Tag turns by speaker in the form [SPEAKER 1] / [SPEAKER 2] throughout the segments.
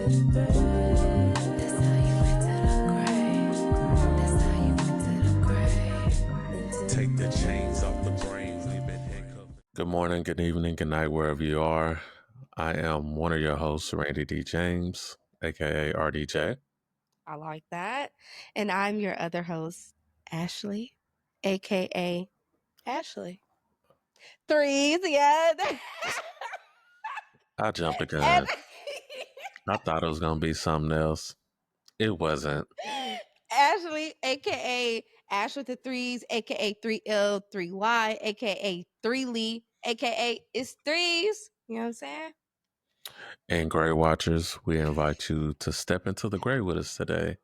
[SPEAKER 1] Take the chains off the brain. We've been handcuffed. Good morning, good evening, good night, wherever you are. I am one of your hosts, Randy D. James, aka RDJ.
[SPEAKER 2] I like that. And I'm your other host, Ashley, aka Ashley. Threes, yeah.
[SPEAKER 1] I jumped the
[SPEAKER 2] And
[SPEAKER 1] gun. I thought it was gonna be something else. It wasn't.
[SPEAKER 2] Ashley, aka Ash with the threes, aka 3L, 3Y, aka 3Lee, aka it's threes. You know what I'm saying?
[SPEAKER 1] And Gray Watchers, we invite you to step into the gray with us today.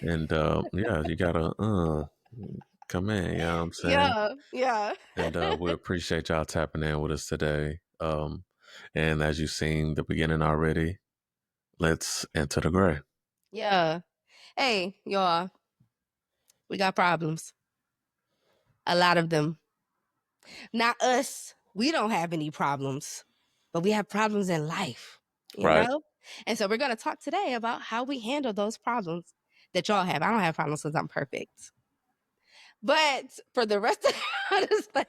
[SPEAKER 1] And yeah, you gotta come in, you know what I'm saying?
[SPEAKER 2] Yeah.
[SPEAKER 1] And we appreciate y'all tapping in with us today. And as you've seen the beginning already, let's enter the gray.
[SPEAKER 2] Yeah. Hey, y'all, we got problems. A lot of them. Not us. We don't have any problems, but we have problems in life, you
[SPEAKER 1] Right.
[SPEAKER 2] know? And so we're going to talk today about how we handle those problems that y'all have. I don't have problems because I'm perfect. But for the rest of this plan,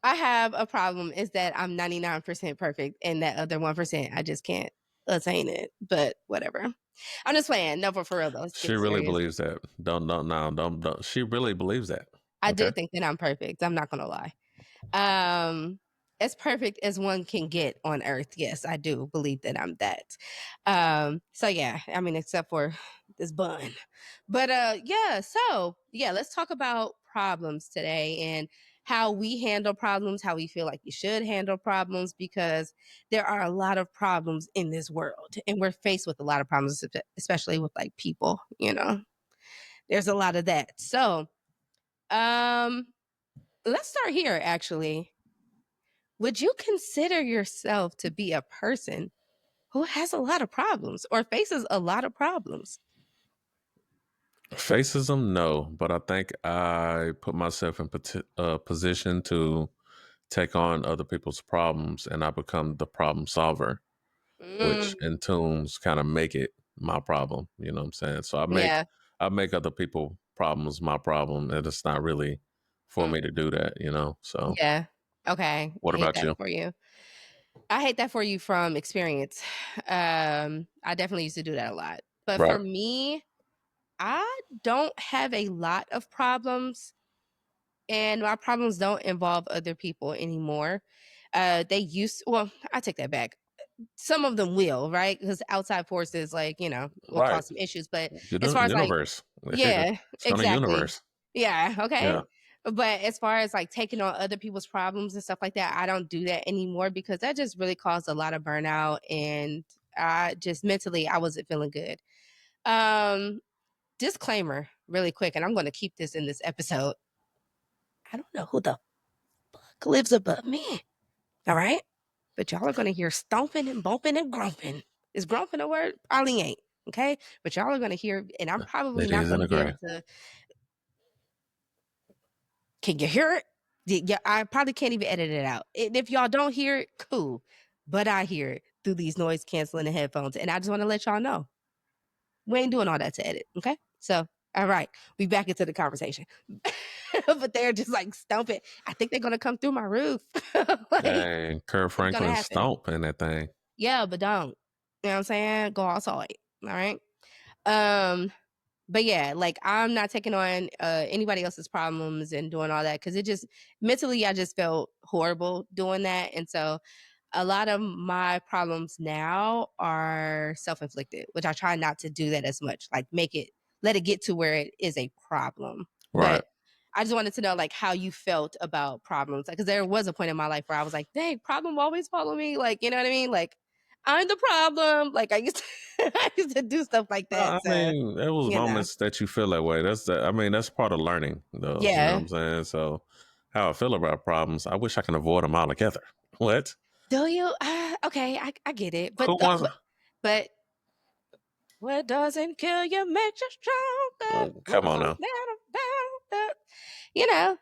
[SPEAKER 2] I have a problem is that I'm 99% perfect and that other 1%, I just can't attain it. But whatever. I'm just playing. No, but for real though, let's
[SPEAKER 1] She
[SPEAKER 2] get
[SPEAKER 1] really
[SPEAKER 2] serious.
[SPEAKER 1] believes that. Don't. She really believes that.
[SPEAKER 2] I
[SPEAKER 1] Okay.
[SPEAKER 2] do think that I'm perfect. I'm not going to lie. As perfect as one can get on earth. Yes, I do believe that I'm that. So yeah, I mean, except for this bun. But yeah, let's talk about problems today and how we handle problems, how we feel like we should handle problems, because there are a lot of problems in this world and we're faced with a lot of problems, especially with like people, you know. There's a lot of that. So let's start here actually. Would you consider yourself to be a person who has a lot of problems or faces a lot of problems?
[SPEAKER 1] Facism, no, but I think I put myself in position to take on other people's problems, and I become the problem solver, which
[SPEAKER 2] Mm,
[SPEAKER 1] in tunes kind of make it my problem. You know what I'm saying? So
[SPEAKER 2] yeah.
[SPEAKER 1] I make other people problems my problem, and it's not really for
[SPEAKER 2] Mm,
[SPEAKER 1] me to do that. You know. So
[SPEAKER 2] yeah. Okay.
[SPEAKER 1] what
[SPEAKER 2] Hate
[SPEAKER 1] about
[SPEAKER 2] that
[SPEAKER 1] you?
[SPEAKER 2] for you. I hate that for you from experience. I definitely used to do that a lot. But for
[SPEAKER 1] Right.
[SPEAKER 2] me, I don't have a lot of problems and my problems don't involve other people anymore. They used well, I take that back. Some of them will, right? Because outside forces, like, you know, will
[SPEAKER 1] Right.
[SPEAKER 2] cause some issues. But as far as like,
[SPEAKER 1] Universe.
[SPEAKER 2] yeah,
[SPEAKER 1] It's gonna
[SPEAKER 2] exactly.
[SPEAKER 1] universe.
[SPEAKER 2] Yeah, okay.
[SPEAKER 1] Yeah.
[SPEAKER 2] But as far as like taking on other people's problems and stuff like that, I don't do that anymore because that just really caused a lot of burnout and I just mentally I wasn't feeling good. Um, disclaimer really quick, and I'm gonna keep this in this episode. I don't know who the fuck lives above me. All right. But y'all are gonna hear stomping and bumping and grumping. Is grumping a word? Probably ain't. Okay. But y'all are gonna hear, and I'm probably
[SPEAKER 1] It
[SPEAKER 2] not
[SPEAKER 1] is in
[SPEAKER 2] gonna
[SPEAKER 1] the
[SPEAKER 2] be
[SPEAKER 1] gray.
[SPEAKER 2] able to. Can you hear it? Yeah, I probably can't even edit it out. And if y'all don't hear it, cool. But I hear it through these noise canceling headphones. And I just want to let y'all know we ain't doing all that to edit. Okay. So, all right, we back into the conversation. But they're just like stomping. I think they're gonna come through my roof. Like
[SPEAKER 1] Dang, Kurt
[SPEAKER 2] it's gonna
[SPEAKER 1] Franklin
[SPEAKER 2] happen.
[SPEAKER 1] stomp in that thing.
[SPEAKER 2] Yeah, but don't. You know what I'm saying? Go outside. All right. Um, but yeah, like I'm not taking on anybody else's problems and doing all that because it just mentally I just felt horrible doing that. And so a lot of my problems now are self-inflicted, which I try not to do that as much. Like let it get to where it is a problem.
[SPEAKER 1] Right.
[SPEAKER 2] But I just wanted to know like how you felt about problems. Because there was a point in my life where I was like, dang, problem always follow me. Like, you know what I mean? Like I'm the problem. Like I used to I used to do stuff like that.
[SPEAKER 1] I
[SPEAKER 2] So,
[SPEAKER 1] mean, there was
[SPEAKER 2] you know.
[SPEAKER 1] moments that you feel that way. I mean, that's part of learning, though. You know what
[SPEAKER 2] Yeah.
[SPEAKER 1] I'm saying? So, how I feel about problems, I wish I can avoid them altogether. What?
[SPEAKER 2] Do you? Okay, I get it.
[SPEAKER 1] Who wants?
[SPEAKER 2] But what doesn't kill you makes you stronger.
[SPEAKER 1] Come on now.
[SPEAKER 2] You know.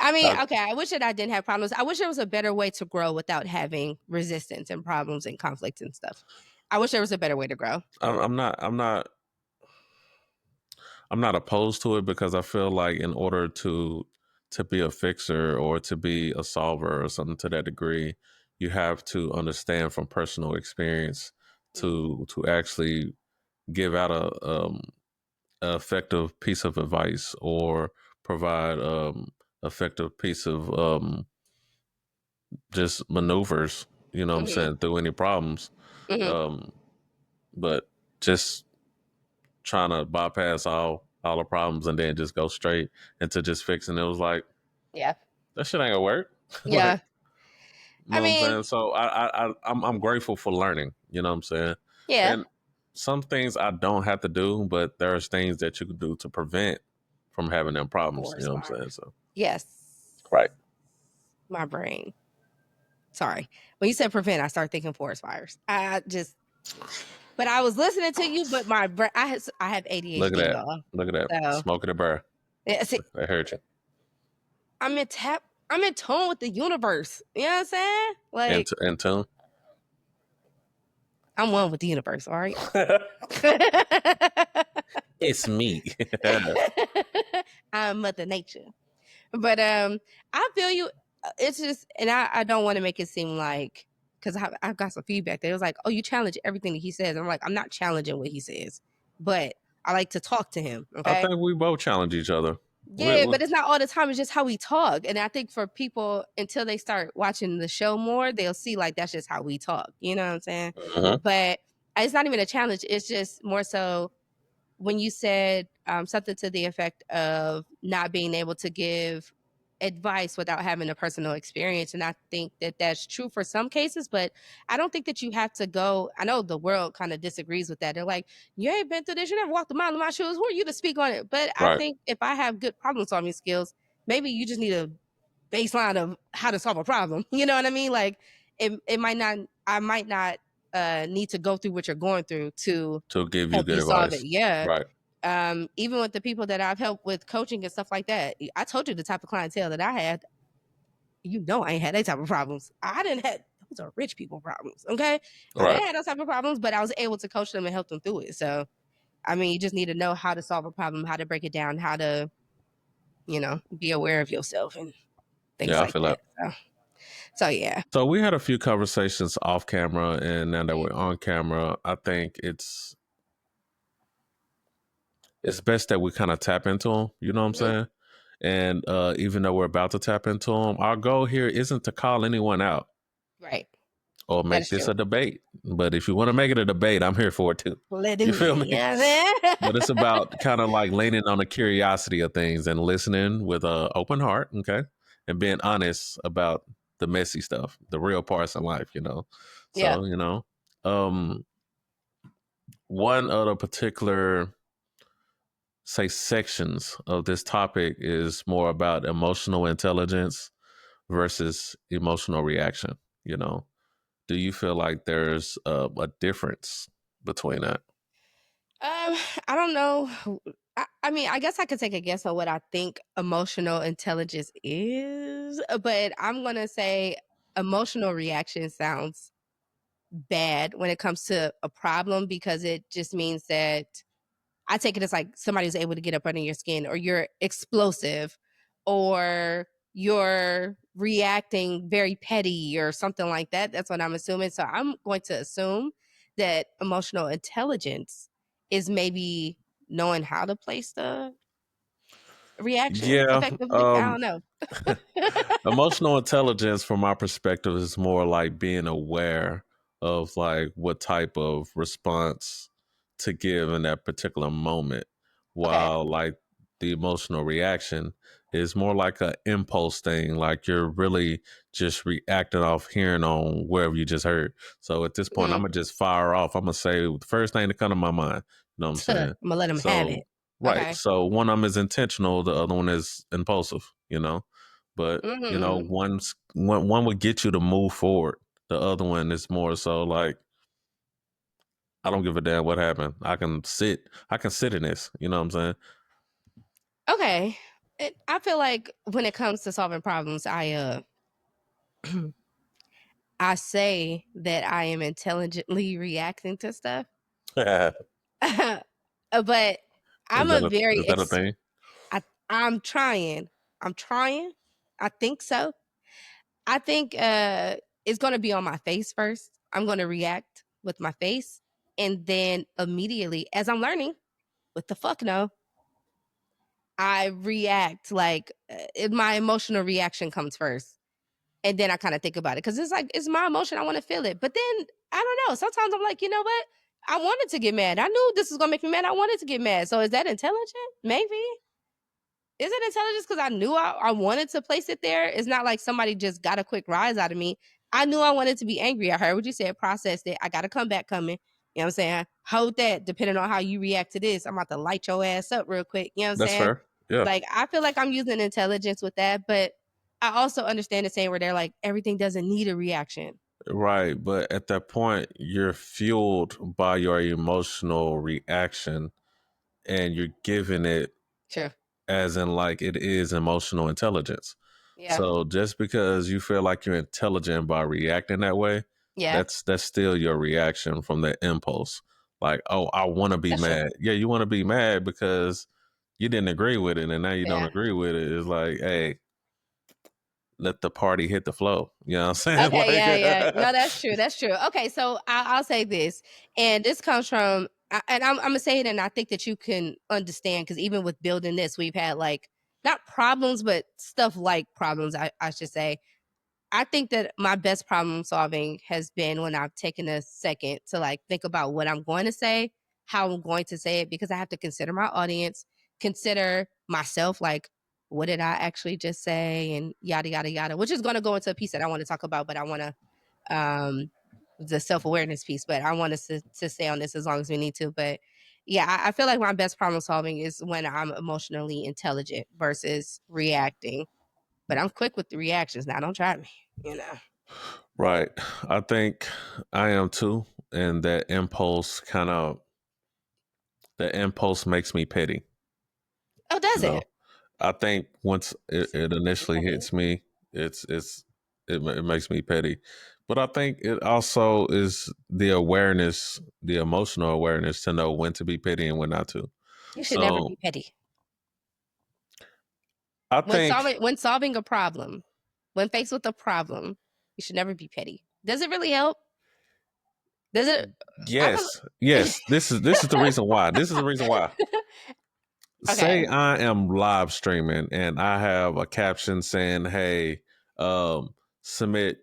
[SPEAKER 2] I mean,
[SPEAKER 1] I,
[SPEAKER 2] okay, I wish that I didn't have problems. I wish there was a better way to grow without having resistance and problems and conflicts and stuff. I wish there was a better way to grow.
[SPEAKER 1] I'm not opposed to it because I feel like in order to be a fixer or to be a solver or something to that degree, you have to understand from personal experience
[SPEAKER 2] Mhm,
[SPEAKER 1] to actually give out a effective piece of advice or provide effective piece of just maneuvers. You know what I'm
[SPEAKER 2] mhm,
[SPEAKER 1] saying, through any problems.
[SPEAKER 2] mhm.
[SPEAKER 1] Um, but just trying to bypass all the problems and then just go straight into just fixing it was like
[SPEAKER 2] Yeah.
[SPEAKER 1] that shit ain't gonna work. Like,
[SPEAKER 2] Yeah.
[SPEAKER 1] you
[SPEAKER 2] I
[SPEAKER 1] know what I'm
[SPEAKER 2] mean,
[SPEAKER 1] saying? So I'm grateful for learning, you know what I'm saying?
[SPEAKER 2] yeah,
[SPEAKER 1] And some things I don't have to do, but there's things that you can do to prevent from having them problems, you
[SPEAKER 2] forest
[SPEAKER 1] know what I'm
[SPEAKER 2] fire.
[SPEAKER 1] saying? So
[SPEAKER 2] Yes.
[SPEAKER 1] right.
[SPEAKER 2] My brain. Sorry. When you said prevent, I started thinking forest fires. I just, but I was listening to you, but my brain, I have
[SPEAKER 1] Look at
[SPEAKER 2] ADHD,
[SPEAKER 1] that.
[SPEAKER 2] y'all.
[SPEAKER 1] Look at that.
[SPEAKER 2] So,
[SPEAKER 1] Smoking a bear.
[SPEAKER 2] yeah, see,
[SPEAKER 1] I heard you.
[SPEAKER 2] I'm in tap, I'm in tone with the universe. You know what I'm saying? Like,
[SPEAKER 1] And tune.
[SPEAKER 2] I'm one with the universe, all right?
[SPEAKER 1] It's me.
[SPEAKER 2] I'm Mother Nature. But I feel you. It's just, and I don't want to make it seem like because I got some feedback that it was like, oh, you challenge everything that he says. I'm like, I'm not challenging what he says, but I like to talk to him.
[SPEAKER 1] I
[SPEAKER 2] Okay.
[SPEAKER 1] think we both challenge each other.
[SPEAKER 2] Yeah, but it's not all the time. It's just how we talk. And I think for people, until they start watching the show more, they'll see like that's just how we talk. You know what I'm saying?
[SPEAKER 1] Mhm.
[SPEAKER 2] But it's not even a challenge. It's just more so when you said something to the effect of not being able to give advice without having a personal experience. And I think that that's true for some cases, but I don't think that you have to go. I know the world kind of disagrees with that. They're like, you ain't been through this, you never walked a mile in my shoes. Who are you to speak on it? But I
[SPEAKER 1] Right.
[SPEAKER 2] think if I have good problem solving skills, maybe you just need a baseline of how to solve a problem. You know what I mean? Like it might not, I might not need to go through what you're going through to
[SPEAKER 1] To give you
[SPEAKER 2] help
[SPEAKER 1] good
[SPEAKER 2] you solve it.
[SPEAKER 1] advice.
[SPEAKER 2] Yeah.
[SPEAKER 1] Right.
[SPEAKER 2] Even with the people that I've helped with coaching and stuff like that, I told you the type of clientele that I had. You know, I ain't had that type of problems. I didn't have those are rich people problems. Okay, I
[SPEAKER 1] Right.
[SPEAKER 2] didn't have those type of problems, but I was able to coach them and help them through it. So, I mean, you just need to know how to solve a problem, how to break it down, how to, be aware of yourself and things
[SPEAKER 1] Yeah, I
[SPEAKER 2] like
[SPEAKER 1] feel
[SPEAKER 2] that.
[SPEAKER 1] that.
[SPEAKER 2] So yeah.
[SPEAKER 1] So we had a few conversations off camera, and now that
[SPEAKER 2] Mm,
[SPEAKER 1] we're on camera, I think it's best that we kind of tap into them. You know what I'm
[SPEAKER 2] mhm.
[SPEAKER 1] saying? And even though we're about to tap into them, our goal here isn't to call anyone out
[SPEAKER 2] Right.
[SPEAKER 1] or
[SPEAKER 2] That
[SPEAKER 1] make
[SPEAKER 2] is
[SPEAKER 1] this
[SPEAKER 2] true.
[SPEAKER 1] a debate. But if you want to make it a debate, I'm here for it too.
[SPEAKER 2] Let's
[SPEAKER 1] You
[SPEAKER 2] do
[SPEAKER 1] feel
[SPEAKER 2] that. You
[SPEAKER 1] me?
[SPEAKER 2] know what I'm
[SPEAKER 1] But it's about kind of like leaning on the curiosity of things and listening with an open heart, okay, and being honest about the messy stuff, the real parts in life.
[SPEAKER 2] Yeah.
[SPEAKER 1] So um, one of the particular say sections of this topic is more about emotional intelligence versus emotional reaction. You know, do you feel like there's a difference between that?
[SPEAKER 2] Um, I don't know. I mean, I guess I could take a guess on what I think emotional intelligence is, but I'm gonna say emotional reaction sounds bad when it comes to a problem because it just means that I take it as like somebody's able to get up under your skin or you're explosive or you're reacting very petty or something like that. That's what I'm assuming. So I'm going to assume that emotional intelligence is maybe knowing how to place the reaction
[SPEAKER 1] Yeah.
[SPEAKER 2] effectively. I don't know.
[SPEAKER 1] Emotional intelligence, from my perspective, is more like being aware of like what type of response to give in that particular moment,
[SPEAKER 2] Okay.
[SPEAKER 1] while like the emotional reaction is more like a impulse thing. Like you're really just reacting off hearing on wherever you just heard. So at this point, I'm
[SPEAKER 2] Mhm.
[SPEAKER 1] gonna just fire off. I'm gonna say the first thing to come to my mind. You know what I'm
[SPEAKER 2] I'm
[SPEAKER 1] saying?
[SPEAKER 2] gonna let them have
[SPEAKER 1] So
[SPEAKER 2] it.
[SPEAKER 1] right.
[SPEAKER 2] Okay.
[SPEAKER 1] So one of them is intentional, the other one is impulsive. But
[SPEAKER 2] Mhm.
[SPEAKER 1] one would get you to move forward. The other one is more so like I don't give a damn what happened. I can sit in this. You know what I'm saying?
[SPEAKER 2] Okay. I feel like when it comes to solving problems, I say that I am intelligently reacting to stuff.
[SPEAKER 1] is
[SPEAKER 2] But I'm a
[SPEAKER 1] is that a thing?
[SPEAKER 2] I I'm trying. I'm trying. I think so. I think it's gonna be on my face first. I'm gonna react with my face, and then immediately, as I'm learning, what the fuck no, I react like my emotional reaction comes first, and then I kind of think about it because it's like it's my emotion. I want to feel it, but then I don't know. Sometimes I'm like, you know what? I wanted to get mad. I knew this was gonna make me mad. I wanted to get mad. So is that intelligent? Maybe. Is it intelligence because I knew I wanted to place it there? It's not like somebody just got a quick rise out of me. I knew I wanted to be angry. I heard what you said, processed it. I got a comeback coming. You know what I'm saying? Hold that, depending on how you react to this. I'm about to light your ass up real quick. You know what I'm
[SPEAKER 1] That's
[SPEAKER 2] saying?
[SPEAKER 1] fair. Yeah.
[SPEAKER 2] Like, I feel like I'm using intelligence with that, but I also understand the saying where they're like, everything doesn't need a reaction.
[SPEAKER 1] Right. But at that point, you're fueled by your emotional reaction and you're giving it
[SPEAKER 2] True.
[SPEAKER 1] as in like it is emotional intelligence.
[SPEAKER 2] Yeah.
[SPEAKER 1] So just because you feel like you're intelligent by reacting that way,
[SPEAKER 2] Yeah.
[SPEAKER 1] that's still your reaction from that impulse. Like, oh, I want to be
[SPEAKER 2] That's true.
[SPEAKER 1] mad. Yeah, you want to be mad because you didn't agree with it and now you don't
[SPEAKER 2] Yeah.
[SPEAKER 1] agree with it. It's like, hey, let the party hit the flow. You know what I'm saying?
[SPEAKER 2] Okay, yeah, yeah.
[SPEAKER 1] Like
[SPEAKER 2] No, that's true. That's true. Okay, so I'll say this, and this comes from, and I'm gonna say it, and I think that you can understand because even with building this, we've had like not problems, but stuff like problems. I should say. I think that my best problem solving has been when I've taken a second to like think about what I'm going to say, how I'm going to say it, because I have to consider my audience, consider myself, like, what did I actually just say, and yada, yada, yada, which is going to go into a piece that I want to talk about, but I want to, the self awareness piece, but I want us to stay on this as long as we need to. But yeah, I feel like my best problem solving is when I'm emotionally intelligent versus reacting, but I'm quick with the reactions. Now, don't try me, you know.
[SPEAKER 1] right. I think I am too. And that impulse makes me petty.
[SPEAKER 2] Oh,
[SPEAKER 1] You
[SPEAKER 2] does
[SPEAKER 1] know,
[SPEAKER 2] it?
[SPEAKER 1] I think once it initially
[SPEAKER 2] Okay.
[SPEAKER 1] hits me, it makes me petty. But I think it also is the awareness, the emotional awareness to know when to be petty and when not to.
[SPEAKER 2] You should never
[SPEAKER 1] So
[SPEAKER 2] be petty.
[SPEAKER 1] I think
[SPEAKER 2] When solving a problem, when faced with a problem, you should never be petty. Does it really help? Does it? I
[SPEAKER 1] yes,
[SPEAKER 2] feel.
[SPEAKER 1] yes. This is the reason why. This is the reason why. Say
[SPEAKER 2] Okay.
[SPEAKER 1] I am live streaming and I have a caption saying, "Hey, submit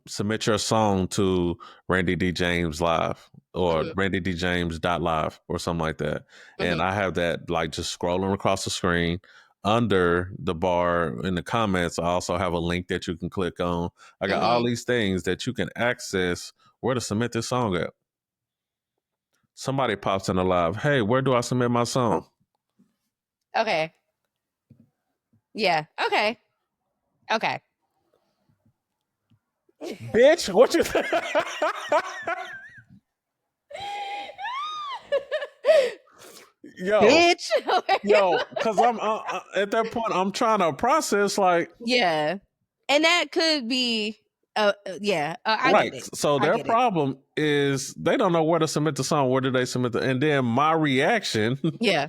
[SPEAKER 1] submit your song to Randy D James Live or
[SPEAKER 2] Hmm.
[SPEAKER 1] Randy D James dot live or something like that."
[SPEAKER 2] Hmm.
[SPEAKER 1] And I have that like just scrolling across the screen. Under the bar in the comments, I also have a link that you can click on. I got all
[SPEAKER 2] Hmm.
[SPEAKER 1] these things that you can access where to submit this song at. Somebody pops in the live, hey, where do I submit my song?
[SPEAKER 2] Okay. Yeah. Okay. Okay.
[SPEAKER 1] Bitch, what you yo,
[SPEAKER 2] Bitch.
[SPEAKER 1] yo, because I'm at that point, I'm trying to process like,
[SPEAKER 2] Yeah. And that could be. Yeah. I
[SPEAKER 1] right.
[SPEAKER 2] get it.
[SPEAKER 1] So
[SPEAKER 2] I
[SPEAKER 1] their
[SPEAKER 2] get it.
[SPEAKER 1] problem is they don't know where to submit the song. Where do they submit the? And then my reaction,
[SPEAKER 2] Yeah.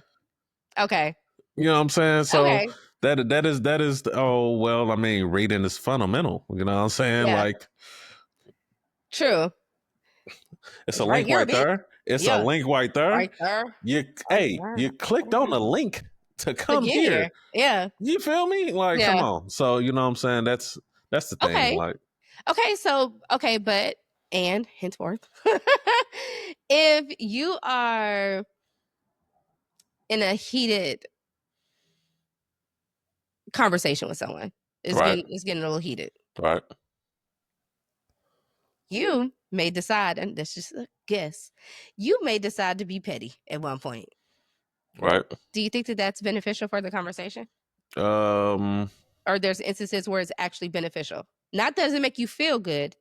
[SPEAKER 2] Okay.
[SPEAKER 1] you know what I'm saying? So
[SPEAKER 2] Okay.
[SPEAKER 1] that is. Oh well, I mean, reading is fundamental. You know what I'm saying?
[SPEAKER 2] Yeah.
[SPEAKER 1] Like
[SPEAKER 2] True.
[SPEAKER 1] it's a
[SPEAKER 2] It's right
[SPEAKER 1] link
[SPEAKER 2] here,
[SPEAKER 1] right
[SPEAKER 2] bitch.
[SPEAKER 1] there. It's a
[SPEAKER 2] Yeah.
[SPEAKER 1] link right there.
[SPEAKER 2] Right there.
[SPEAKER 1] You
[SPEAKER 2] Right
[SPEAKER 1] hey,
[SPEAKER 2] there.
[SPEAKER 1] you clicked on the link to
[SPEAKER 2] To
[SPEAKER 1] come
[SPEAKER 2] get
[SPEAKER 1] here.
[SPEAKER 2] here. Yeah.
[SPEAKER 1] You feel me? Like, come
[SPEAKER 2] Yeah.
[SPEAKER 1] on. So you know what I'm saying? That's the thing.
[SPEAKER 2] Okay.
[SPEAKER 1] Like,
[SPEAKER 2] Okay. So, okay. But, and henceforth, if you are in a heated conversation with someone,
[SPEAKER 1] right,
[SPEAKER 2] it's getting a little heated.
[SPEAKER 1] right,
[SPEAKER 2] You may decide, and that's just a guess, you may decide to be petty at one point.
[SPEAKER 1] right.
[SPEAKER 2] Do you think that that's beneficial for the conversation?
[SPEAKER 1] Um,
[SPEAKER 2] Or there's instances where it's actually beneficial? Not does it make you feel good,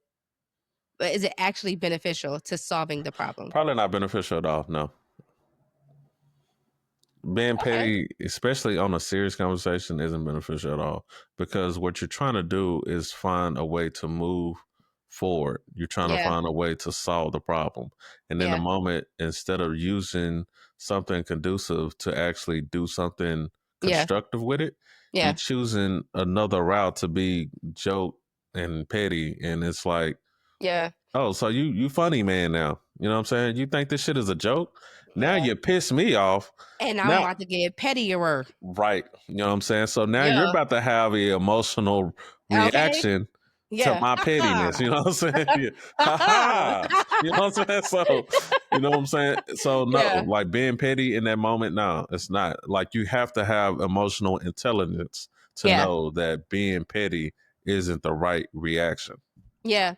[SPEAKER 2] but is it actually beneficial to solving the problem?
[SPEAKER 1] probably not beneficial at all. No. Being
[SPEAKER 2] Okay.
[SPEAKER 1] petty, especially on a serious conversation, isn't beneficial at all because what you're trying to do is find a way to move forward. You're trying to
[SPEAKER 2] Yeah.
[SPEAKER 1] find a way to solve the problem. And in the
[SPEAKER 2] Yeah.
[SPEAKER 1] moment, instead of using something conducive to actually do something
[SPEAKER 2] Yeah.
[SPEAKER 1] constructive with it, you're
[SPEAKER 2] Yeah.
[SPEAKER 1] choosing another route to be joke and petty. And it's like,
[SPEAKER 2] Yeah.
[SPEAKER 1] oh, so you funny man now. You know what I'm saying? You think this shit is a joke? Now
[SPEAKER 2] Yeah.
[SPEAKER 1] you piss me off.
[SPEAKER 2] And I'm
[SPEAKER 1] Now
[SPEAKER 2] about to get pettier.
[SPEAKER 1] right. You know what I'm saying? So now you're
[SPEAKER 2] Yeah.
[SPEAKER 1] about to have an emotional
[SPEAKER 2] Okay.
[SPEAKER 1] reaction to
[SPEAKER 2] Yeah.
[SPEAKER 1] my pettiness. You know what I'm saying? Yeah. Ha ha. You know what I'm saying? So, you know what I'm saying? So no,
[SPEAKER 2] Yeah.
[SPEAKER 1] like being petty in that moment, no, it's not. Like you have to have emotional intelligence to
[SPEAKER 2] Yeah.
[SPEAKER 1] know that being petty isn't the right reaction.
[SPEAKER 2] Yeah.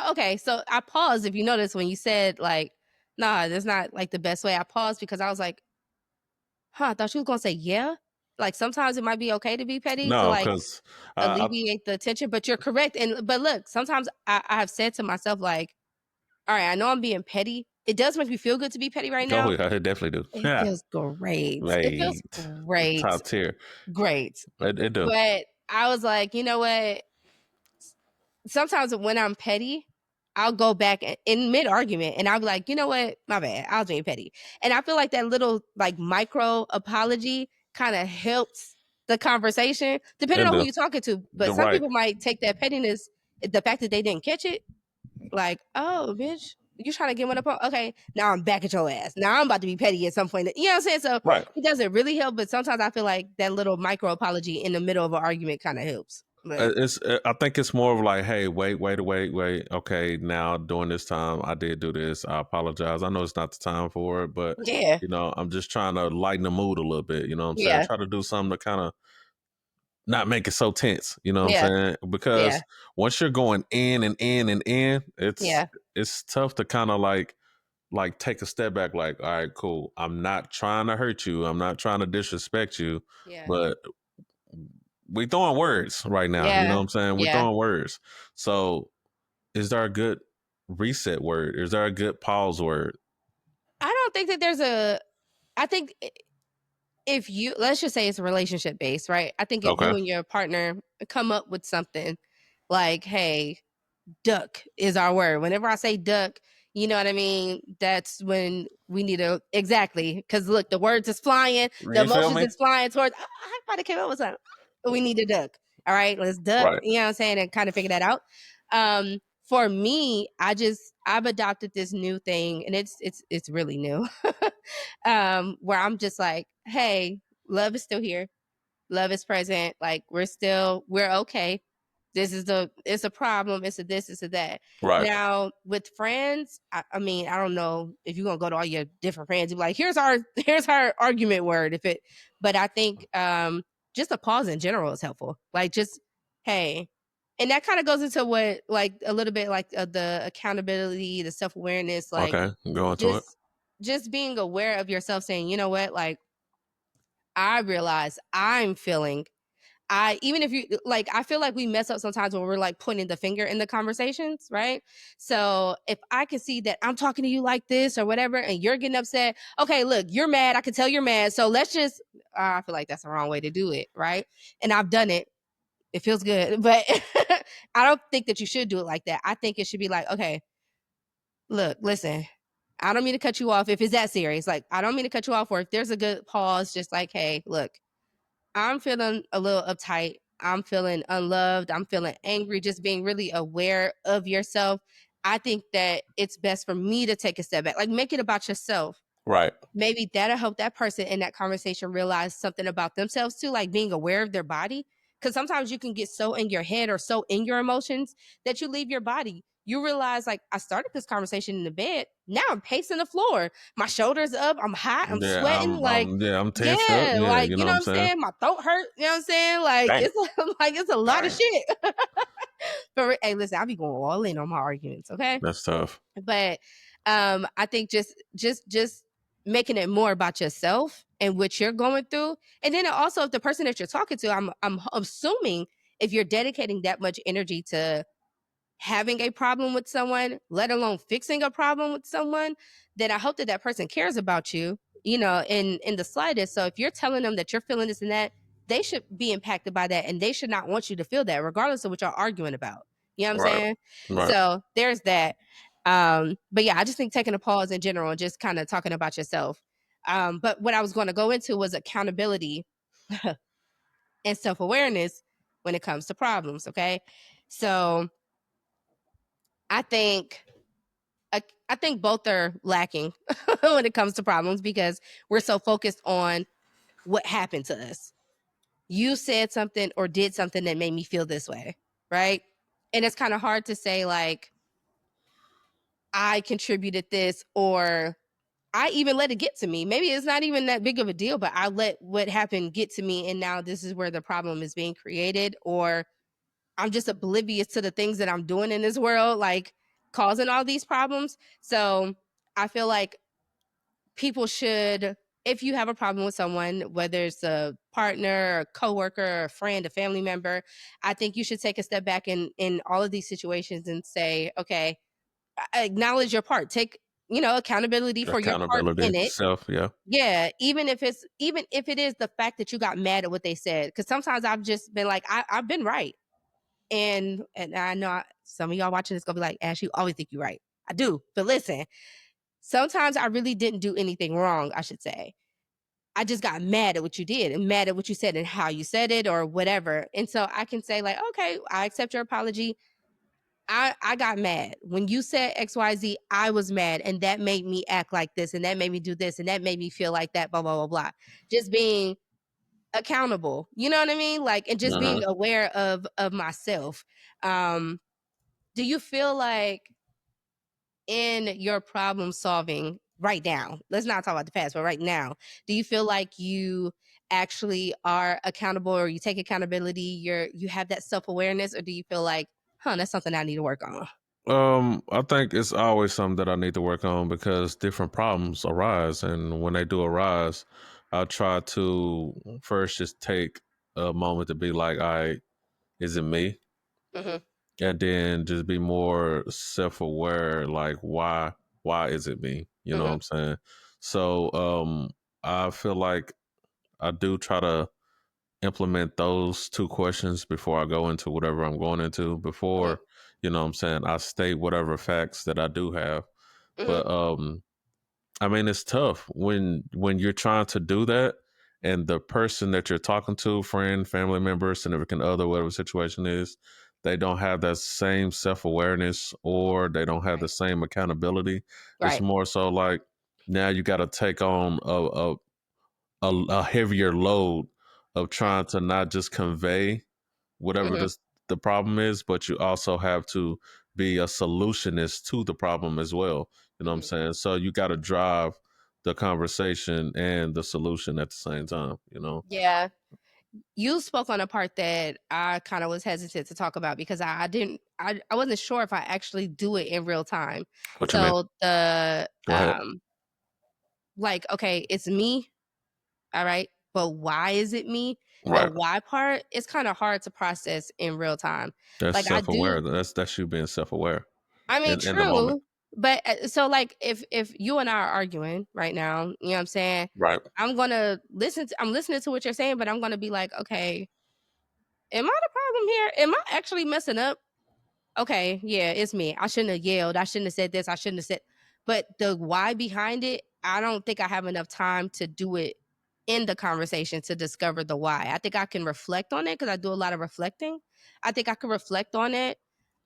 [SPEAKER 2] Okay. So I paused. If you notice when you said like, nah, that's not like the best way. I paused because I was like, huh, I thought you was gonna say yeah. Like sometimes it might be okay to be petty to
[SPEAKER 1] No,
[SPEAKER 2] like
[SPEAKER 1] because I
[SPEAKER 2] alleviate the tension, but you're correct. And but look, sometimes I have said to myself, like, all right, I know I'm being petty. It does make me feel good to be petty right
[SPEAKER 1] oh
[SPEAKER 2] now.
[SPEAKER 1] yeah, I definitely do.
[SPEAKER 2] It
[SPEAKER 1] Yeah.
[SPEAKER 2] feels great. It feels
[SPEAKER 1] Right.
[SPEAKER 2] great.
[SPEAKER 1] Top tier.
[SPEAKER 2] Great.
[SPEAKER 1] It do.
[SPEAKER 2] But I was like, you know what? Sometimes when I'm petty, I'll go back in mid argument and I'll be like, you know what? My bad. I was being petty. And I feel like that little like micro apology kind of helps the conversation, depending
[SPEAKER 1] It
[SPEAKER 2] on who
[SPEAKER 1] do.
[SPEAKER 2] you're talking to. But
[SPEAKER 1] You're
[SPEAKER 2] some
[SPEAKER 1] right.
[SPEAKER 2] people might take that pettiness, the fact that they didn't catch it, like, oh, bitch, you trying to get one up on? Okay, now I'm back at your ass. Now I'm about to be petty at some point. You know what I'm saying? So
[SPEAKER 1] Right.
[SPEAKER 2] it doesn't really help, but sometimes I feel like that little micro apology in the middle of an argument kind of helps. But
[SPEAKER 1] It's. I think it's more of like, hey, wait. Okay, now during this time, I did do this. I apologize. I know it's not the time for it, but
[SPEAKER 2] yeah,
[SPEAKER 1] I'm just trying to lighten the mood a little bit. You know what I'm saying?
[SPEAKER 2] yeah,
[SPEAKER 1] Try to do something to kind of not make it so tense. You know what I'm
[SPEAKER 2] yeah,
[SPEAKER 1] saying?
[SPEAKER 2] yeah,
[SPEAKER 1] Because once you're going in and in and in,
[SPEAKER 2] yeah,
[SPEAKER 1] it's tough to kind of like take a step back. Like, all right, cool. I'm not trying to hurt you. I'm not trying to disrespect you,
[SPEAKER 2] yeah,
[SPEAKER 1] but we throwing words right now. You know what
[SPEAKER 2] yeah,
[SPEAKER 1] I'm saying? We
[SPEAKER 2] yeah.
[SPEAKER 1] throwing words. So is there a good reset word? Is there a good pause word?
[SPEAKER 2] I don't think that there's a. I think if you let's just say it's relationship based, right? I think if
[SPEAKER 1] Okay.
[SPEAKER 2] you and your partner come up with something like, hey, duck is our word. Whenever I say duck, you know what I mean? That's when we need to exactly because look, the words is flying, the
[SPEAKER 1] You feel
[SPEAKER 2] emotions
[SPEAKER 1] me?
[SPEAKER 2] is flying towards. I probably came up with something. We need to duck. All right, let's duck.
[SPEAKER 1] Right.
[SPEAKER 2] You know what I'm saying, and kind of figure that out. For me, I've adopted this new thing, and it's really new. Where I'm just like, hey, love is still here, love is present. Like we're okay. It's a problem. It's a this, it's a that.
[SPEAKER 1] Right.
[SPEAKER 2] Now with friends, I mean, I don't know if you're gonna go to all your different friends and be like, here's our argument word. If it, but I think just a pause in general is helpful. Like just hey, and that kind of goes into what like a little bit like the accountability, the self awareness, like
[SPEAKER 1] Okay. Go into it.
[SPEAKER 2] just just being aware of yourself, saying, you know what, like I realize I'm feeling I even if you like I feel like we mess up sometimes when we're like pointing the finger in the conversations, right? So if I can see that I'm talking to you like this or whatever and you're getting upset, okay, look, you're mad. I can tell you're mad. So let's just I feel like that's the wrong way to do it, right? And I've done it. It feels good, but I don't think that you should do it like that. I think it should be like, okay, look, listen, I don't mean to cut you off if it's that serious. Like, I don't mean to cut you off, or if there's a good pause, just like, hey, look, I'm feeling a little uptight. I'm feeling unloved. I'm feeling angry. Just being really aware of yourself. I think that it's best for me to take a step back. Like, make it about yourself.
[SPEAKER 1] Right.
[SPEAKER 2] Maybe that'll help that person in that conversation realize something about themselves too, like being aware of their body. Because sometimes you can get so in your head or so in your emotions that you leave your body. You realize, like, I started this conversation in the bed. Now I'm pacing the floor. My shoulders up. I'm hot. I'm
[SPEAKER 1] Yeah.
[SPEAKER 2] sweating. Like,
[SPEAKER 1] I'm tensed up.
[SPEAKER 2] yeah,
[SPEAKER 1] Yeah.
[SPEAKER 2] like,
[SPEAKER 1] You
[SPEAKER 2] you
[SPEAKER 1] know what
[SPEAKER 2] know what
[SPEAKER 1] I'm
[SPEAKER 2] I'm
[SPEAKER 1] saying?
[SPEAKER 2] saying? My throat hurt. You know what I'm saying? Like,
[SPEAKER 1] Damn.
[SPEAKER 2] it's like it's a lot of
[SPEAKER 1] Damn.
[SPEAKER 2] shit. But hey, listen, I'll be going all in on my arguments, okay?
[SPEAKER 1] That's tough.
[SPEAKER 2] But I think just making it more about yourself and what you're going through. And then also if the person that you're talking to, I'm assuming if you're dedicating that much energy to having a problem with someone, let alone fixing a problem with someone, then I hope that that person cares about you in the slightest. So if you're telling them that you're feeling this and that, they should be impacted by that, and they should not want you to feel that, regardless of what y'all arguing about. You know what I'm
[SPEAKER 1] Right.
[SPEAKER 2] saying?
[SPEAKER 1] Right.
[SPEAKER 2] So there's that. But yeah, I just think taking a pause in general and just kind of talking about yourself. But what I was going to go into was accountability and self awareness when it comes to problems. Okay, so I think I think both are lacking when it comes to problems because we're so focused on what happened to us. You said something or did something that made me feel this way, right? And it's kind of hard to say like I contributed this or I even let it get to me. Maybe it's not even that big of a deal, but I let what happened get to me and now this is where the problem is being created, or I'm just oblivious to the things that I'm doing in this world, like causing all these problems. So I feel like people should, if you have a problem with someone, whether it's a partner, a coworker, a friend, a family member, I think you should take a step back in all of these situations and say, okay, acknowledge your part. Take, accountability for your part
[SPEAKER 1] Accountability,
[SPEAKER 2] in it.
[SPEAKER 1] self. Yeah.
[SPEAKER 2] Yeah, even if it is the fact that you got mad at what they said, because sometimes I've just been like, I've been right, and I know some of y'all watching this gonna be like, Ash, you always think you're right. I do, but listen, sometimes I really didn't do anything wrong. I should say, I just got mad at what you did and mad at what you said and how you said it or whatever. And so I can say like, okay, I accept your apology. I got mad when you said XYZ. I was mad, and that made me act like this, and that made me do this, and that made me feel like that. Blah blah blah blah. Just being accountable. You know what I mean? Like, and just
[SPEAKER 1] Uh-huh.
[SPEAKER 2] being aware of myself. Um, do you feel like in your problem solving right now, let's not talk about the past, but right now, do you feel like you actually are accountable or you take accountability, you have that self-awareness, or do you feel like, that's something I need to work on?
[SPEAKER 1] I think it's always something that I need to work on because different problems arise, and when they do arise, I'll try to first just take a moment to be like, "All right, is it me?"
[SPEAKER 2] Hmm.
[SPEAKER 1] And then just be more self-aware, like why is it me? You know what
[SPEAKER 2] Hmm.
[SPEAKER 1] I'm saying? So, I feel like I do try to implement those two questions before I go into whatever I'm going into.
[SPEAKER 2] Hmm.
[SPEAKER 1] Before, you know what I'm saying, I state whatever facts that I do have.
[SPEAKER 2] Hmm.
[SPEAKER 1] But I mean, it's tough when you're trying to do that, and the person that you're talking to, friend, family member, significant other, whatever the situation is, they don't have that same self awareness or they don't have
[SPEAKER 2] Right.
[SPEAKER 1] the same accountability. It's
[SPEAKER 2] Right.
[SPEAKER 1] more so like now you got to take on a heavier load of
[SPEAKER 2] Right.
[SPEAKER 1] trying to not just convey whatever
[SPEAKER 2] Hmm.
[SPEAKER 1] the problem is, but you also have to be a solutionist to the problem as well. You know what I'm
[SPEAKER 2] Hmm.
[SPEAKER 1] saying? So you got to drive the conversation and the solution at the same time. You know
[SPEAKER 2] Yeah. You spoke on a part that I kind of was hesitant to talk about because I didn't I wasn't sure if I actually do it in real time.
[SPEAKER 1] what you mean?
[SPEAKER 2] So the
[SPEAKER 1] Go ahead.
[SPEAKER 2] like, okay, it's me, all right, but why is it me? The
[SPEAKER 1] Right.
[SPEAKER 2] why part is kind of hard to process in real time.
[SPEAKER 1] That's
[SPEAKER 2] Like I
[SPEAKER 1] self
[SPEAKER 2] do,
[SPEAKER 1] aware. That's you being self aware
[SPEAKER 2] I mean,
[SPEAKER 1] in the moment.
[SPEAKER 2] true, but so like if you and I are arguing right now, you know what I'm saying?
[SPEAKER 1] Right.
[SPEAKER 2] I'm listening to what you're saying, but I'm gonna be like, okay, am I the problem here? Am I actually messing up? Okay, yeah, it's me. I shouldn't have yelled. I shouldn't have said this. I shouldn't have said. But the why behind it, I don't think I have enough time to do it in the conversation to discover the why. I think I can reflect on it because I do a lot of reflecting. I think I can reflect on it,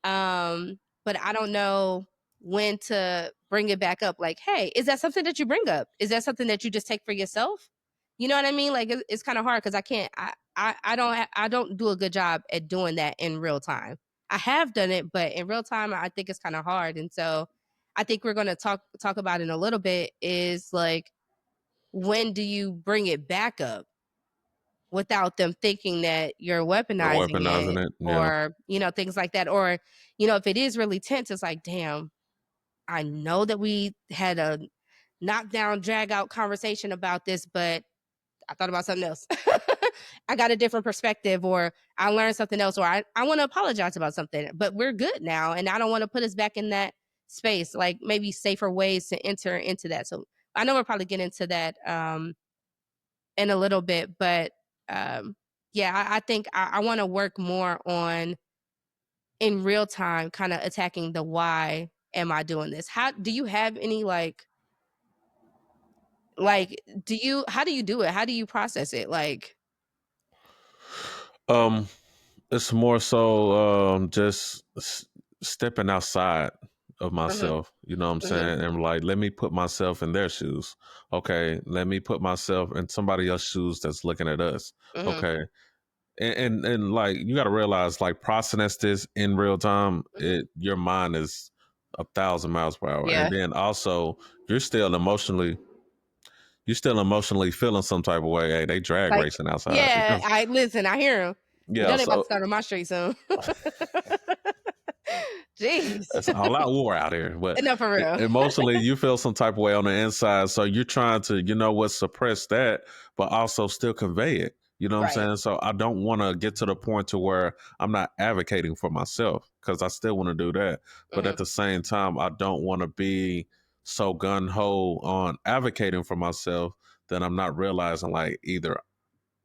[SPEAKER 2] but I don't know when to bring it back up. Like, hey, is that something that you bring up? Is that something that you just take for yourself? You know what I mean? Like, it's kind of hard because I can't. I don't do a good job at doing that in real time. I have done it, but in real time, I think it's kind of hard. And so I think we're going to talk about in a little bit is like, when do you bring it back up without them thinking that you're
[SPEAKER 1] Or
[SPEAKER 2] weaponizing it
[SPEAKER 1] weaponizing it. Yeah.
[SPEAKER 2] or, things like that. Or, if it is really tense, it's like, damn, I know that we had a knockdown, drag out conversation about this, but I thought about something else. I got a different perspective, or I learned something else, or I want to apologize about something, but we're good now. And I don't want to put us back in that space, like maybe safer ways to enter into that. So, I know we'll probably get into that in a little bit, but um, yeah, I think I want to work more on in real time, kind of attacking the why am I doing this? How do you have any do you how do you do it? How do you process it? Like,
[SPEAKER 1] Um, it's more so just stepping outside of
[SPEAKER 2] mhm,
[SPEAKER 1] myself. You know what I'm
[SPEAKER 2] mhm,
[SPEAKER 1] saying? And like, let me put myself in their shoes. Okay, let me put myself in somebody else's shoes that's looking at us.
[SPEAKER 2] mhm,
[SPEAKER 1] Okay, and like you got to realize, like processing this in real time,
[SPEAKER 2] mhm.
[SPEAKER 1] it your mind is 1,000 miles per hour, and
[SPEAKER 2] Yeah.
[SPEAKER 1] then also you're still emotionally you're still emotionally feeling some type of way. Hey, they drag
[SPEAKER 2] Like,
[SPEAKER 1] racing outside. You
[SPEAKER 2] yeah,
[SPEAKER 1] know?
[SPEAKER 2] I listen, I hear him. You
[SPEAKER 1] Yeah,
[SPEAKER 2] know they about to
[SPEAKER 1] so
[SPEAKER 2] start on my street soon. Jeez.
[SPEAKER 1] it's all out war out here. But
[SPEAKER 2] No, for real.
[SPEAKER 1] emotionally, you feel some type of way on the inside. So you're trying to, suppress that, but also still convey it. You know what I'm
[SPEAKER 2] Right.
[SPEAKER 1] saying? So I don't want to get to the point to where I'm not advocating for myself because I still want to do that. But at
[SPEAKER 2] Mhm,
[SPEAKER 1] the same time, I don't want to be so gun ho on advocating for myself that I'm not realizing like either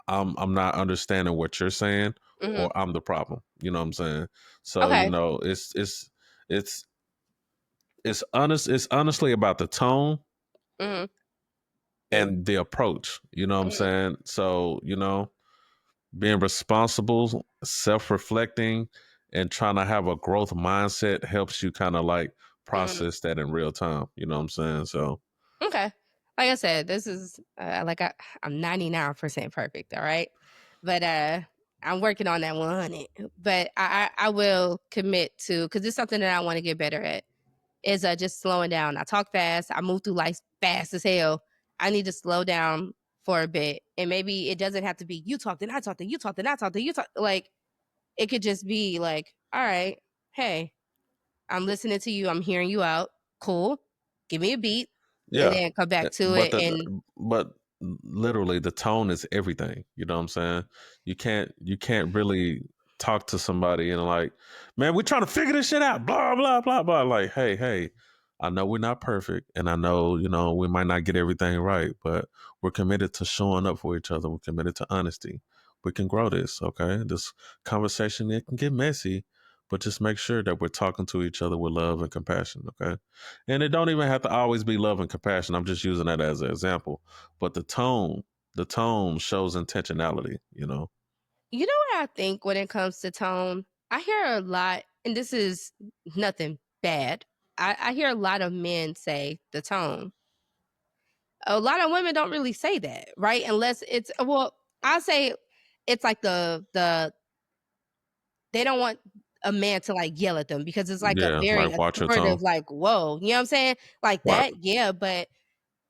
[SPEAKER 1] I'm not understanding what you're saying
[SPEAKER 2] mhm.
[SPEAKER 1] or I'm the problem. You know what I'm saying? So,
[SPEAKER 2] Okay.
[SPEAKER 1] it's it's honestly about the tone
[SPEAKER 2] Mhm,
[SPEAKER 1] and the approach. You know what I'm
[SPEAKER 2] mhm,
[SPEAKER 1] saying? So, being responsible, self-reflecting, and trying to have a growth mindset helps you kind of like
[SPEAKER 2] mhm.
[SPEAKER 1] process that in real time. You know what I'm saying? So
[SPEAKER 2] Okay. Like I said, this is I'm 99% perfect, all right? But I'm working on that 100. But I will commit to cuz it's something that I want to get better at is just slowing down. I talk fast. I move through life fast as hell. I need to slow down for a bit. And maybe it doesn't have to be you talked and I talked and you talked and I talked and you talked like it could just be like, all right, hey, I'm listening to you. I'm hearing you out. Cool. Give me a beat and
[SPEAKER 1] yeah,
[SPEAKER 2] then come back to
[SPEAKER 1] but
[SPEAKER 2] it.
[SPEAKER 1] the
[SPEAKER 2] And
[SPEAKER 1] but literally the tone is everything. You know what I'm saying? You can't really talk to somebody and like, man, we're trying to figure this shit out. Blah blah blah blah. Like, hey, I know we're not perfect, and I know we might not get everything right, but we're committed to showing up for each other. We're committed to honesty. We can grow this. Okay, this conversation it can get messy, but just make sure that we're talking to each other with love and compassion. Okay. And it don't even have to always be love and compassion. I'm just using that as an example. But the tone shows intentionality.
[SPEAKER 2] you know what I think when it comes to tone? I hear a lot, and this is nothing bad. I hear a lot of men say the tone. A lot of women don't really say that, right? Unless it's well, I'll say it's like the they don't want a man to like yell at them because it's like a
[SPEAKER 1] Yeah,
[SPEAKER 2] very
[SPEAKER 1] like watch your
[SPEAKER 2] authoritative,
[SPEAKER 1] tone.
[SPEAKER 2] like, whoa, you know what I'm saying? Like
[SPEAKER 1] Right.
[SPEAKER 2] that, yeah. But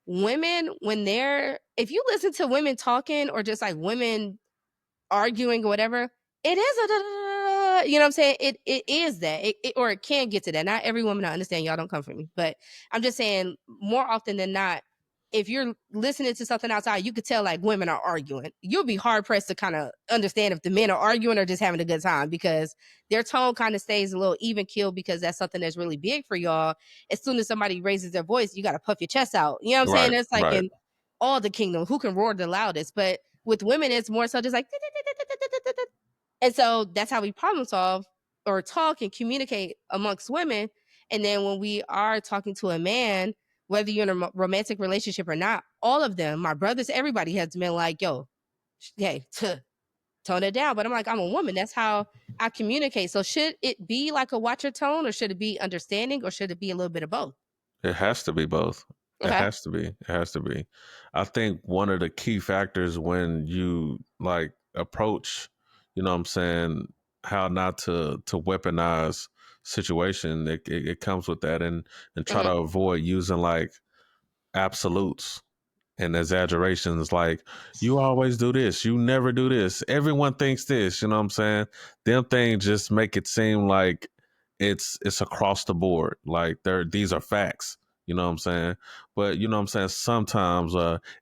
[SPEAKER 2] women, when they're if you listen to women talking or just like women arguing or whatever, it is a da, da, da, da, you know what I'm saying? It is that. Or it can get to that. Not every woman I understand, y'all don't come for me. But I'm just saying more often than not, if you're listening to something outside, you could tell like women are arguing. You'll be hard pressed to kind of understand if the men are arguing or just having a good time because their tone kind of stays a little even keel because that's something that's really big for y'all. As soon as somebody raises their voice, you got to puff your chest out. You know what I'm saying?
[SPEAKER 1] Right.
[SPEAKER 2] It's like
[SPEAKER 1] Right.
[SPEAKER 2] in all the kingdom, who can roar the loudest? But with women, it's more so just like, and so that's how we problem solve or talk and communicate amongst women. And then when we are talking to a man, whether you're in a romantic relationship or not, all of them, my brothers, everybody has been like, yo, hey, tone it down. But I'm like, I'm a woman. That's how I communicate. So should it be like a watcher tone or should it be understanding or should it be a little bit of both?
[SPEAKER 1] It has to be both. It
[SPEAKER 2] Okay.
[SPEAKER 1] has to be. It has to be. I think one of the key factors when you like approach, what I'm saying, how not to weaponize situation, it comes with that and try to
[SPEAKER 2] Hmm.
[SPEAKER 1] avoid using like absolutes and exaggerations like you always do this, you never do this, everyone thinks this, you know what I'm saying? Them things just make it seem like it's across the board, like these are facts, you know what I'm saying? But you know what I'm saying, sometimes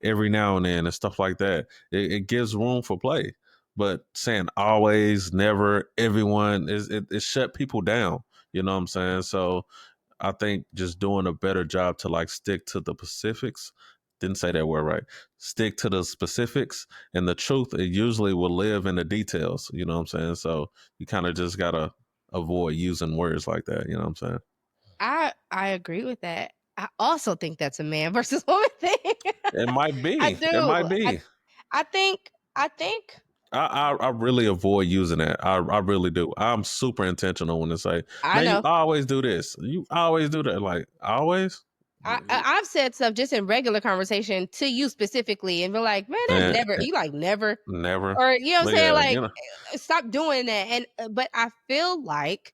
[SPEAKER 1] every now and then and stuff like that, it gives room for play. But saying always, never, everyone is it shut people down, you know what I'm saying? So I think just doing a better job to like stick to the specifics. Didn't say that word right. Stick to the specifics and the truth. It usually will live in the details. You know what I'm saying? So you kind of just gotta avoid using words like that. You know what I'm saying?
[SPEAKER 2] I agree with that. I also think that's a man versus woman thing.
[SPEAKER 1] It might
[SPEAKER 2] I
[SPEAKER 1] be. It might
[SPEAKER 2] do.
[SPEAKER 1] be.
[SPEAKER 2] I think
[SPEAKER 1] I really avoid using that. I really do. I'm super intentional when I say,
[SPEAKER 2] I
[SPEAKER 1] man, you
[SPEAKER 2] know.
[SPEAKER 1] always do this. You always do that. Like always.
[SPEAKER 2] I've said stuff just in regular conversation to you specifically and be like, "Man, that
[SPEAKER 1] And,
[SPEAKER 2] never," you like, "Never,"
[SPEAKER 1] never.
[SPEAKER 2] or, you know what I'm
[SPEAKER 1] Look
[SPEAKER 2] saying?
[SPEAKER 1] at that.
[SPEAKER 2] Like, "Stop doing that," and, but I feel like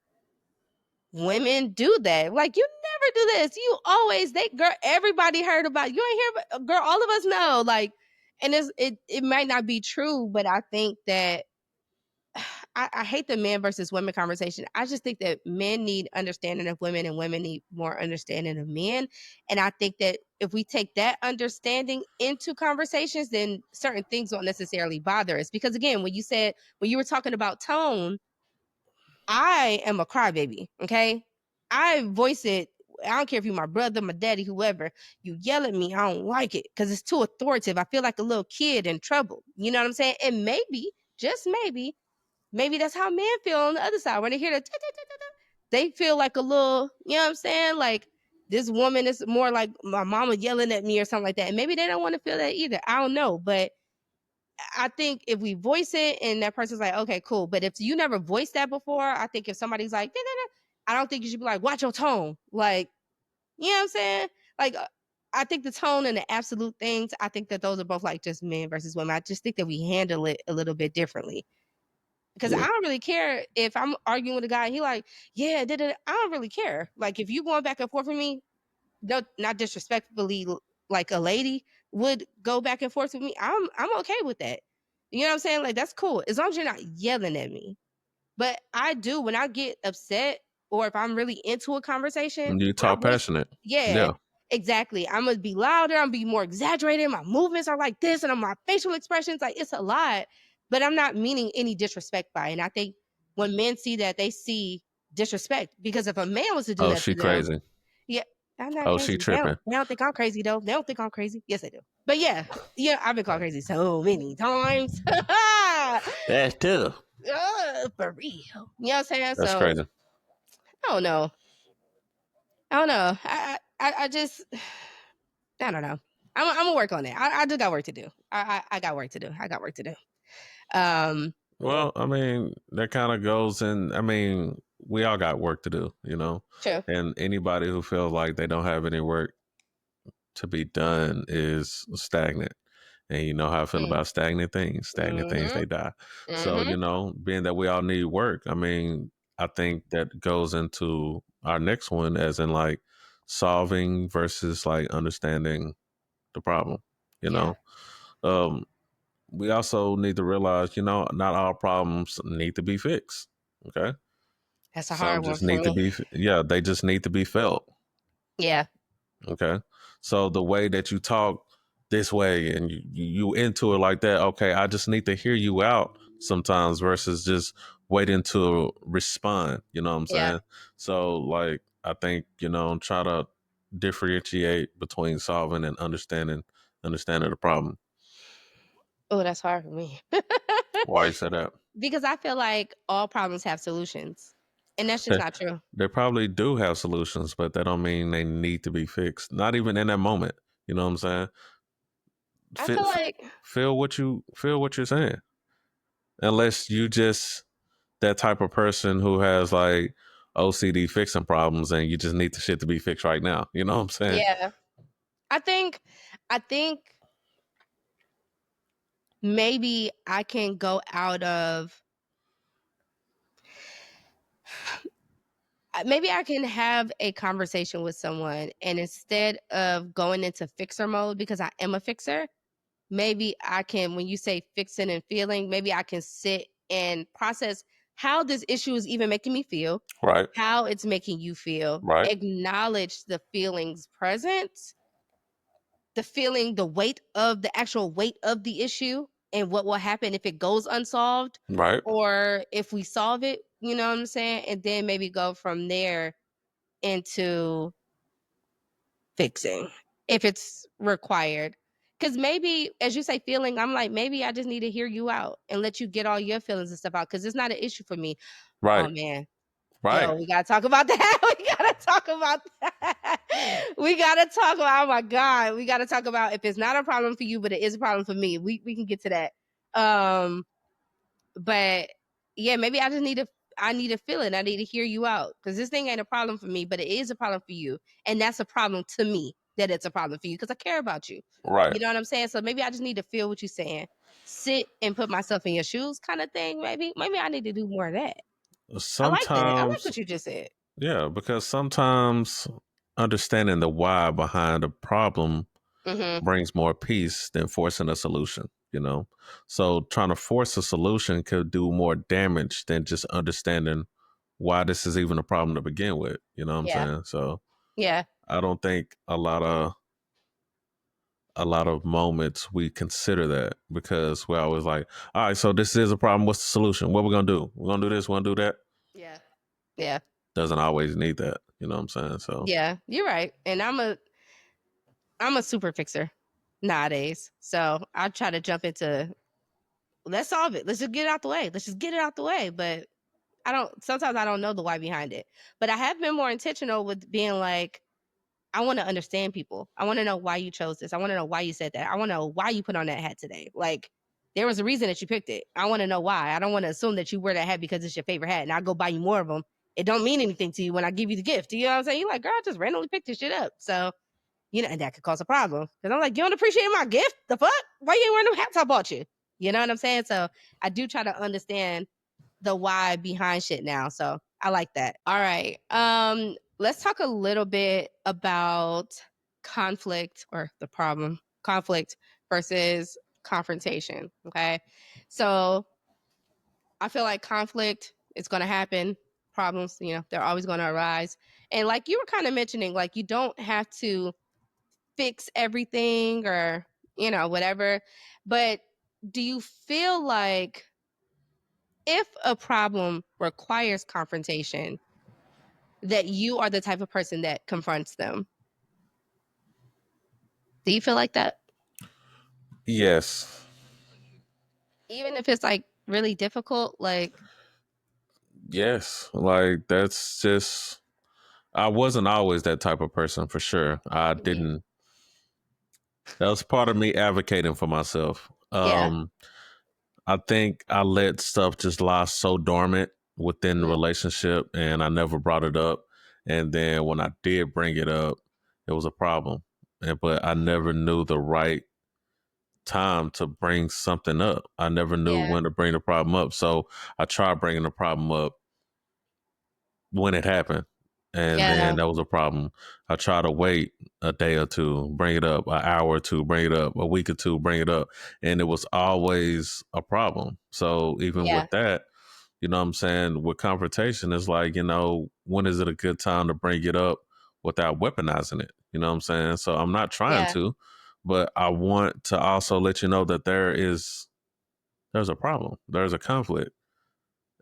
[SPEAKER 2] women do that. Like, "You never do this. You always," girl, everybody heard about you ain't hear about girl, all of us know, like, and it might not be true, but I think that I hate the man versus women conversation. I just think that men need understanding of women and women need more understanding of men. And I think that if we take that understanding into conversations, then certain things won't necessarily bother us. Because again, when you were talking about tone, I am a crybaby. Okay. I voice it. I don't care if you're my brother, my daddy, whoever. You yell at me, I don't like it because it's too authoritative. I feel like a little kid in trouble. You know what I'm saying? And maybe, just maybe that's how men feel on the other side. When they hear the they feel like a little, you know what I'm saying? Like this woman is more like my mama yelling at me or something like that. And maybe they don't want to feel that either. I don't know. But I think if we voice it and that person's like, okay, cool. But if you never voiced that before, I think if somebody's like, "Da, da, da," I don't think you should be like, watch your tone. Like, you know what I'm saying? Like, I think the tone and the absolute things, I think that those are both like just men versus women. I just think that we handle it a little bit differently. Because I
[SPEAKER 1] Yeah.
[SPEAKER 2] don't really care if I'm arguing with a guy and he like, yeah, da, da, da." I don't really care. Like if you going back and forth with me, no, not disrespectfully, like a lady would go back and forth with me. I'm okay with that. You know what I'm saying? Like that's cool as long as you're not yelling at me. But I do when I get upset or if I'm really into a conversation,
[SPEAKER 1] You
[SPEAKER 2] my
[SPEAKER 1] talk
[SPEAKER 2] voice,
[SPEAKER 1] passionate.
[SPEAKER 2] yeah,
[SPEAKER 1] Yeah.
[SPEAKER 2] exactly. I'm gonna be louder, I'm gonna be more exaggerated. My movements are like this, and my facial expressions, like it's a lot, but I'm not meaning any disrespect by it. And I think when men see that, they see disrespect because if a man was to do
[SPEAKER 1] Oh,
[SPEAKER 2] that
[SPEAKER 1] she
[SPEAKER 2] to them,
[SPEAKER 1] crazy.
[SPEAKER 2] yeah, I'm not
[SPEAKER 1] Oh, she
[SPEAKER 2] crazy.
[SPEAKER 1] tripping.
[SPEAKER 2] They don't think I'm crazy though. They don't think I'm crazy. Yes, they do. But yeah, yeah, I've been called crazy so many times.
[SPEAKER 1] That's tough.
[SPEAKER 2] For real. You know what I'm saying?
[SPEAKER 1] That's
[SPEAKER 2] So
[SPEAKER 1] crazy.
[SPEAKER 2] I don't know. I don't know. I just I don't know. I'm gonna work on it. I do got work to do. I got work to do. I got work to do. Um,
[SPEAKER 1] Well, I mean, that kind of goes in. I mean, we all got work to do, you know?
[SPEAKER 2] true.
[SPEAKER 1] And anybody who feels like they don't have any work to be done is stagnant. And you know how I feel
[SPEAKER 2] Mm,
[SPEAKER 1] about stagnant things. Stagnant things,
[SPEAKER 2] mm-hmm.
[SPEAKER 1] they die. So,
[SPEAKER 2] Mm-hmm.
[SPEAKER 1] being that we all need work, I mean, I think that goes into our next one, as in like solving versus like understanding the problem, you
[SPEAKER 2] Yeah,
[SPEAKER 1] know? Um, we also need to realize, not all problems need to be fixed. Okay.
[SPEAKER 2] that's a
[SPEAKER 1] Some
[SPEAKER 2] hard one
[SPEAKER 1] just
[SPEAKER 2] for
[SPEAKER 1] need to
[SPEAKER 2] me.
[SPEAKER 1] be, yeah, they just need to be felt.
[SPEAKER 2] Yeah.
[SPEAKER 1] Okay. So the way that you talk this way and you into it like that, okay, I just need to hear you out sometimes versus just waiting to respond. You know what I'm
[SPEAKER 2] Yeah.
[SPEAKER 1] saying? So like I think, try to differentiate between solving and understanding the problem.
[SPEAKER 2] Oh, that's hard for me.
[SPEAKER 1] Why you say that?
[SPEAKER 2] Because I feel like all problems have solutions, and that's just
[SPEAKER 1] They,
[SPEAKER 2] not true.
[SPEAKER 1] they probably do have solutions, but that don't mean they need to be fixed. Not even in that moment. You know what I'm saying?
[SPEAKER 2] I
[SPEAKER 1] Feel,
[SPEAKER 2] feel like
[SPEAKER 1] feel what you're saying. Unless you just that type of person who has like OCD fixing problems and you just need the shit to be fixed right now. You know what I'm saying?
[SPEAKER 2] yeah. I think maybe I can go out of maybe I can have a conversation with someone and instead of going into fixer mode because I am a fixer, maybe I can when you say fixing and feeling, maybe I can sit and process how this issue is even making me feel,
[SPEAKER 1] Right.
[SPEAKER 2] how it's making you feel,
[SPEAKER 1] Right.
[SPEAKER 2] acknowledge the feelings present, the feeling, the actual weight of the issue and what will happen if it goes unsolved
[SPEAKER 1] Right.
[SPEAKER 2] or if we solve it, you know what I'm saying? And then maybe go from there into fixing if it's required. Because maybe, as you say, feeling, I'm like, maybe I just need to hear you out and let you get all your feelings and stuff out because it's not an issue for me. Oh
[SPEAKER 1] Right.
[SPEAKER 2] man, yo,
[SPEAKER 1] Right.
[SPEAKER 2] we gotta talk about that. We gotta talk about that. We gotta talk about. Oh my god, we gotta talk about if it's not a problem for you, but it is a problem for me. We can get to that. Um, but yeah, maybe I just need to. I need to feel it. I need to hear you out because this thing ain't a problem for me, but it is a problem for you, and that's a problem to me that it's a problem for you because I care about you.
[SPEAKER 1] Right.
[SPEAKER 2] You know what I'm saying? So maybe I just need to feel what you're saying, sit and put myself in your shoes, kind of thing. Maybe I need to do more of that. I like that. I like
[SPEAKER 1] Sometimes,
[SPEAKER 2] what you just said.
[SPEAKER 1] yeah, because sometimes understanding the why behind a problem
[SPEAKER 2] Mhm.
[SPEAKER 1] brings more peace than forcing a solution, you know? So trying to force a solution could do more damage than just understanding why this is even a problem to begin with. You know what I'm
[SPEAKER 2] Yeah.
[SPEAKER 1] saying? So
[SPEAKER 2] Yeah.
[SPEAKER 1] I don't think a lot of moments we consider that because we're always like, all right, so this is a problem. What's the solution? What we're gonna do? We're gonna do this, we're gonna do that.
[SPEAKER 2] Yeah. Yeah.
[SPEAKER 1] Doesn't always need that. You know what I'm saying? So
[SPEAKER 2] Yeah. You're right. And I'm a super fixer nowadays. So I try to jump into let's solve it. Let's just get it out the way. Let's just get it out the way. But sometimes I don't know the why behind it. But I have been more intentional with being like, I want to understand people. I want to know why you chose this. I want to know why you said that. I want to know why you put on that hat today. Like there was a reason that you picked it. I want to know why. I don't want to assume that you wear that hat because it's your favorite hat and I go buy you more of them. It don't mean anything to you when I give you the gift. You know what I'm saying? You're like, girl, I just randomly picked this shit up. So, and that could cause a problem. Cause I'm like, you don't appreciate my gift? The fuck? Why you ain't wearing them hats I bought you? You know what I'm saying? So I do try to understand the why behind shit now. So I like that. All right. Let's talk a little bit about conflict or the problem. Conflict versus confrontation. Okay. So I feel like conflict is gonna happen. Problems, they're always gonna arise. And like you were kind of mentioning, like you don't have to fix everything or, whatever. But do you feel like if a problem requires confrontation, that you are the type of person that confronts them? Do you feel like that?
[SPEAKER 1] yes,
[SPEAKER 2] Even if it's like really difficult, like,
[SPEAKER 1] yes, like that's just. I wasn't always that type of person for sure. I
[SPEAKER 2] mhm,
[SPEAKER 1] didn't. That was part of me advocating for myself.
[SPEAKER 2] yeah,
[SPEAKER 1] I think I let stuff just lie so dormant within the
[SPEAKER 2] mm,
[SPEAKER 1] relationship and I never brought it up. And then when I did bring it up, it was a problem. But I never knew the right time to bring something up. I never knew
[SPEAKER 2] yeah,
[SPEAKER 1] when to bring the problem up. So I tried bringing the problem up when it happened. And
[SPEAKER 2] yeah,
[SPEAKER 1] then that was a problem. I try to wait a day or two, bring it up, an hour or two, bring it up, a week or two, bring it up. And it was always a problem. So even
[SPEAKER 2] yeah,
[SPEAKER 1] with that, you know what I'm saying, with confrontation, it's like, when is it a good time to bring it up without weaponizing it? You know what I'm saying? So I'm not trying
[SPEAKER 2] yeah,
[SPEAKER 1] to, but I want to also let you know that there's a problem. There's a conflict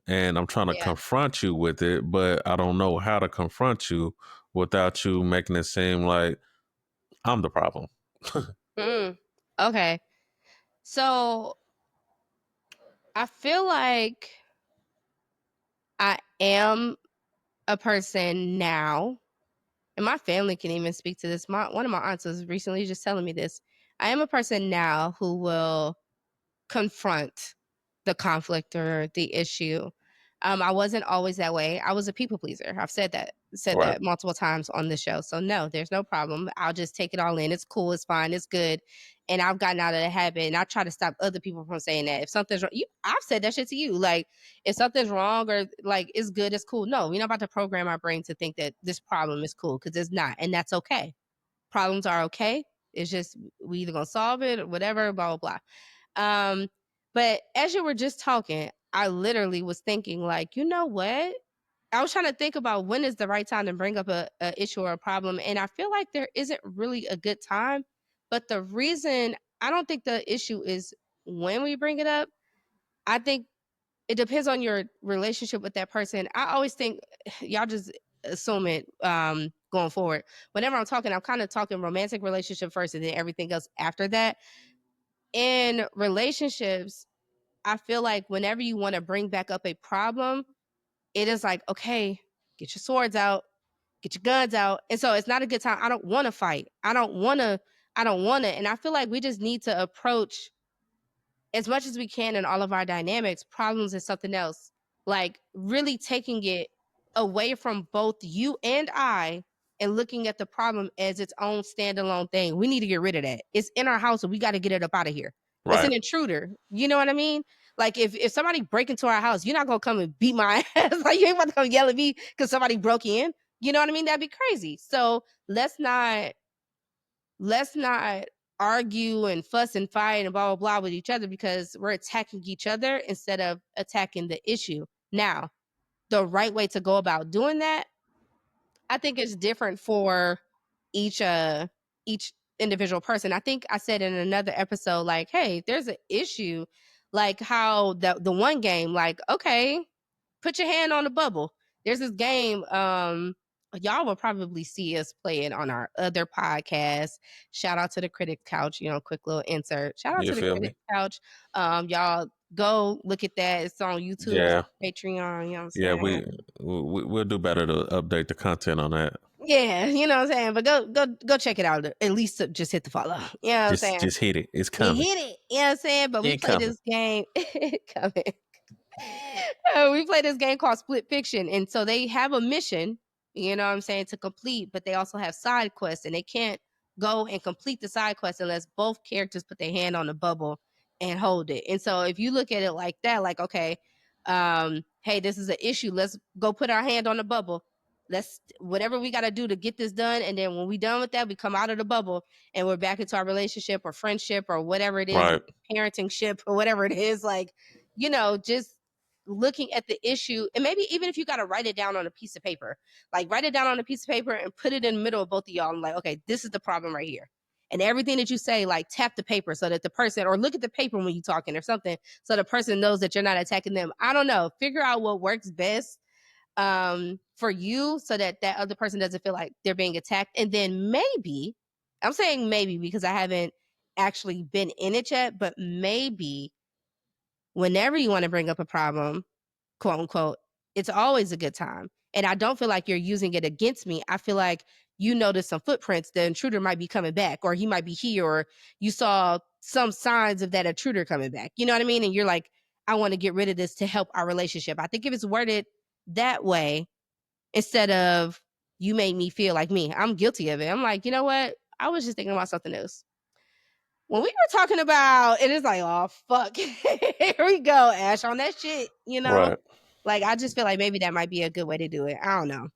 [SPEAKER 1] and I'm trying to
[SPEAKER 2] yeah.
[SPEAKER 1] confront you with it, but I don't know how to confront you without you making it seem like I'm the problem.
[SPEAKER 2] Mm, okay. So I feel like I am a person now, and my family can even speak to this. One of my aunts was recently just telling me this. I am a person now who will confront the conflict or the issue. I wasn't always that way. I was a people pleaser. I've said
[SPEAKER 1] Right.
[SPEAKER 2] that multiple times on the show. So no, there's no problem. I'll just take it all in. It's cool. It's fine. It's good. And I've gotten out of the habit. And I try to stop other people from saying that. If something's wrong, I've said that shit to you. Like if something's wrong or like it's good, it's cool. No, we're not about to program our brain to think that this problem is cool because it's not, and that's okay. Problems are okay. It's just we either gonna solve it or whatever. Blah blah blah. But as you were just talking, I literally was thinking, like, you know what? I was trying to think about when is the right time to bring up a issue or a problem. And I feel like there isn't really a good time. But the reason I don't think the issue is when we bring it up, I think it depends on your relationship with that person. I always think y'all just assume it going forward. Whenever I'm talking, I'm kind of talking romantic relationship first and then everything else after that. In relationships, I feel like whenever you want to bring back up a problem, it is like, okay, get your swords out, get your guns out. And so it's not a good time. I don't want to fight. I don't want to. And I feel like we just need to approach as much as we can in all of our dynamics, problems is something else. Like really taking it away from both you and I and looking at the problem as its own standalone thing. We need to get rid of that. It's in our house and we got to get it up out of here. It's
[SPEAKER 1] Right.
[SPEAKER 2] an intruder. You know what I mean? Like if somebody break into our house, you're not gonna come and beat my ass. Like you ain't about to come yell at me because somebody broke in. You know what I mean? That'd be crazy. So let's not argue and fuss and fight and blah blah blah with each other because we're attacking each other instead of attacking the issue. Now, the right way to go about doing that, I think is different for each each individual person. I think I said in another episode like, "Hey, there's an issue like how the one game like, okay, put your hand on the bubble." There's this game, y'all will probably see us play it on our other podcast. Shout out to the Critic Couch, quick little insert. Shout out
[SPEAKER 1] You
[SPEAKER 2] to the
[SPEAKER 1] feel
[SPEAKER 2] Critic
[SPEAKER 1] me?
[SPEAKER 2] Couch. Y'all go look at that. It's on YouTube, it's
[SPEAKER 1] Yeah.
[SPEAKER 2] on Patreon, you know what I'm
[SPEAKER 1] Yeah,
[SPEAKER 2] saying?
[SPEAKER 1] we'll do better to update the content on that.
[SPEAKER 2] Yeah, you know what I'm saying? But go check it out. At least to just hit the follow. You know what I'm saying?
[SPEAKER 1] Just hit it. It's
[SPEAKER 2] You
[SPEAKER 1] coming.
[SPEAKER 2] hit it. You know what I'm saying? But we
[SPEAKER 1] It
[SPEAKER 2] play
[SPEAKER 1] coming.
[SPEAKER 2] this game. Coming. We play this game called Split Fiction. And so they have a mission, you know what I'm saying, to complete, but they also have side quests and they can't go and complete the side quest unless both characters put their hand on the bubble and hold it. And so if you look at it like that, like, okay, hey, this is an issue. Let's go put our hand on the bubble. Let's whatever we got to do to get this done. And then when we done with that, we come out of the bubble and we're back into our relationship or friendship or whatever it is,
[SPEAKER 1] Right.
[SPEAKER 2] parenting ship or whatever it is. Like, just looking at the issue and maybe even if you got to write it down on a piece of paper, like write it down on a piece of paper and put it in the middle of both of y'all and like, okay, this is the problem right here. And everything that you say, like tap the paper so that the person or look at the paper when you're talking or something so the person knows that you're not attacking them. I don't know. Figure out what works best for you so that that other person doesn't feel like they're being attacked. And then maybe, I'm saying maybe because I haven't actually been in it yet, but maybe whenever you want to bring up a problem, quote unquote, it's always a good time. And I don't feel like you're using it against me. I feel like you noticed some footprints. The intruder might be coming back, or he might be here, or you saw some signs of that intruder coming back. You know what I mean? And you're like, I want to get rid of this to help our relationship. I think if it's worded that way, instead of you made me feel like me, I'm guilty of it. I'm like, you know what? I was just thinking about something else when we were talking about it is like, oh fuck, here we go, Ash on that shit,
[SPEAKER 1] Right.
[SPEAKER 2] Like I just feel like maybe that might be a good way to do it. I don't know.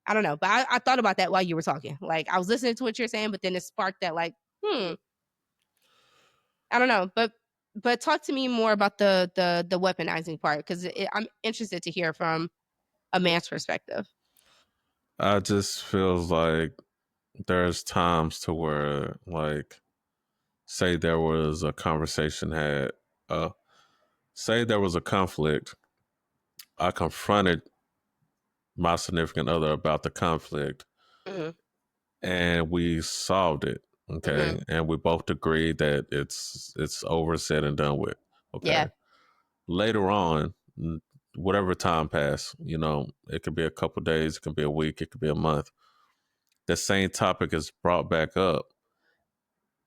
[SPEAKER 2] I don't know. But I thought about that while you were talking. Like I was listening to what you're saying, but then it sparked that like, I don't know. But talk to me more about the weaponizing part because I'm interested to hear from a man's perspective.
[SPEAKER 1] I just feels like there's times to where like say there was a conversation had say there was a conflict. I confronted my significant other about the conflict
[SPEAKER 2] Hmm.
[SPEAKER 1] and we solved it.
[SPEAKER 2] Hmm.
[SPEAKER 1] Okay. And we both agreed that it's over, said and done with. Okay.
[SPEAKER 2] Yeah.
[SPEAKER 1] Later on, whatever time passed, it could be a couple days, it could be a week, it could be a month. The same topic is brought back up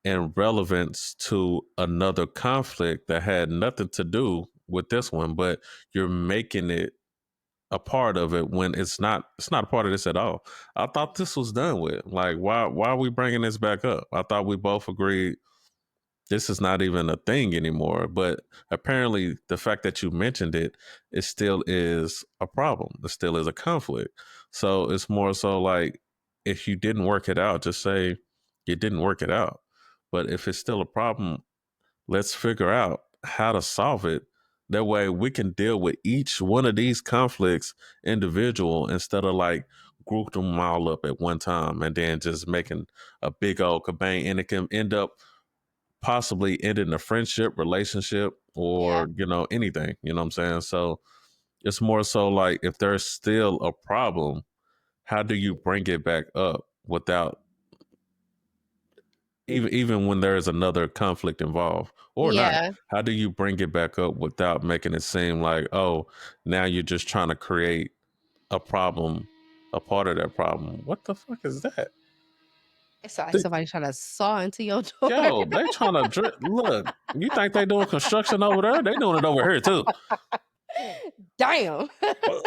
[SPEAKER 1] in relevance to another conflict that had nothing to do with this one, but you're making it a part of it when it's not a part of this at all. I thought this was done with. Like why are we bringing this back up? I thought we both agreed this is not even a thing anymore, but apparently the fact that you mentioned it, it still is a problem. It still is a conflict. So it's more so like if you didn't work it out, just say you didn't work it out. But if it's still a problem, let's figure out how to solve it. That way we can deal with each one of these conflicts individual instead of like group them all up at one time and then just making a big old kabang, and it can end up possibly ending a friendship, relationship,
[SPEAKER 2] Yeah.
[SPEAKER 1] or anything. You know what I'm saying? So it's more so like if there's still a problem, how do you bring it back up without even when there is another conflict involved or not?
[SPEAKER 2] Yeah.
[SPEAKER 1] How do you bring it back up without making it seem like, oh, now you're just trying to create a problem, a part of that problem? What the fuck is that?
[SPEAKER 2] It's like
[SPEAKER 1] Th-
[SPEAKER 2] somebody trying to saw into your door.
[SPEAKER 1] Yo, they trying to look. You think they doing construction over there? They doing it over here too.
[SPEAKER 2] Damn.
[SPEAKER 1] Well,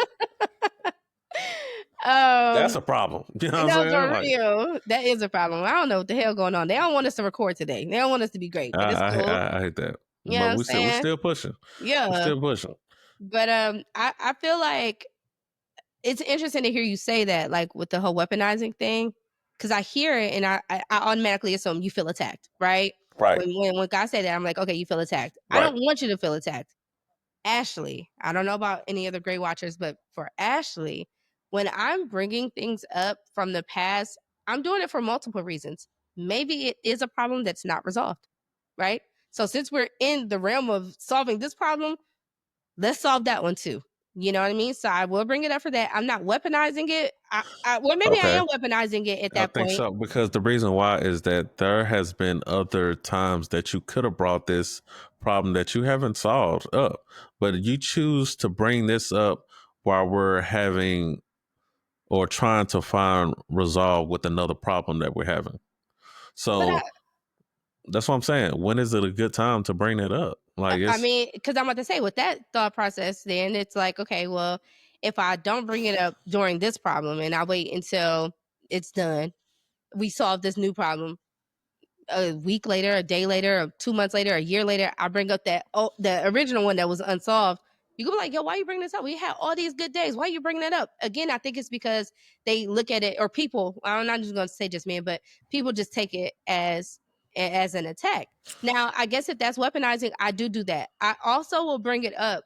[SPEAKER 1] that's
[SPEAKER 2] um,
[SPEAKER 1] a problem. You know what I'm
[SPEAKER 2] no,
[SPEAKER 1] saying?
[SPEAKER 2] for
[SPEAKER 1] Like,
[SPEAKER 2] real. That is a problem. I don't know what the hell going on. They don't want us to record today. They don't want us to be great, but it's cool.
[SPEAKER 1] I hate that,
[SPEAKER 2] You know what
[SPEAKER 1] but
[SPEAKER 2] I'm
[SPEAKER 1] we
[SPEAKER 2] saying?
[SPEAKER 1] still pushing. We
[SPEAKER 2] Yeah.
[SPEAKER 1] still pushing.
[SPEAKER 2] But I feel like it's interesting to hear you say that, like with the whole weaponizing thing, because I hear it and I automatically assume you feel attacked, right?
[SPEAKER 1] Right,
[SPEAKER 2] When God say that, I'm like, okay, you feel attacked. I
[SPEAKER 1] right.
[SPEAKER 2] don't want you to feel attacked. Ashley, I don't know about any other Grey Watchers, but for Ashley, when I'm bringing things up from the past, I'm doing it for multiple reasons. Maybe it is a problem that's not resolved, right? So since we're in the realm of solving this problem, let's solve that one too. You know what I mean? So I will bring it up for that. I'm not weaponizing it. Well, maybe I
[SPEAKER 1] Okay.
[SPEAKER 2] am weaponizing it at
[SPEAKER 1] I
[SPEAKER 2] that
[SPEAKER 1] think
[SPEAKER 2] point.
[SPEAKER 1] so because the reason why is that there has been other times that you could have brought this problem that you haven't solved up, but you choose to bring this up while we're having or trying to find resolve with another problem that we're having.
[SPEAKER 2] But
[SPEAKER 1] So that's what I'm saying. When is it a good time to bring it up? Like
[SPEAKER 2] I
[SPEAKER 1] it's
[SPEAKER 2] mean, because I'm about to say with that thought process, then it's like, okay, well, if I don't bring it up during this problem and I wait until it's done, we solve this new problem, a week later, a day later, or 2 months later, a year later, I bring up the original one that was unsolved. You go like, yo, why you bringing this up? We had all these good days. Why you bringing that up again? I think it's because they look at it, or people. I'm not just going to say just men, but people just take it as an attack. Now, I guess if that's weaponizing, I do that. I also will bring it up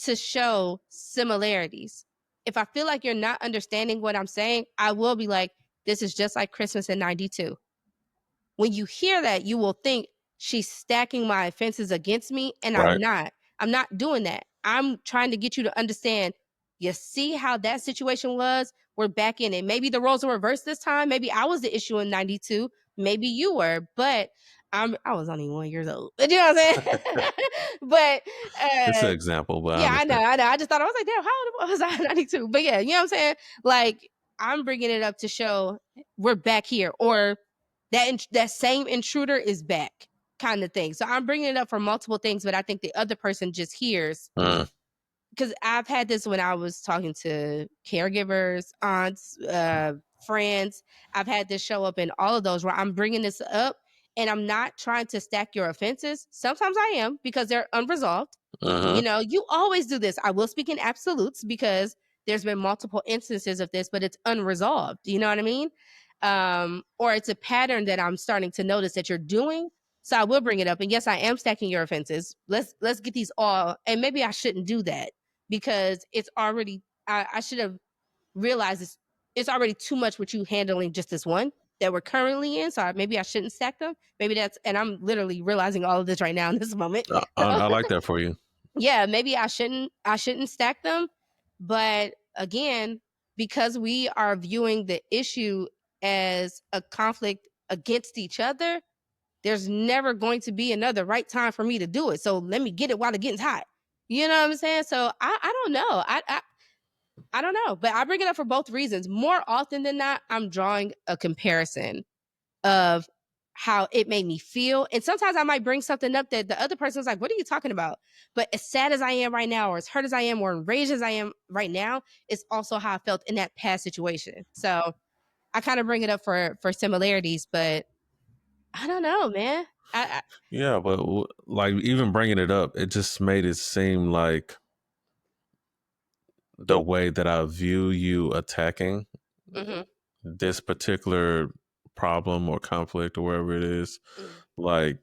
[SPEAKER 2] to show similarities. If I feel like you're not understanding what I'm saying, I will be like, this is just like Christmas in '92. When you hear that, you will think she's stacking my offenses against me, and I'm
[SPEAKER 1] right.
[SPEAKER 2] not. I'm not doing that. I'm trying to get you to understand. You see how that situation was? We're back in it. Maybe the roles were reversed this time. Maybe I was the issue in '92. Maybe you were, but I was only 1 year old. But you know what I'm saying? but
[SPEAKER 1] It's an
[SPEAKER 2] uh,
[SPEAKER 1] example, but I
[SPEAKER 2] yeah, I know,
[SPEAKER 1] understand.
[SPEAKER 2] I know. I just thought I was like, damn, how old was I in '92? But yeah, you know what I'm saying? Like I'm bringing it up to show we're back here, or that same intruder is back, kind of thing. So I'm bringing it up for multiple things, but I think the other person just hears,
[SPEAKER 1] Mm,
[SPEAKER 2] because I've had this when I was talking to caregivers, aunts, friends. I've had this show up in all of those where I'm bringing this up and I'm not trying to stack your offenses. Sometimes I am because they're unresolved.
[SPEAKER 1] mhm.
[SPEAKER 2] You always do this. I will speak in absolutes because there's been multiple instances of this, but it's unresolved. You know what I mean? Or it's a pattern that I'm starting to notice that you're doing. So I will bring it up. And yes, I am stacking your offenses. Let's get these all. And maybe I shouldn't do that because it's already. I should have realized it's already too much with you handling just this one that we're currently in. So maybe I shouldn't stack them. Maybe that's. And I'm literally realizing all of this right now in this moment.
[SPEAKER 1] I like that for you.
[SPEAKER 2] Yeah, maybe I shouldn't stack them, but again, because we are viewing the issue as a conflict against each other, there's never going to be another right time for me to do it. So let me get it while the getting's hot. You know what I'm saying? So I don't know. I don't know, but I bring it up for both reasons. More often than not, I'm drawing a comparison of how it made me feel. And sometimes I might bring something up that the other person's like, what are you talking about? But as sad as I am right now, or as hurt as I am, or enraged as I am right now, it's also how I felt in that past situation. So I kind of bring it up for similarities, but I don't know, man. I
[SPEAKER 1] Yeah, but like even bringing it up, it just made it seem like the way that I view you attacking
[SPEAKER 2] mm-hmm,
[SPEAKER 1] this particular problem or conflict or wherever it is,
[SPEAKER 2] mm-hmm,
[SPEAKER 1] like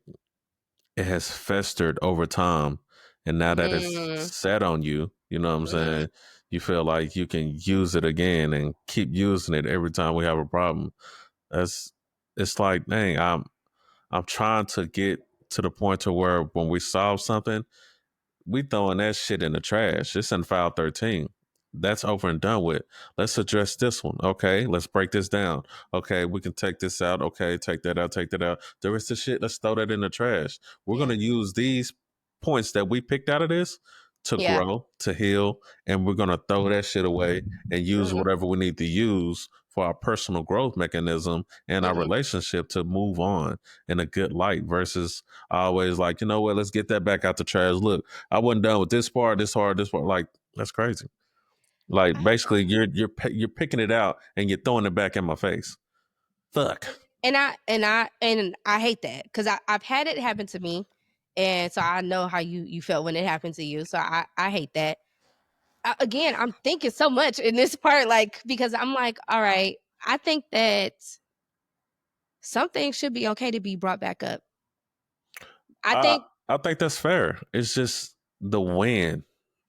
[SPEAKER 1] it has festered over time. And now that it's
[SPEAKER 2] mm-hmm,
[SPEAKER 1] set on you, you know what I'm
[SPEAKER 2] mm-hmm.
[SPEAKER 1] saying? You feel like you can use it again and keep using it every time we have a problem. That's it's like, dang, I'm trying to get to the point to where when we solve something, we throwing that shit in the trash. It's in file 13. that's over and done with. Let's address this one. Okay, let's break this down. Okay, we can take this out. Okay, take that out, take that out. The rest of the shit, let's throw that in the trash. We're
[SPEAKER 2] Yeah.
[SPEAKER 1] gonna use these points that we picked out of this to
[SPEAKER 2] Yeah.
[SPEAKER 1] grow, to heal, and we're gonna throw that shit away and use
[SPEAKER 2] Mhm.
[SPEAKER 1] whatever we need to use for our personal growth mechanism and our
[SPEAKER 2] Mhm.
[SPEAKER 1] relationship to move on in a good light versus always like, you know what, let's get that back out the trash. Look, I wasn't done with this part, this part, this part. Like, that's crazy. Like basically, you're picking it out and you're throwing it back in my face. Fuck.
[SPEAKER 2] And I hate that because I've had it happen to me, and so I know how you felt when it happened to you. So I hate that. Again, I'm thinking so much in this part, like because I'm like, all right, I think that some things should be okay to be brought back up. I
[SPEAKER 1] I
[SPEAKER 2] think
[SPEAKER 1] I think that's fair. It's just the when.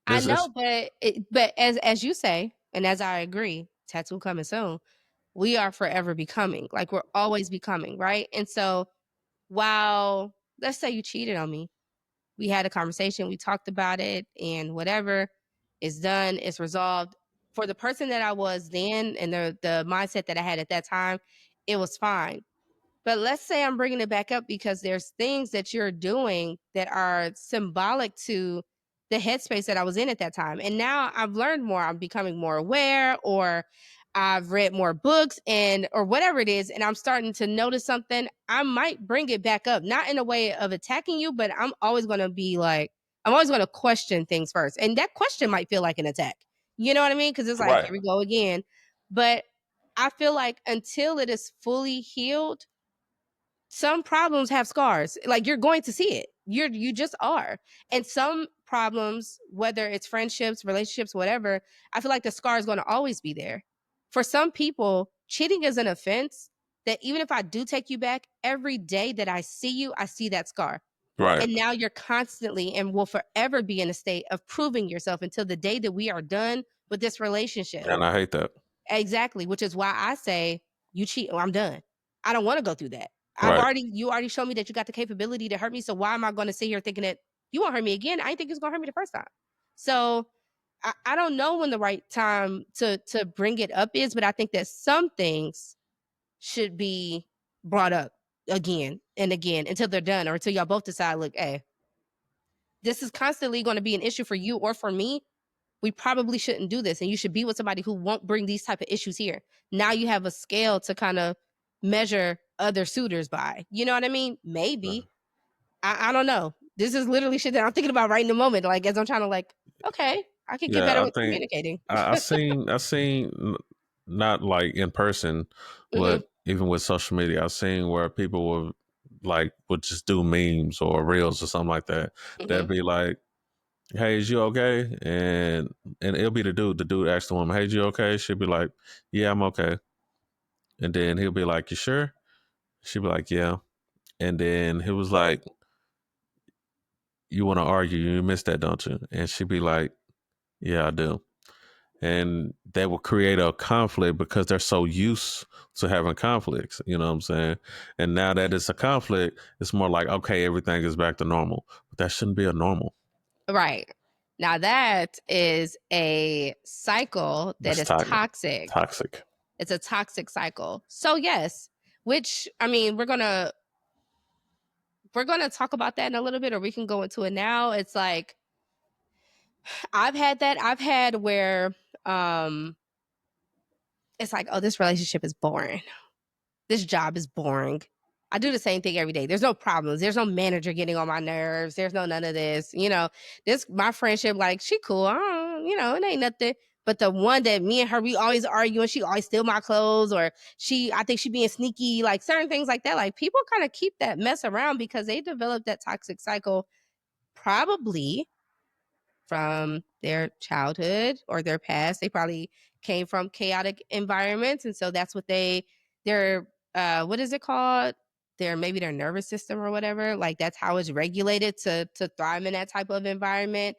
[SPEAKER 2] I
[SPEAKER 1] This
[SPEAKER 2] know,
[SPEAKER 1] is
[SPEAKER 2] but as you say, and as I agree, tattoo coming soon. We are forever becoming, like we're always becoming, right? And so while let's say you cheated on me, we had a conversation, we talked about it, and whatever is done, it's resolved. For the person that I was then and the mindset that I had at that time, it was fine. But let's say I'm bringing it back up because there's things that you're doing that are symbolic to the headspace that I was in at that time. And now I've learned more. I'm becoming more aware, or I've read more books and or whatever it is, and I'm starting to notice something. I might bring it back up, not in a way of attacking you, but I'm always going to be like, I'm always going to question things first. And that question might feel like an attack. You know what I mean? Because it's like,
[SPEAKER 1] right.
[SPEAKER 2] here we go again. But I feel like until it is fully healed, some problems have scars. Like you're going to see it. You just are. And some problems, whether it's friendships, relationships, whatever, I feel like the scar is going to always be there. For some people, cheating is an offense that even if I do take you back, every day that I see you, I see that scar.
[SPEAKER 1] Right.
[SPEAKER 2] And now you're constantly and will forever be in a state of proving yourself until the day that we are done with this relationship.
[SPEAKER 1] And I hate that.
[SPEAKER 2] Exactly, which is why I say, "You cheat, I'm done. I don't wanna go through that.
[SPEAKER 1] Right.
[SPEAKER 2] You already showed me that you got the capability to hurt me, so why am I gonna sit here thinking that you won't hurt me again? I didn't think you was gonna hurt me the first time." So, I don't know when the right time to bring it up is, but I think that some things should be brought up again and again until they're done or until y'all both decide, "Look, hey, this is constantly gonna be an issue for you or for me, we probably shouldn't do this and you should be with somebody who won't bring these type of issues here." Now you have a scale to kind of measure other suitors by. You know what I mean? Maybe. I don't know. This is literally shit that I'm thinking about right in the moment. Like as I'm trying to like, okay, I could get better
[SPEAKER 1] Yeah, I
[SPEAKER 2] with
[SPEAKER 1] think
[SPEAKER 2] communicating.
[SPEAKER 1] I seen not like in person,
[SPEAKER 2] Mhm.
[SPEAKER 1] but even with social media, I've seen where people would just do memes or reels or something like that. That'd
[SPEAKER 2] Mhm.
[SPEAKER 1] be like, "Hey, is you okay?" And it'll be the dude. The dude asks the woman, "Hey, is you okay?" She'll be like, "Yeah, I'm okay." And then he'll be like, "You sure?" She'll be like, "Yeah." And then he was like, "You want to argue? You missed that, don't you?" And she'd be like, "Yeah, I do." And that will create a conflict because they're so used to having conflicts. You know what I'm saying? And now that it's a conflict, it's more like, okay, everything is back to normal. But that shouldn't be a normal.
[SPEAKER 2] Right. Now that is a cycle that
[SPEAKER 1] That's
[SPEAKER 2] is toxic.
[SPEAKER 1] toxic.
[SPEAKER 2] It's a toxic cycle. So yes, which I mean, we're gonna talk about that in a little bit, or we can go into it now. It's like I've had that. I've had where um it's like, oh, this relationship is boring. This job is boring. I do the same thing every day. There's no problems. There's no manager getting on my nerves. There's no none of this. This my friendship, like she cool. I don't, it ain't nothing. But the one that me and her, we always argue, and she always steal my clothes, or I think she being sneaky, like certain things like that. Like people kind of keep that mess around because they develop that toxic cycle probably from their childhood or their past. They probably came from chaotic environments, and so that's what their what is it called? Maybe their nervous system or whatever. Like that's how it's regulated to thrive in that type of environment.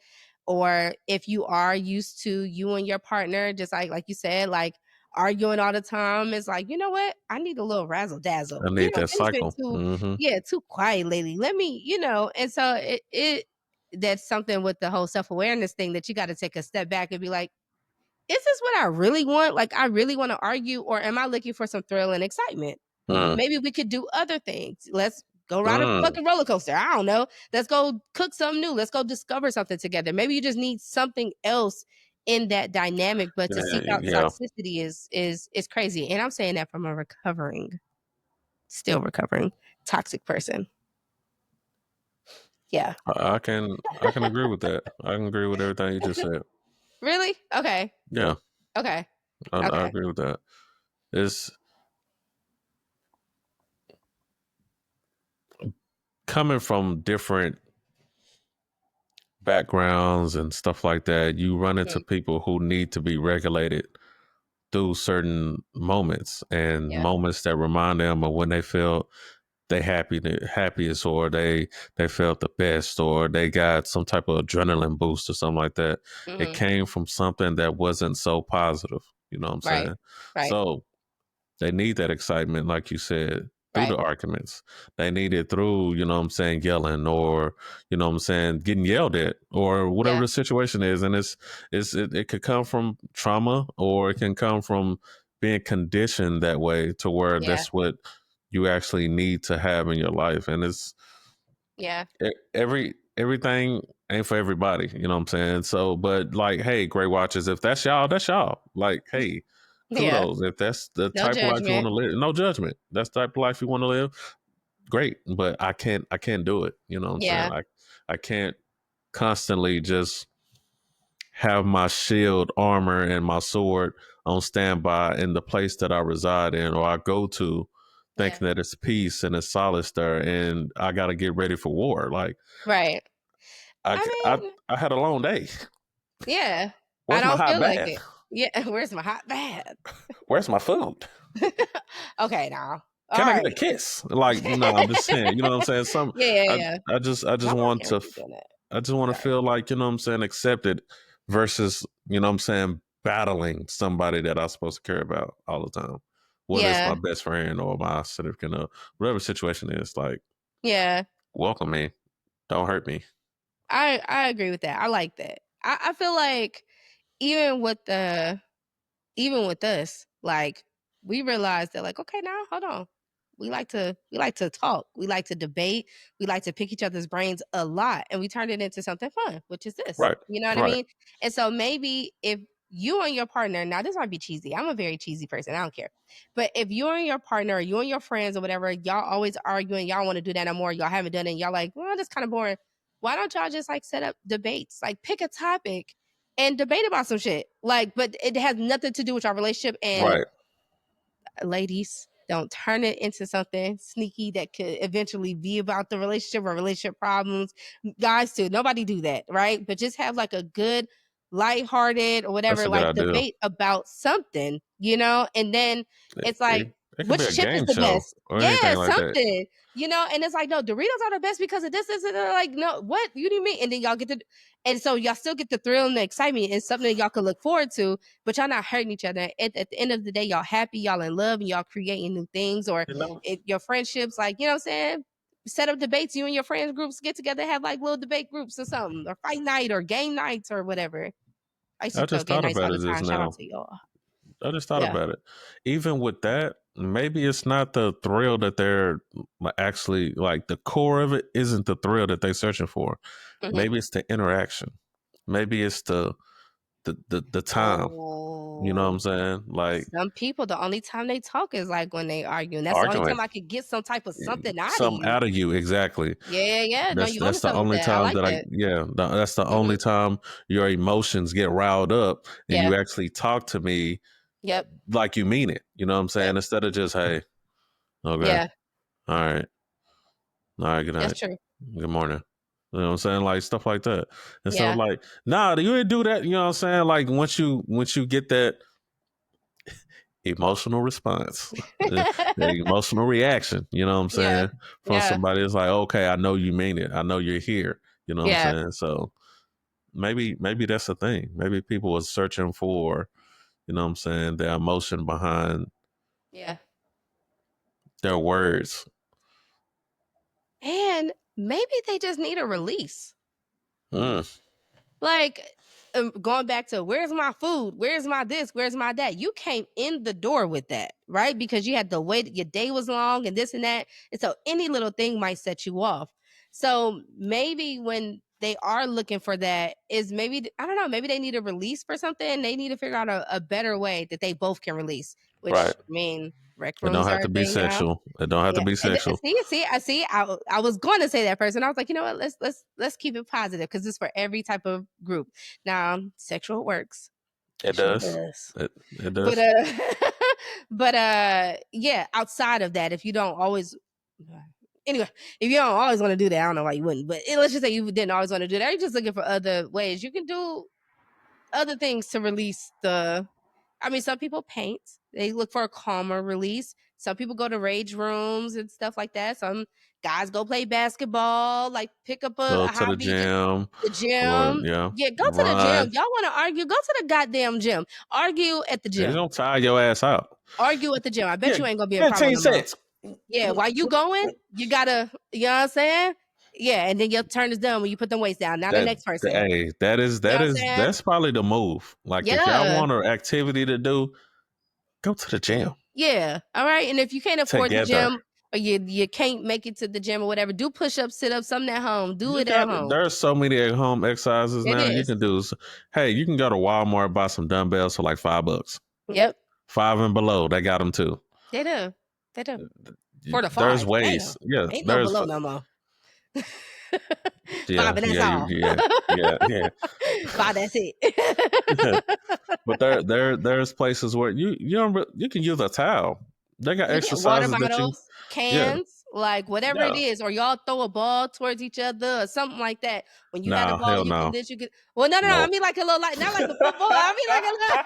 [SPEAKER 2] Or if you are used to you and your partner, just like you said, like arguing all the time, it's like, you know what? I need a little razzle dazzle.
[SPEAKER 1] I need that
[SPEAKER 2] Things been
[SPEAKER 1] cycle.
[SPEAKER 2] too,
[SPEAKER 1] Hmm.
[SPEAKER 2] yeah, too quiet lately. Let me, and so it that's something with the whole self-awareness thing that you got to take a step back and be like, is this what I really want? Like, I really want to argue, or am I looking for some thrill and excitement?
[SPEAKER 1] Mm,
[SPEAKER 2] Maybe we could do other things. Let's go ride a
[SPEAKER 1] mm.
[SPEAKER 2] fucking roller coaster. I don't know. Let's go cook something new. Let's go discover something together. Maybe you just need something else in that dynamic, but to
[SPEAKER 1] Yeah,
[SPEAKER 2] seek out
[SPEAKER 1] yeah.
[SPEAKER 2] toxicity is crazy. And I'm saying that from a still recovering toxic person. Yeah.
[SPEAKER 1] I can agree with that. I can agree with everything you just said.
[SPEAKER 2] Really? Okay.
[SPEAKER 1] Yeah,
[SPEAKER 2] Okay.
[SPEAKER 1] I
[SPEAKER 2] Okay.
[SPEAKER 1] agree with that. It's coming from different backgrounds and stuff like that. You run into
[SPEAKER 2] Mhm.
[SPEAKER 1] people who need to be regulated through certain moments and
[SPEAKER 2] Yeah.
[SPEAKER 1] moments that remind them of when they felt they happiest, or they felt the best, or they got some type of adrenaline boost or something like that. It
[SPEAKER 2] Mhm.
[SPEAKER 1] came from something that wasn't so positive. You know what I'm
[SPEAKER 2] Right.
[SPEAKER 1] saying?
[SPEAKER 2] Right.
[SPEAKER 1] So they need that excitement, like you said, through
[SPEAKER 2] Right.
[SPEAKER 1] the arguments. They need it through, you know what I'm saying, yelling, or, you know what I'm saying, getting yelled at, or whatever
[SPEAKER 2] Yeah.
[SPEAKER 1] the situation is. And it could come from trauma, or it can come from being conditioned that way to where
[SPEAKER 2] Yeah.
[SPEAKER 1] that's what you actually need to have in your life. And
[SPEAKER 2] Yeah.
[SPEAKER 1] everything ain't for everybody, you know what I'm saying? So, but like, hey, Gray Watchers, if that's y'all, that's y'all. Like, hey,
[SPEAKER 2] Yeah.
[SPEAKER 1] kudos. If that's the
[SPEAKER 2] No
[SPEAKER 1] type of life you want
[SPEAKER 2] judgment.
[SPEAKER 1] to live, no judgment. That's the type of life you want to live. Great, but I can't do it. You know what I'm saying?
[SPEAKER 2] Yeah.
[SPEAKER 1] I can't constantly just have my shield, armor, and my sword on standby in the place that I reside in or I go to,
[SPEAKER 2] Yeah.
[SPEAKER 1] thinking that it's peace and it's solace there, and I got to get ready for war. Like
[SPEAKER 2] Right.
[SPEAKER 1] I, I,
[SPEAKER 2] I mean,
[SPEAKER 1] I had a long day.
[SPEAKER 2] yeah. I
[SPEAKER 1] Where's my
[SPEAKER 2] don't
[SPEAKER 1] hot
[SPEAKER 2] feel like
[SPEAKER 1] bath?
[SPEAKER 2] it. Yeah. Where's my hot bath?
[SPEAKER 1] Where's my food?
[SPEAKER 2] Okay, now. All
[SPEAKER 1] Can I get a
[SPEAKER 2] right.
[SPEAKER 1] kiss? Like, no, I'm just saying, you know what I'm saying?
[SPEAKER 2] Yeah, yeah,
[SPEAKER 1] I,
[SPEAKER 2] yeah.
[SPEAKER 1] I just
[SPEAKER 2] My
[SPEAKER 1] want to,
[SPEAKER 2] parents be doing that.
[SPEAKER 1] I just want to
[SPEAKER 2] Sorry.
[SPEAKER 1] feel like, you know what I'm saying, accepted versus, you know what I'm saying, battling somebody that I'm supposed to care about all the time. Whether it's my
[SPEAKER 2] Yeah.
[SPEAKER 1] best friend or my significant other, whatever situation is, like,
[SPEAKER 2] Yeah.
[SPEAKER 1] welcome me. Don't hurt me.
[SPEAKER 2] I agree with that. I like that. I feel like even with the even with us, like we realized that like, okay, now hold on. We like to talk. We like to debate. We like to pick each other's brains a lot. And we turned it into something fun, which is this.
[SPEAKER 1] Right.
[SPEAKER 2] You know what I
[SPEAKER 1] Right.
[SPEAKER 2] mean? And so maybe if you and your partner, now this might be cheesy. I'm a very cheesy person. I don't care. But if you and your partner, or you and your friends or whatever, y'all always arguing, y'all want to do that no more, y'all haven't done it, and y'all like, well, that's kind of boring. Why don't y'all just like set up debates? Like pick a topic and debate about some shit. Like, but it has nothing to do with our relationship. And
[SPEAKER 1] Right.
[SPEAKER 2] ladies, don't turn it into something sneaky that could eventually be about the relationship or relationship problems. Guys, too, nobody do that, right? But just have like a good, lighthearted or
[SPEAKER 1] That's
[SPEAKER 2] whatever,
[SPEAKER 1] a good
[SPEAKER 2] like
[SPEAKER 1] idea.
[SPEAKER 2] debate about something, you know? And then
[SPEAKER 1] It,
[SPEAKER 2] it's like,
[SPEAKER 1] it, it could be
[SPEAKER 2] which
[SPEAKER 1] a
[SPEAKER 2] chip is
[SPEAKER 1] game
[SPEAKER 2] the
[SPEAKER 1] show
[SPEAKER 2] best?
[SPEAKER 1] or
[SPEAKER 2] Yeah,
[SPEAKER 1] anything like that.
[SPEAKER 2] something, you know? And it's like, no, Doritos are the best because of this, and they're like, no, what? You do mean? And then y'all get the, and so y'all still get the thrill and the excitement and something that y'all could look forward to, but y'all not hurting each other. At the end of the day, y'all happy, y'all in love, and y'all creating new things, or
[SPEAKER 1] You know?
[SPEAKER 2] your friendships, like, you know what I'm saying? Set up debates, you and your friends groups get together, have like little debate groups or something, or fight night or game nights or whatever. I used to
[SPEAKER 1] I
[SPEAKER 2] throw
[SPEAKER 1] just
[SPEAKER 2] game
[SPEAKER 1] thought
[SPEAKER 2] nights
[SPEAKER 1] about
[SPEAKER 2] all
[SPEAKER 1] it
[SPEAKER 2] the
[SPEAKER 1] just
[SPEAKER 2] time. Shout out
[SPEAKER 1] now.
[SPEAKER 2] to y'all.
[SPEAKER 1] I just thought
[SPEAKER 2] Yeah.
[SPEAKER 1] about it. Even with that, maybe it's not the thrill that they're actually like. The core of it isn't the thrill that they're searching for.
[SPEAKER 2] Mhm.
[SPEAKER 1] Maybe it's the interaction. Maybe it's the time. You know what I'm
[SPEAKER 2] Oh,
[SPEAKER 1] saying? Like
[SPEAKER 2] some people, the only time they talk is like when they argue, and that's the only
[SPEAKER 1] arguing
[SPEAKER 2] time I could get some type of something out of
[SPEAKER 1] something
[SPEAKER 2] you.
[SPEAKER 1] out of you. Exactly.
[SPEAKER 2] Yeah, yeah. No,
[SPEAKER 1] That's
[SPEAKER 2] you onto
[SPEAKER 1] that's the
[SPEAKER 2] something with
[SPEAKER 1] only
[SPEAKER 2] that. I
[SPEAKER 1] time
[SPEAKER 2] like
[SPEAKER 1] that
[SPEAKER 2] that.
[SPEAKER 1] that's the only
[SPEAKER 2] Mhm.
[SPEAKER 1] time your emotions get riled up and
[SPEAKER 2] Yeah.
[SPEAKER 1] you actually talk to me
[SPEAKER 2] Yep.
[SPEAKER 1] like you mean it. You know what I'm
[SPEAKER 2] Yep.
[SPEAKER 1] saying? Instead of just, hey, okay,
[SPEAKER 2] Yeah.
[SPEAKER 1] all right. All right, good
[SPEAKER 2] That's
[SPEAKER 1] night.
[SPEAKER 2] true.
[SPEAKER 1] Good morning. You know what I'm saying? Like stuff like that. Instead of
[SPEAKER 2] Yeah.
[SPEAKER 1] like, nah, you didn't do that. You know what I'm saying? Like once you get that emotional response, the emotional reaction, you know what I'm
[SPEAKER 2] Yeah.
[SPEAKER 1] saying? From
[SPEAKER 2] Yeah.
[SPEAKER 1] somebody, it's like, okay, I know you mean it. I know you're here. You know what I'm
[SPEAKER 2] Yeah.
[SPEAKER 1] saying? So maybe that's the thing. Maybe people are searching for, you know what I'm saying, the emotion behind
[SPEAKER 2] Yeah.
[SPEAKER 1] their words.
[SPEAKER 2] And maybe they just need a release.
[SPEAKER 1] Mm,
[SPEAKER 2] Like, going back to where's my food, where's my this, where's my that, you came in the door with that, right? Because you had to wait, your day was long and this and that, and so any little thing might set you off. So maybe when they are looking for that, is maybe, I don't know, maybe they need a release for something. They need to figure out a better way that they both can release,
[SPEAKER 1] Right.
[SPEAKER 2] which, I mean, rec
[SPEAKER 1] It don't
[SPEAKER 2] rooms
[SPEAKER 1] have
[SPEAKER 2] are
[SPEAKER 1] to
[SPEAKER 2] a
[SPEAKER 1] be
[SPEAKER 2] thing now.
[SPEAKER 1] sexual. It don't have to
[SPEAKER 2] Yeah,
[SPEAKER 1] be
[SPEAKER 2] and
[SPEAKER 1] sexual.
[SPEAKER 2] I was going to say that first, and I was like, you know what? Let's keep it positive because it's for every type of group. Now, sexual works.
[SPEAKER 1] It
[SPEAKER 2] It sure
[SPEAKER 1] does.
[SPEAKER 2] does.
[SPEAKER 1] It
[SPEAKER 2] But
[SPEAKER 1] does.
[SPEAKER 2] but yeah, outside of that, if you don't always anyway, if you don't always want to do that, I don't know why you wouldn't. But let's just say you didn't always want to do that. You're just looking for other ways. You can do other things to release the. I mean, some people paint. They look for a calmer release. Some people go to rage rooms and stuff like that. Some guys go play basketball, like pick up
[SPEAKER 1] Go
[SPEAKER 2] a
[SPEAKER 1] to the
[SPEAKER 2] hobby, just
[SPEAKER 1] gym
[SPEAKER 2] the
[SPEAKER 1] or
[SPEAKER 2] gym.
[SPEAKER 1] yeah,
[SPEAKER 2] Yeah, go to the gym.
[SPEAKER 1] run.
[SPEAKER 2] Y'all want to argue? Go to the goddamn gym. Argue at the
[SPEAKER 1] It's
[SPEAKER 2] gym.
[SPEAKER 1] gonna tire your ass out.
[SPEAKER 2] Argue at the gym. I bet
[SPEAKER 1] Yeah,
[SPEAKER 2] you ain't gonna be a problem
[SPEAKER 1] 15
[SPEAKER 2] no more.
[SPEAKER 1] cents.
[SPEAKER 2] Yeah, while you going, you gotta, you know what I'm saying? Yeah, and then your turn is done when you put them weights down. Now the
[SPEAKER 1] That,
[SPEAKER 2] next person.
[SPEAKER 1] hey,
[SPEAKER 2] You know what I'm saying?
[SPEAKER 1] that's probably the move. Like if y'all
[SPEAKER 2] Yeah.
[SPEAKER 1] want an activity to do, go to the gym
[SPEAKER 2] Yeah. All right. And if you can't afford the
[SPEAKER 1] together.
[SPEAKER 2] gym or you can't make it to the gym or whatever, do push ups, sit ups, something at home. Do
[SPEAKER 1] You
[SPEAKER 2] it at
[SPEAKER 1] got
[SPEAKER 2] home.
[SPEAKER 1] there's so many at home exercises
[SPEAKER 2] It
[SPEAKER 1] now you
[SPEAKER 2] is.
[SPEAKER 1] can do. Hey, you can go to Walmart, buy some dumbbells for like $5.
[SPEAKER 2] Yep.
[SPEAKER 1] 5 and below, they got them too.
[SPEAKER 2] They do. They do. For the
[SPEAKER 1] There's
[SPEAKER 2] five. Damn.
[SPEAKER 1] ways. Yes,
[SPEAKER 2] Ain't no
[SPEAKER 1] there's
[SPEAKER 2] below no more.
[SPEAKER 1] yeah,
[SPEAKER 2] Five and that's
[SPEAKER 1] yeah,
[SPEAKER 2] all.
[SPEAKER 1] yeah.
[SPEAKER 2] Five, that's it.
[SPEAKER 1] But there's places where you can use a towel. They got
[SPEAKER 2] You get water
[SPEAKER 1] exercises that you
[SPEAKER 2] bottles,
[SPEAKER 1] yeah
[SPEAKER 2] cans, like whatever it
[SPEAKER 1] yeah.
[SPEAKER 2] is, or y'all throw a ball towards each other or something like that. When you got a
[SPEAKER 1] Nah,
[SPEAKER 2] ball,
[SPEAKER 1] hell
[SPEAKER 2] you can
[SPEAKER 1] no,
[SPEAKER 2] this, you can. Well, no, no, no. I
[SPEAKER 1] no.
[SPEAKER 2] mean like a little, like not like a football. I mean like a little.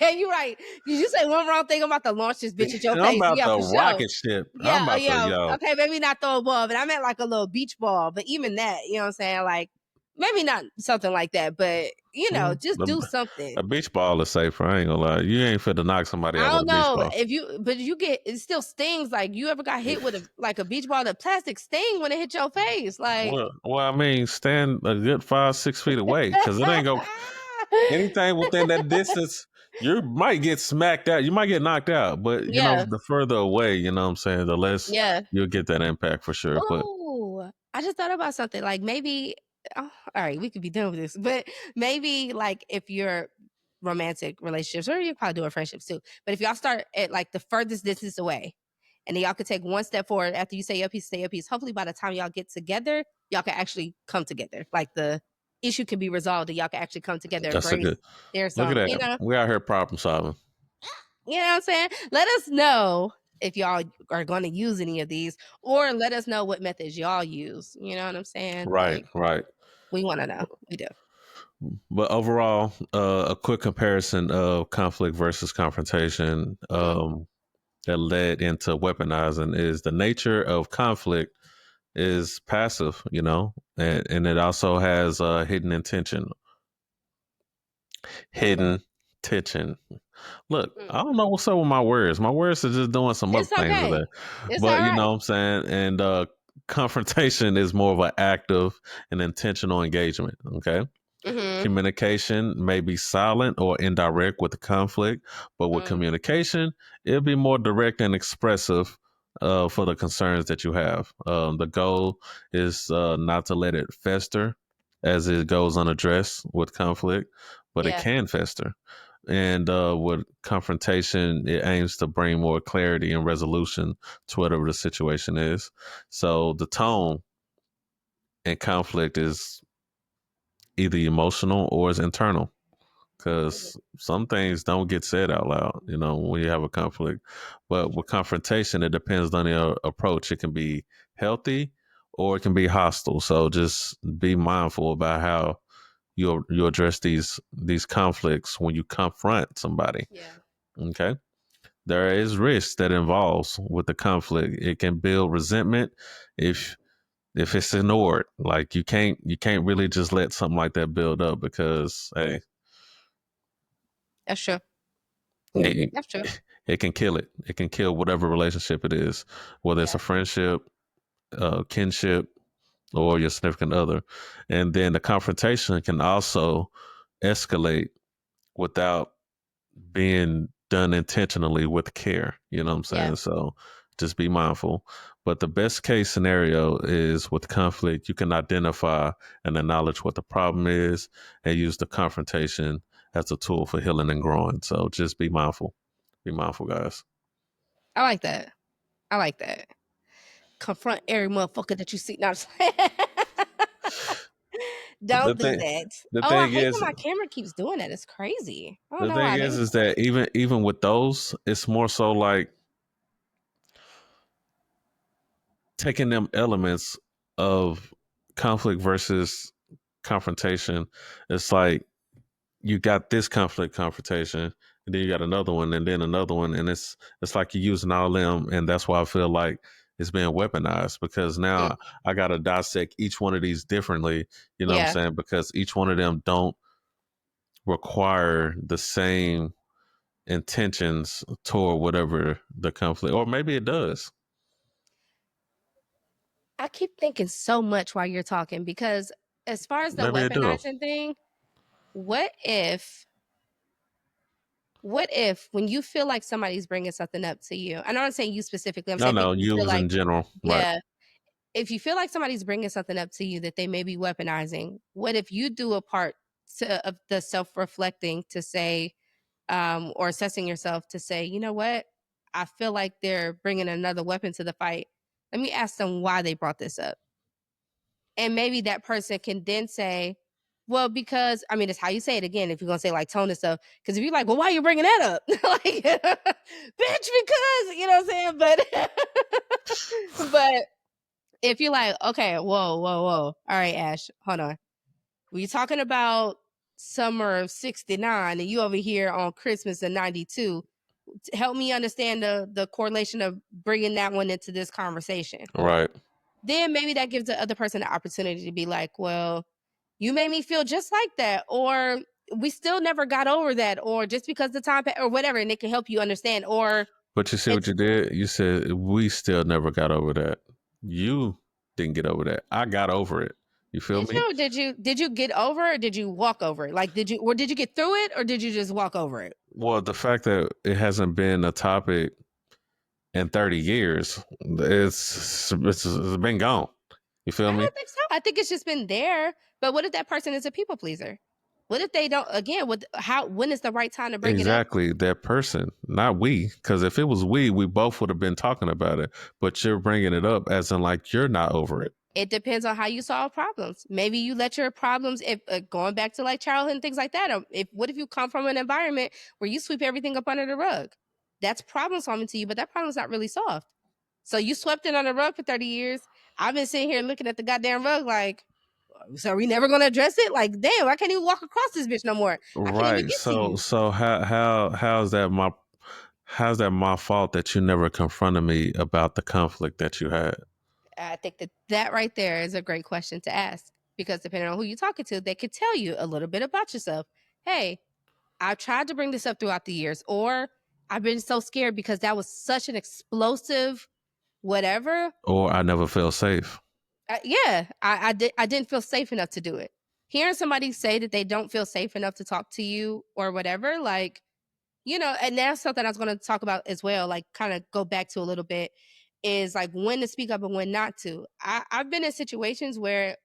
[SPEAKER 2] Yeah, you're right. You say one wrong thing, I'm about to launch this bitch at your
[SPEAKER 1] I'm
[SPEAKER 2] face.
[SPEAKER 1] about
[SPEAKER 2] Yeah,
[SPEAKER 1] to
[SPEAKER 2] for sure.
[SPEAKER 1] rocket ship. I'm
[SPEAKER 2] Yeah,
[SPEAKER 1] about to
[SPEAKER 2] yeah.
[SPEAKER 1] yo.
[SPEAKER 2] Okay, maybe not throw a ball, but I meant like a little beach ball. But even that, you know what I'm saying? Like maybe not something like that, but just do something.
[SPEAKER 1] A beach ball is safer. I ain't gonna lie. You ain't fit to knock somebody
[SPEAKER 2] I
[SPEAKER 1] out with
[SPEAKER 2] don't
[SPEAKER 1] a beach
[SPEAKER 2] know
[SPEAKER 1] ball.
[SPEAKER 2] if you, but you get it still stings. Like you ever got hit with a beach ball, the plastic sting when it hit your face. Like
[SPEAKER 1] Well, I mean, stand a good 5, 6 feet away because it ain't go anything within that distance. You might get smacked out. You might get knocked out, but
[SPEAKER 2] yeah,
[SPEAKER 1] the further away, you know what I'm saying, the less
[SPEAKER 2] yeah.
[SPEAKER 1] you'll get that impact for sure. But
[SPEAKER 2] Oh, I just thought about something. Like maybe, all right, we could be done with this, but maybe like if you're romantic relationships, or you probably doing friendships too. But if y'all start at like the furthest distance away, and then y'all could take one step forward after you say your piece, say your piece. Hopefully, by the time y'all get together, y'all can actually come together. Like the issue can be resolved, and y'all can actually come together,
[SPEAKER 1] that's a
[SPEAKER 2] embrace.
[SPEAKER 1] good
[SPEAKER 2] There's
[SPEAKER 1] look at
[SPEAKER 2] some,
[SPEAKER 1] that. We out here problem solving.
[SPEAKER 2] you know what I'm saying? Let us know if y'all are going to use any of these, or let us know what methods y'all use. You know what I'm saying?
[SPEAKER 1] Right,
[SPEAKER 2] Like,
[SPEAKER 1] right.
[SPEAKER 2] we want to know. We do.
[SPEAKER 1] But overall, a quick comparison of conflict versus confrontation
[SPEAKER 2] Mm,
[SPEAKER 1] that led into weaponizing is the nature of conflict is passive, and it also has a hidden tension. Look,
[SPEAKER 2] mm.
[SPEAKER 1] I don't know what's up with my words. My words are just doing some other
[SPEAKER 2] It's
[SPEAKER 1] things
[SPEAKER 2] okay.
[SPEAKER 1] today.
[SPEAKER 2] It's all
[SPEAKER 1] But you know
[SPEAKER 2] right.
[SPEAKER 1] what I'm saying? And confrontation is more of an active and intentional engagement. Okay.
[SPEAKER 2] Mm-hmm.
[SPEAKER 1] Communication may be silent or indirect with the conflict, but with
[SPEAKER 2] Mm,
[SPEAKER 1] communication, it'll be more direct and expressive for the concerns that you have. The goal is not to let it fester as it goes unaddressed with conflict, but it
[SPEAKER 2] yeah,
[SPEAKER 1] can fester. And with confrontation, it aims to bring more clarity and resolution to whatever the situation is. So the tone in conflict is either emotional or it's internal because some things don't get said out loud, when you have a conflict. But with confrontation, it depends on your approach. It can be healthy or it can be hostile. So just be mindful about how you address these conflicts when you confront somebody.
[SPEAKER 2] yeah.
[SPEAKER 1] Okay. There is risk that involves with the conflict. It can build resentment if it's ignored. Like you can't really just let something like that build up because hey,
[SPEAKER 2] That's true.
[SPEAKER 1] it,
[SPEAKER 2] That's true.
[SPEAKER 1] it can kill it. It can kill whatever relationship it is, whether it's
[SPEAKER 2] Yeah.
[SPEAKER 1] a friendship, kinship, or your significant other. And then the confrontation can also escalate without being done intentionally with care. You know what I'm
[SPEAKER 2] Yeah.
[SPEAKER 1] saying? So just be mindful. But the best case scenario is with conflict, you can identify and acknowledge what the problem is and use the confrontation as a tool for healing and growing. So just be mindful. Be mindful, guys.
[SPEAKER 2] I like that. I like that. Confront every motherfucker that you see. No,
[SPEAKER 1] The
[SPEAKER 2] don't do
[SPEAKER 1] thing
[SPEAKER 2] that.
[SPEAKER 1] the
[SPEAKER 2] Oh, I
[SPEAKER 1] thing
[SPEAKER 2] hate
[SPEAKER 1] is
[SPEAKER 2] when my camera keeps doing that. It's crazy. I don't
[SPEAKER 1] the
[SPEAKER 2] know
[SPEAKER 1] thing
[SPEAKER 2] why.
[SPEAKER 1] is
[SPEAKER 2] Maybe
[SPEAKER 1] is that even with those, it's more so like taking them elements of conflict versus confrontation. It's like you got this confrontation, and then you got another one, and then another one, and it's like you're using all them, and that's why I feel like it's being weaponized because
[SPEAKER 2] mm,
[SPEAKER 1] now I got to dissect each one of these differently. You know what I'm
[SPEAKER 2] yeah.
[SPEAKER 1] saying? Because each one of them don't require the same intentions toward whatever the conflict, or maybe it does.
[SPEAKER 2] I keep thinking so much while you're talking because as far as the
[SPEAKER 1] Maybe it do.
[SPEAKER 2] weaponizing thing, what if when you feel like somebody's bringing something up to you, I know I'm saying you specifically, I'm
[SPEAKER 1] No,
[SPEAKER 2] saying
[SPEAKER 1] no,
[SPEAKER 2] people you feel
[SPEAKER 1] use
[SPEAKER 2] like,
[SPEAKER 1] in general, right?
[SPEAKER 2] yeah, if you feel like somebody's bringing something up to you that they may be weaponizing, what if you do a part of the self-reflecting to say, or assessing yourself to say, you know what, I feel like they're bringing another weapon to the fight. Let me ask them why they brought this up. And maybe that person can then say, well, because I mean, it's how you say it again. If you're gonna say like tone and stuff, because if you're like, well, why are you bringing that up? Like, bitch, because you know what I'm saying. But if you're like, okay, whoa, all right, Ash, hold on. We talking about summer of '69, and you over here on Christmas of '92. Help me understand the correlation of bringing that one into this conversation.
[SPEAKER 1] Right.
[SPEAKER 2] Then maybe that gives the other person the opportunity to be like, well, you made me feel just like that, or we still never got over that, or just because the time or whatever, and it can help you understand. Or
[SPEAKER 1] But you see what
[SPEAKER 2] it's
[SPEAKER 1] you did? You said we still never got over that. You didn't get over that. I got over it. You feel
[SPEAKER 2] did
[SPEAKER 1] me?
[SPEAKER 2] you did you get over it or did you walk over it? Like did you get through it or did you just walk over it?
[SPEAKER 1] Well, the fact that it hasn't been a topic in 30 years, it's been gone. You
[SPEAKER 2] I
[SPEAKER 1] feel me?
[SPEAKER 2] don't think so. I think it's just been there. But what if that person is a people pleaser? What if they don't? Again, when is the right time to bring it up?
[SPEAKER 1] Exactly. That person, not we. Because if it was we both would have been talking about it. But you're bringing it up as in like you're not over it.
[SPEAKER 2] It depends on how you solve problems. Maybe you let your problems, if going back to like childhood and things like that. Or if what if you come from an environment where you sweep everything up under the rug? That's problem solving to you, but that problem's not really solved. So you swept it under the rug for 30 years. I've been sitting here looking at the goddamn rug like, so are we never gonna address it? Like, damn, I can't even walk across this bitch no more. I can't even
[SPEAKER 1] Right.
[SPEAKER 2] get to you.
[SPEAKER 1] So how's that my fault that you never confronted me about the conflict that you had?
[SPEAKER 2] I think that right there is a great question to ask because depending on who you're talking to, they could tell you a little bit about yourself. Hey, I've tried to bring this up throughout the years, or I've been so scared because that was such an explosive whatever.
[SPEAKER 1] Or I never feel safe.
[SPEAKER 2] Yeah, I didn't feel safe enough to do it. Hearing somebody say that they don't feel safe enough to talk to you or whatever, like, and that's something I was going to talk about as well, like kind of go back to a little bit is like when to speak up and when not to. I've been in situations where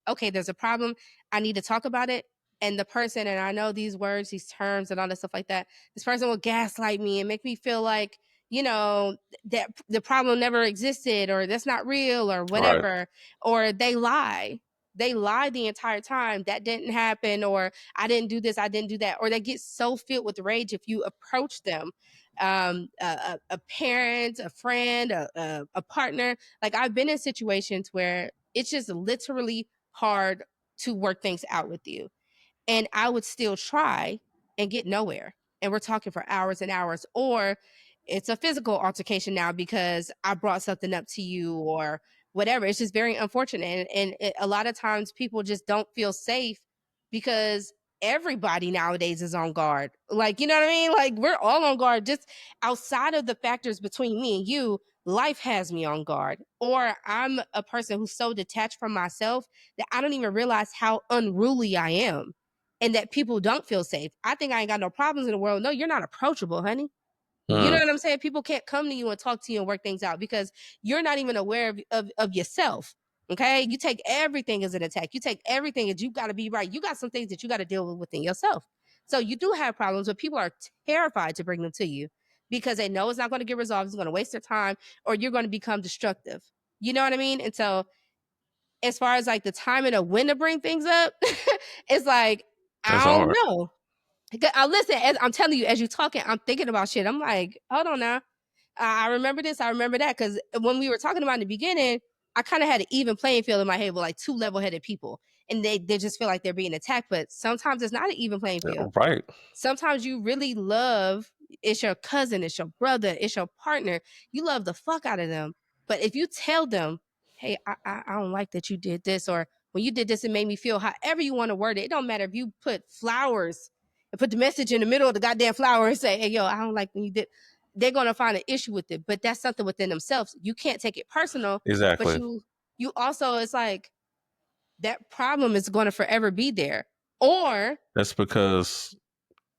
[SPEAKER 2] okay, there's a problem. I need to talk about it. And the person, and I know these words, these terms, and all that stuff like that, this person will gaslight me and make me feel like, that the problem never existed or that's not real or
[SPEAKER 1] Right.
[SPEAKER 2] whatever. Or they lie. They lie the entire time. That didn't happen, or I didn't do this, I didn't do that. Or they get so filled with rage if you approach them, a parent, a friend, a partner. Like I've been in situations where it's just literally hard to work things out with you. And I would still try and get nowhere. And we're talking for hours and hours. Or it's a physical altercation now because I brought something up to you or whatever. It's just very unfortunate. A lot of times people just don't feel safe because everybody nowadays is on guard. Like, you know what I mean? Like, we're all on guard. Just outside of the factors between me and you, life has me on guard. Or I'm a person who's so detached from myself that I don't even realize how unruly I am and that people don't feel safe. I think I ain't got no problems in the world. No, you're not approachable, honey. You know
[SPEAKER 1] Mm,
[SPEAKER 2] what I'm saying? People can't come to you and talk to you and work things out because you're not even aware of yourself. Okay. You take everything as an attack. You take everything as you got to be right. You got some things that you got to deal with within yourself. So you do have problems, but people are terrified to bring them to you because they know it's not going to get resolved. It's going to waste their time or you're going to become destructive. You know what I mean? And so, as far as like the timing of when to bring things up, it's like,
[SPEAKER 1] that's
[SPEAKER 2] I don't
[SPEAKER 1] hard.
[SPEAKER 2] know. Listen, as I'm telling you, as you talking, I'm thinking about shit. I'm like, hold on now. I remember this. I remember that. Because when we were talking about in the beginning, I kind of had an even playing field in my head with like two level headed people. And they just feel like they're being attacked. But sometimes it's not an even playing
[SPEAKER 1] Yeah,
[SPEAKER 2] field.
[SPEAKER 1] right.
[SPEAKER 2] Sometimes you really love, it's your cousin, it's your brother, it's your partner. You love the fuck out of them. But if you tell them, hey, I don't like that you did this, or when you did this, it made me feel however you want to word it. It don't matter if you put flowers and put the message in the middle of the goddamn flower and say, hey, yo, I don't like when you did. They're gonna find an issue with it, but that's something within themselves. You can't take it personal, but
[SPEAKER 1] Exactly.
[SPEAKER 2] you also, it's like that problem is gonna forever be there. Or
[SPEAKER 1] That's because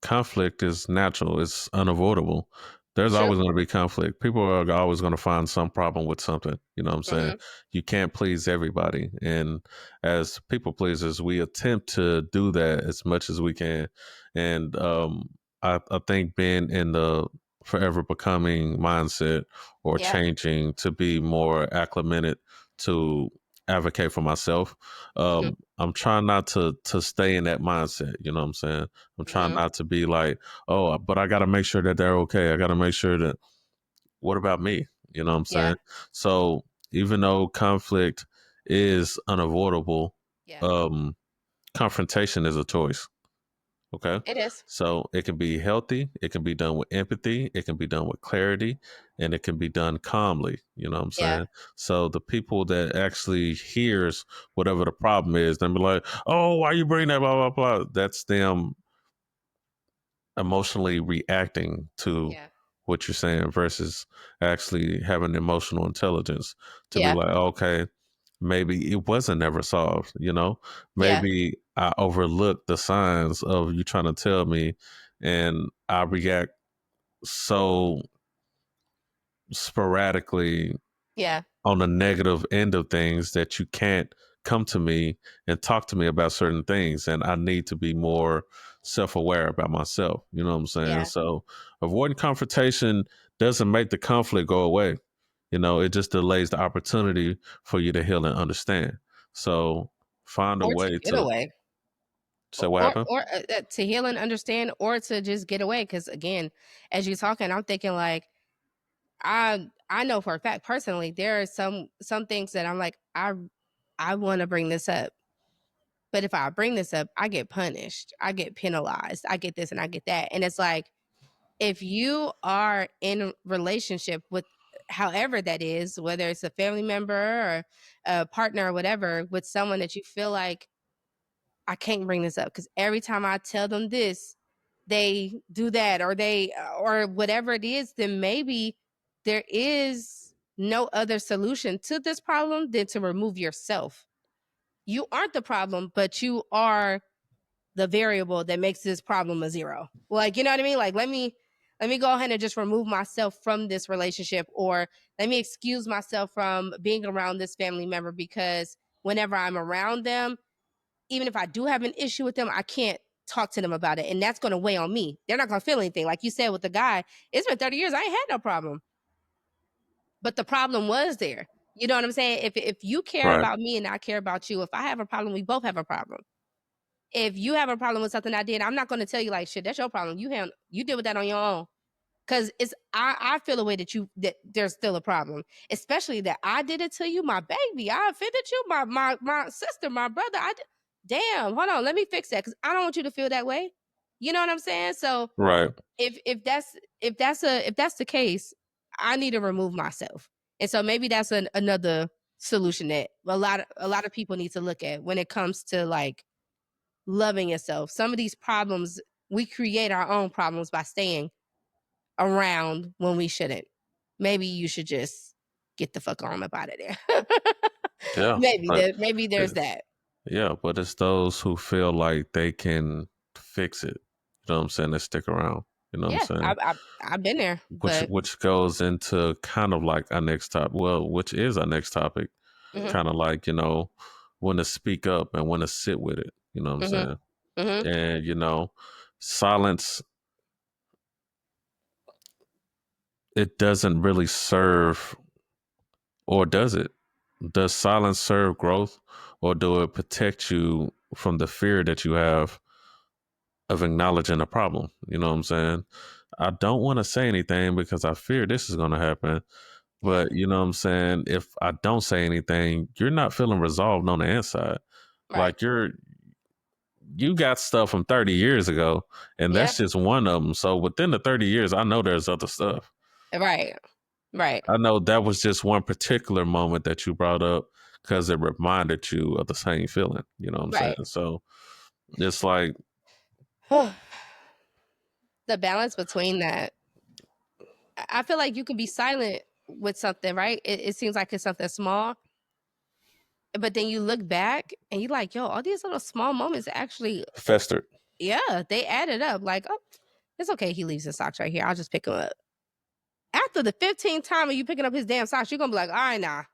[SPEAKER 1] conflict is natural, it's unavoidable. There's
[SPEAKER 2] true.
[SPEAKER 1] always going to be conflict. People are always going to find some problem with something. You know what I'm saying?
[SPEAKER 2] Hmm.
[SPEAKER 1] You can't please everybody. And as people pleasers, we attempt to do that as much as we can. And I think being in the forever becoming mindset or
[SPEAKER 2] Yeah.
[SPEAKER 1] changing to be more acclimated to advocate for myself,
[SPEAKER 2] Hmm.
[SPEAKER 1] I'm trying not to stay in that mindset. You know what I'm saying? I'm trying
[SPEAKER 2] Hmm.
[SPEAKER 1] not to be like, oh, but I got to make sure that they're okay. I got to make sure that, what about me? You know what I'm
[SPEAKER 2] Yeah.
[SPEAKER 1] saying? So even though conflict is unavoidable,
[SPEAKER 2] Yeah.
[SPEAKER 1] um, confrontation is a choice. Okay.
[SPEAKER 2] It is.
[SPEAKER 1] So it can be healthy, it can be done with empathy, it can be done with clarity, and it can be done calmly. You know what I'm
[SPEAKER 2] Yeah.
[SPEAKER 1] saying? So the people that actually hears whatever the problem is, then be like, oh, why you bring that, blah, blah, blah. That's them emotionally reacting to
[SPEAKER 2] Yeah.
[SPEAKER 1] what you're saying versus actually having emotional intelligence to be
[SPEAKER 2] Yeah.
[SPEAKER 1] like, okay, maybe it wasn't ever solved, you know?
[SPEAKER 2] Yeah.
[SPEAKER 1] Maybe I overlooked the signs of you trying to tell me and I react so sporadically
[SPEAKER 2] Yeah.
[SPEAKER 1] on the negative end of things that you can't come to me and talk to me about certain things. And I need to be more self aware about myself. You know what I'm saying?
[SPEAKER 2] Yeah.
[SPEAKER 1] So avoiding confrontation doesn't make the conflict go away. You know, it just delays the opportunity for you to heal and understand. So find a
[SPEAKER 2] Or to
[SPEAKER 1] way
[SPEAKER 2] get
[SPEAKER 1] to
[SPEAKER 2] away.
[SPEAKER 1] say what happened.
[SPEAKER 2] Or to heal and understand, or to just get away. Because again, as you're talking, I'm thinking like I know for a fact personally there are some things that I'm like I want to bring this up, but if I bring this up, I get punished, I get penalized, I get this and I get that, and it's like if you are in relationship with however that is, whether it's a family member or a partner or whatever, with someone that you feel like I can't bring this up because every time I tell them this, they do that or they or whatever it is, then maybe there is no other solution to this problem than to remove yourself. You aren't the problem, but you are the variable that makes this problem a zero. Like, you know what I mean? Like, let me go ahead and just remove myself from this relationship, or let me excuse myself from being around this family member because whenever I'm around them, even if I do have an issue with them, I can't talk to them about it. And that's going to weigh on me. They're not going to feel anything. Like you said with the guy, it's been 30 years. I ain't had no problem. But the problem was there. You know what I'm saying? If you care
[SPEAKER 1] Right.
[SPEAKER 2] about me and I care about you, if I have a problem, we both have a problem. If you have a problem with something I did, I'm not going to tell you like shit. That's your problem. You deal with that on your own. Cause I feel a way that there's still a problem, especially that I did it to you, my baby. I offended you, my sister, my brother. Damn, hold on, let me fix that because I don't want you to feel that way. You know what I'm saying? So
[SPEAKER 1] Right.
[SPEAKER 2] if that's the case, I need to remove myself, and so maybe that's another solution that a lot of people need to look at when it comes to like loving yourself. Some of these problems we create our own problems by staying around when we shouldn't. Maybe you should just get the fuck on up out of there.
[SPEAKER 1] Yeah.
[SPEAKER 2] maybe
[SPEAKER 1] But
[SPEAKER 2] maybe there's
[SPEAKER 1] it,
[SPEAKER 2] that.
[SPEAKER 1] yeah, but it's those who feel like they can fix it. You know what I'm saying? They stick around. You know what I'm
[SPEAKER 2] Yeah,
[SPEAKER 1] saying?
[SPEAKER 2] I've been there,
[SPEAKER 1] Which
[SPEAKER 2] but
[SPEAKER 1] which goes into kind of like our next topic. Well, which is our next topic.
[SPEAKER 2] mhm,
[SPEAKER 1] Kind of like, when to speak up and when to sit with it. You know what I'm
[SPEAKER 2] mhm,
[SPEAKER 1] saying?
[SPEAKER 2] mhm,
[SPEAKER 1] And silence, it doesn't really serve, or does it? Does silence serve growth, or do it protect you from the fear that you have of acknowledging a problem? You know what I'm saying? I don't want to say anything because I fear this is going to happen. But you know what I'm saying? If I don't say anything, you're not feeling resolved on the inside.
[SPEAKER 2] right,
[SPEAKER 1] Like you got stuff from 30 years ago, and
[SPEAKER 2] yeah,
[SPEAKER 1] that's just one of them. So within the 30 years, I know there's other stuff.
[SPEAKER 2] right, right,
[SPEAKER 1] I know that was just one particular moment that you brought up because it reminded you of the same feeling. You know what I'm saying?
[SPEAKER 2] right.
[SPEAKER 1] So it's like,
[SPEAKER 2] The balance between that, I feel like you can be silent with something, right? It seems like it's something small, but then you look back and you're like, yo, all these little small moments actually,
[SPEAKER 1] festered.
[SPEAKER 2] yeah, they added up. Like, oh, it's okay. He leaves his socks right here. I'll just pick them up. After the 15th time of you picking up his damn socks, you're gonna be like, all right, nah,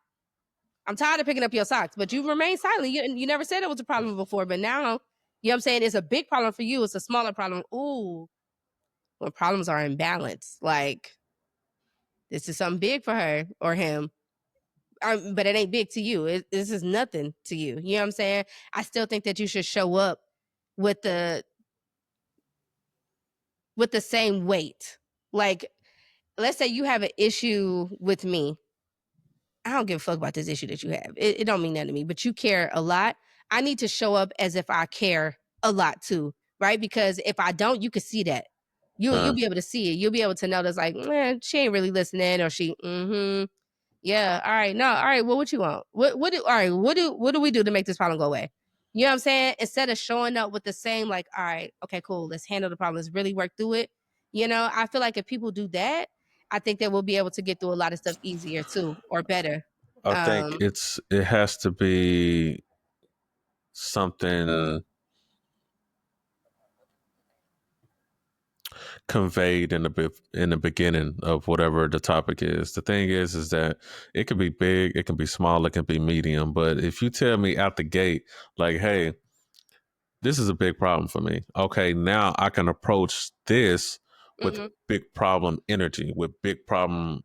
[SPEAKER 2] I'm tired of picking up your socks. But you remain silent. You never said it was a problem before, but now, you know what I'm saying? It's a big problem for you. It's a smaller problem. Ooh, when problems are in balance, like this is something big for her or him. But it ain't big to you. This is nothing to you. You know what I'm saying? I still think that you should show up with the same weight. Like, let's say you have an issue with me. I don't give a fuck about this issue that you have. It don't mean nothing to me, but you care a lot. I need to show up as if I care a lot too, right? Because if I don't, you can see that. You'll
[SPEAKER 1] Uh,
[SPEAKER 2] be able to see it. You'll be able to know that's like, man, she ain't really listening, or she, yeah, all right, no, all right. Well, what you want? All right, what do we do to make this problem go away? You know what I'm saying? Instead of showing up with the same, like, all right, okay, cool, let's handle the problem, let's really work through it. I feel like if people do that, I think that we'll be able to get through a lot of stuff easier too, or better.
[SPEAKER 1] I think
[SPEAKER 2] Um,
[SPEAKER 1] it has to be something conveyed in the beginning of whatever the topic is. The thing is that it can be big, it can be small, it can be medium. But if you tell me out the gate, like, hey, this is a big problem for me. Okay, now I can approach this with
[SPEAKER 2] mhm,
[SPEAKER 1] big problem energy, with big problem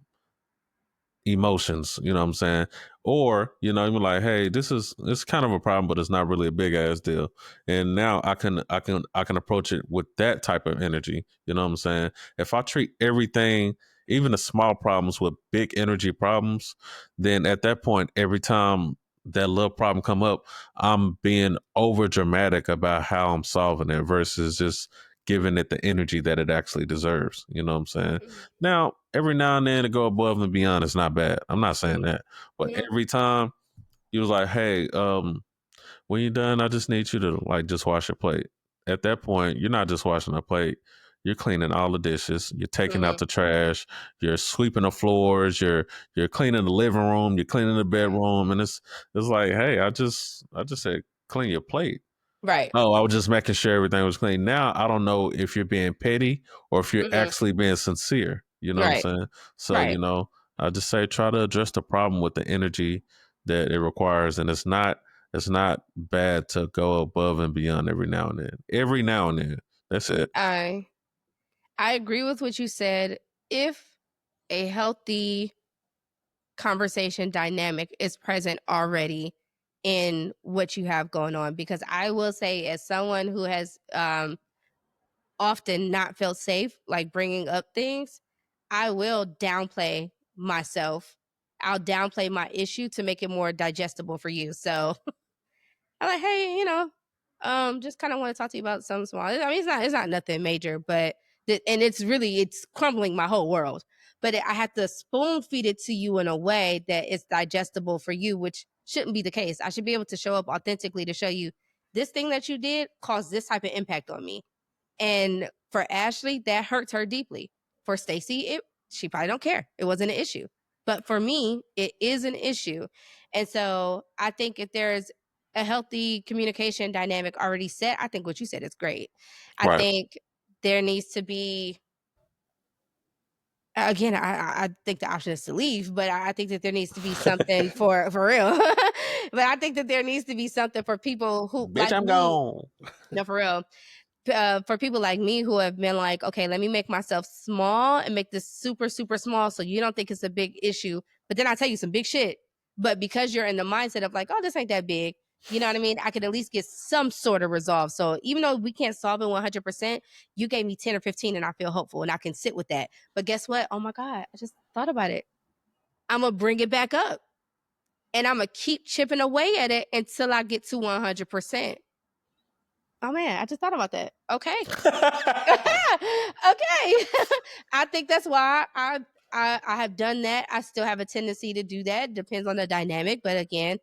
[SPEAKER 1] emotions, you know what I'm saying? Or, you're like, hey, it's kind of a problem, but it's not really a big ass deal. And now I can approach it with that type of energy. You know what I'm saying? If I treat everything, even the small problems, with big energy problems, then at that point, every time that little problem come up, I'm being over dramatic about how I'm solving it versus just giving it the energy that it actually deserves. You know what I'm saying?
[SPEAKER 2] mhm,
[SPEAKER 1] Now, every now and then to go above and beyond is not bad. I'm not saying
[SPEAKER 2] mhm,
[SPEAKER 1] that. But
[SPEAKER 2] mhm,
[SPEAKER 1] every time you was like, hey, when you're done, I just need you to like just wash your plate. At that point, you're not just washing a plate. You're cleaning all the dishes. You're taking out
[SPEAKER 2] mhm,
[SPEAKER 1] the trash. You're sweeping the floors. You're cleaning the living room. You're cleaning the
[SPEAKER 2] mhm.
[SPEAKER 1] bedroom. And it's like, hey, I just said clean your plate.
[SPEAKER 2] Right.
[SPEAKER 1] Oh, I was just making sure everything was clean. Now I don't know if you're being petty or if you're
[SPEAKER 2] Mhm.
[SPEAKER 1] actually being sincere. You know what I'm
[SPEAKER 2] Right.
[SPEAKER 1] saying? So,
[SPEAKER 2] Right.
[SPEAKER 1] I just say try to address the problem with the energy that it requires. And it's not bad to go above and beyond every now and then. Every now and then. That's it.
[SPEAKER 2] I I agree with what you said. If a healthy conversation dynamic is present already in what you have going on, because I will say, as someone who has often not felt safe like bringing up things, I will downplay myself. I'll downplay my issue to make it more digestible for you. So I'm like, hey, just kind of want to talk to you about something small. I mean, it's not nothing major, but and it's crumbling my whole world. But I have to spoon feed it to you in a way that it's digestible for you, which shouldn't be the case. I should be able to show up authentically to show you this thing that you did caused this type of impact on me. And for Ashley, that hurts her deeply. For Stacy, she probably don't care. It wasn't an issue. But for me, it is an issue. And so I think if there's a healthy communication dynamic already set, I think what you said is great. I
[SPEAKER 1] Right.
[SPEAKER 2] think there needs to be again, I think the option is to leave, but I think that there needs to be something for real. But I think that there needs to be something for people who
[SPEAKER 1] Bitch,
[SPEAKER 2] like
[SPEAKER 1] I'm
[SPEAKER 2] me.
[SPEAKER 1] gone.
[SPEAKER 2] No, for real. For people like me who have been like, okay, let me make myself small and make this super, super small so you don't think it's a big issue. But then I tell you some big shit. But because you're in the mindset of like, oh, this ain't that big, you know what I mean? I could at least get some sort of resolve. So even though we can't solve it 100%, you gave me 10 or 15 and I feel hopeful and I can sit with that. But guess what? Oh my God, I just thought about it. I'm going to bring it back up and I'm going to keep chipping away at it until I get to 100%. Oh man, I just thought about that. Okay. Okay. I think that's why I have done that. I still have a tendency to do that. Depends on the dynamic, but again,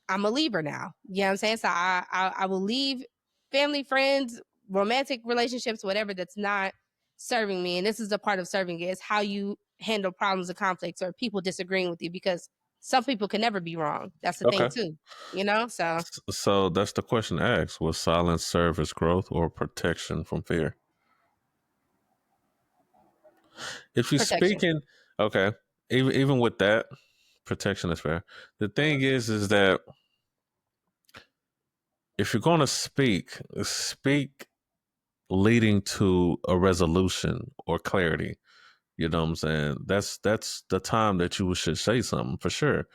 [SPEAKER 2] I'm a leaver now. You know what I'm saying? So I will leave family, friends, romantic relationships, whatever that's not serving me. And this is a part of serving it is how you handle problems or conflicts or people disagreeing with you because some people can never be wrong. That's the thing
[SPEAKER 1] Okay.
[SPEAKER 2] too. You know? So
[SPEAKER 1] So that's the question asked. Will silence serve as growth or protection from fear? If you're
[SPEAKER 2] protection.
[SPEAKER 1] speaking, okay, even with that, protection is fair. The thing is that if you're going to speak leading to a resolution or clarity. You know what I'm saying? That's the time that you should say something for sure.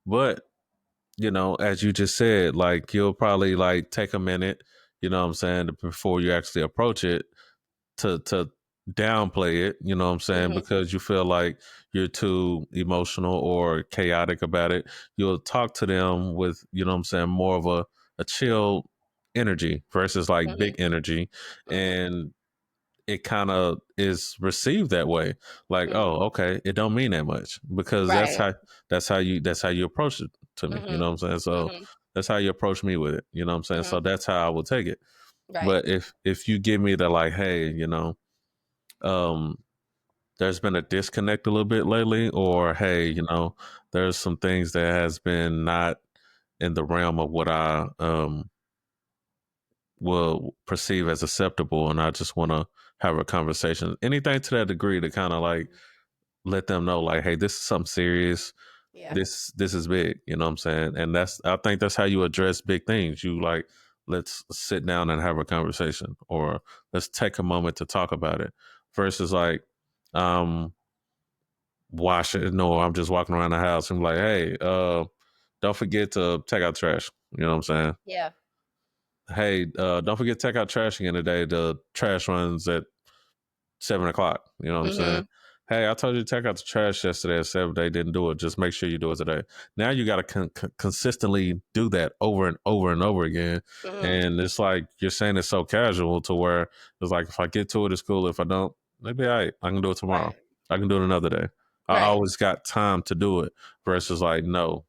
[SPEAKER 1] But as you just said, like you'll probably like take a minute, you know what I'm saying, before you actually approach it to downplay it, you know what I'm saying,
[SPEAKER 2] Hmm.
[SPEAKER 1] because you feel like you're too emotional or chaotic about it. You'll talk to them with, you know what I'm saying, more of a chill energy versus like
[SPEAKER 2] Hmm.
[SPEAKER 1] big energy.
[SPEAKER 2] Hmm.
[SPEAKER 1] And it kind of is received that way, like,
[SPEAKER 2] Hmm.
[SPEAKER 1] oh, okay, it don't mean that much because
[SPEAKER 2] Right.
[SPEAKER 1] that's how you approach it to me, you
[SPEAKER 2] Hmm.
[SPEAKER 1] know what I'm saying? So
[SPEAKER 2] Hmm.
[SPEAKER 1] that's how you approach me with it, you know what I'm saying?
[SPEAKER 2] Hmm.
[SPEAKER 1] So that's how I will take it.
[SPEAKER 2] Right.
[SPEAKER 1] But if you give me the like, hey, um there's been a disconnect a little bit lately, or hey, there's some things that has been not in the realm of what I will perceive as acceptable, and I just want to have a conversation, anything to that degree, to kind of like let them know like, hey, this is something serious.
[SPEAKER 2] Yeah.
[SPEAKER 1] This is big, you know what I'm saying? And I think that's how you address big things. You like, let's sit down and have a conversation, or let's take a moment to talk about it, versus like, um wash it. No, I'm just walking around the house and like, hey, don't forget to take out trash. You know what I'm saying?
[SPEAKER 2] Yeah.
[SPEAKER 1] Hey, don't forget to take out trash again today. The trash runs at 7 o'clock. You know what I'm saying?
[SPEAKER 2] Mhm.
[SPEAKER 1] Hey, I told you to take out the trash yesterday at 7. They didn't do it. Just make sure you do it today. Now you got to consistently do that over and over and over again.
[SPEAKER 2] Mhm.
[SPEAKER 1] And it's like you're saying it's so casual to where it's like, if I get to it, it's cool. If I don't, maybe I can do it tomorrow.
[SPEAKER 2] Right.
[SPEAKER 1] I can do it another day. I
[SPEAKER 2] Right.
[SPEAKER 1] always got time to do it versus like, no,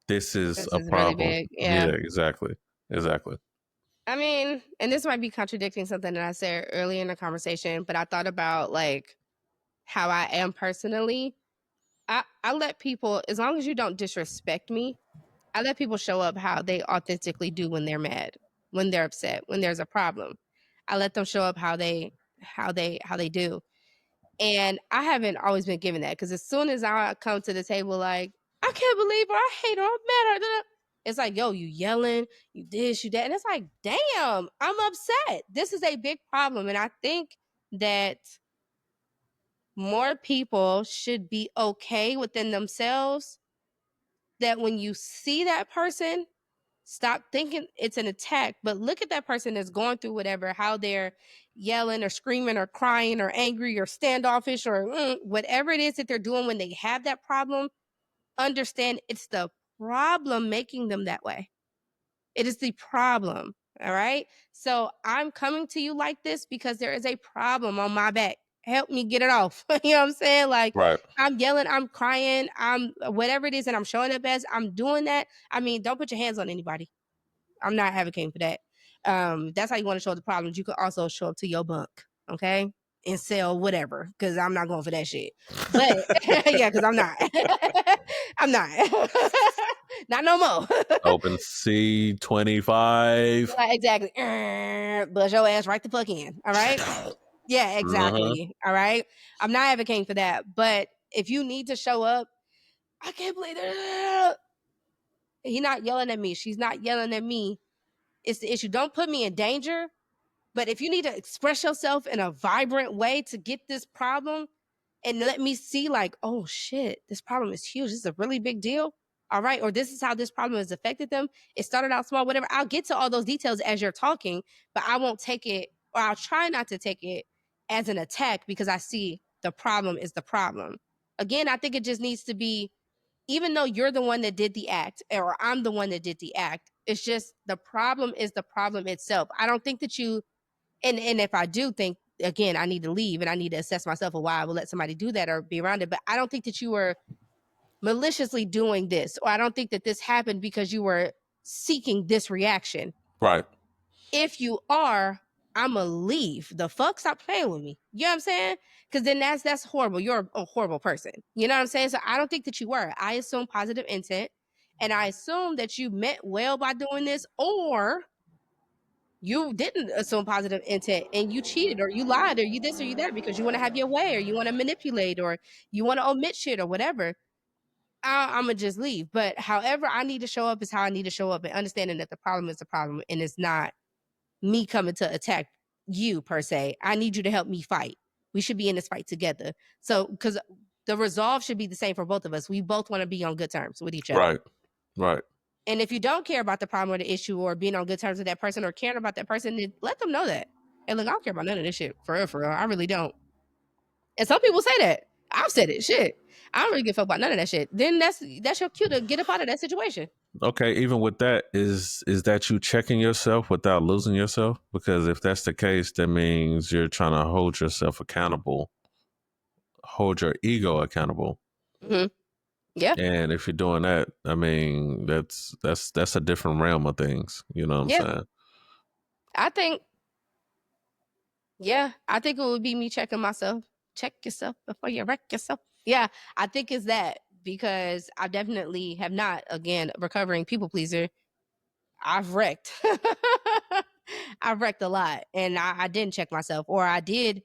[SPEAKER 1] this is
[SPEAKER 2] This
[SPEAKER 1] a
[SPEAKER 2] is really
[SPEAKER 1] problem.
[SPEAKER 2] big.
[SPEAKER 1] Yeah,
[SPEAKER 2] Yeah.
[SPEAKER 1] exactly. Exactly.
[SPEAKER 2] I mean, and this might be contradicting something that I said earlier in the conversation, but I thought about like how I am personally. I let people, as long as you don't disrespect me, I let people show up how they authentically do when they're mad, when they're upset, when there's a problem. I let them show up how they do. And I haven't always been given that because as soon as I come to the table, like, I can't believe her, I hate her, I'm mad at her. It's like, yo, you yelling, you this, you that. And it's like, damn, I'm upset. This is a big problem. And I think that more people should be okay within themselves that when you see that person, stop thinking it's an attack, but look at that person that's going through whatever, how they're yelling or screaming or crying or angry or standoffish or whatever it is that they're doing when they have that problem. Understand it's the problem making them that way. It is the problem. All right. So I'm coming to you like this because there is a problem on my back. Help me get it off. You know what I'm saying? Like,
[SPEAKER 1] Right.
[SPEAKER 2] I'm yelling, I'm crying, I'm whatever it is, and I'm showing up as I'm doing that. I mean, don't put your hands on anybody. I'm not advocating for that. That's how you want to show the problems. You could also show up to your bunk, okay, and sell whatever. Because I'm not going for that shit. But yeah, because I'm not. I'm not. Not no more.
[SPEAKER 1] Open C25.
[SPEAKER 2] Like, exactly. Buzz your ass right the fuck in. All right. Yeah,
[SPEAKER 1] Uh-huh.
[SPEAKER 2] exactly. All right. I'm not advocating for that. But if you need to show up, I can't believe that. He's not yelling at me. She's not yelling at me. It's the issue. Don't put me in danger. But if you need to express yourself in a vibrant way to get this problem and let me see, like, oh shit, this problem is huge. This is a really big deal. All right. Or this is how this problem has affected them. It started out small, whatever. I'll get to all those details as you're talking, but I won't take it, or I'll try not to take it as an attack because I see the problem is the problem. Again, I think it just needs to be, even though you're the one that did the act, or I'm the one that did the act, it's just the problem is the problem itself. I don't think that you, and if I do think, again, I need to leave and I need to assess myself of why I will let somebody do that or be around it. But I don't think that you were maliciously doing this, or I don't think that this happened because you were seeking this reaction.
[SPEAKER 1] Right.
[SPEAKER 2] If you are, I'ma leave. The fuck, stop playing with me. You know what I'm saying? Because then that's horrible. You're a horrible person. You know what I'm saying? So I don't think that you were. I assume positive intent, and I assume that you meant well by doing this, or you didn't assume positive intent and you cheated or you lied or you this or you that because you want to have your way or you want to manipulate or you want to omit shit or whatever. I'm gonna just leave. But however I need to show up is how I need to show up, and understanding that the problem is the problem and it's not me coming to attack you per se. I need you to help me fight. We should be in this fight together. So, because the resolve should be the same for both of us. We both want to be on good terms with each other.
[SPEAKER 1] Right. Right.
[SPEAKER 2] And if you don't care about the problem or the issue or being on good terms with that person or caring about that person, then let them know that. And look, I don't care about none of this shit. For real, for real. I really don't. And some people say that. I've said it. Shit. I don't really give a fuck about none of that shit. Then that's your cue to get up out of that situation.
[SPEAKER 1] Okay, even with that, is that you checking yourself without losing yourself? Because if that's the case, that means you're trying to hold yourself accountable, hold your ego accountable.
[SPEAKER 2] Mm-hmm. Yeah.
[SPEAKER 1] And if you're doing that, I mean, that's a different realm of things. You know what I'm
[SPEAKER 2] Yeah.
[SPEAKER 1] saying?
[SPEAKER 2] I think, yeah, I think it would be me checking myself. Check yourself before you wreck yourself. Yeah, I think it's that because I definitely have not, again, recovering people pleaser. I've wrecked. I've wrecked a lot and I didn't check myself, or I did.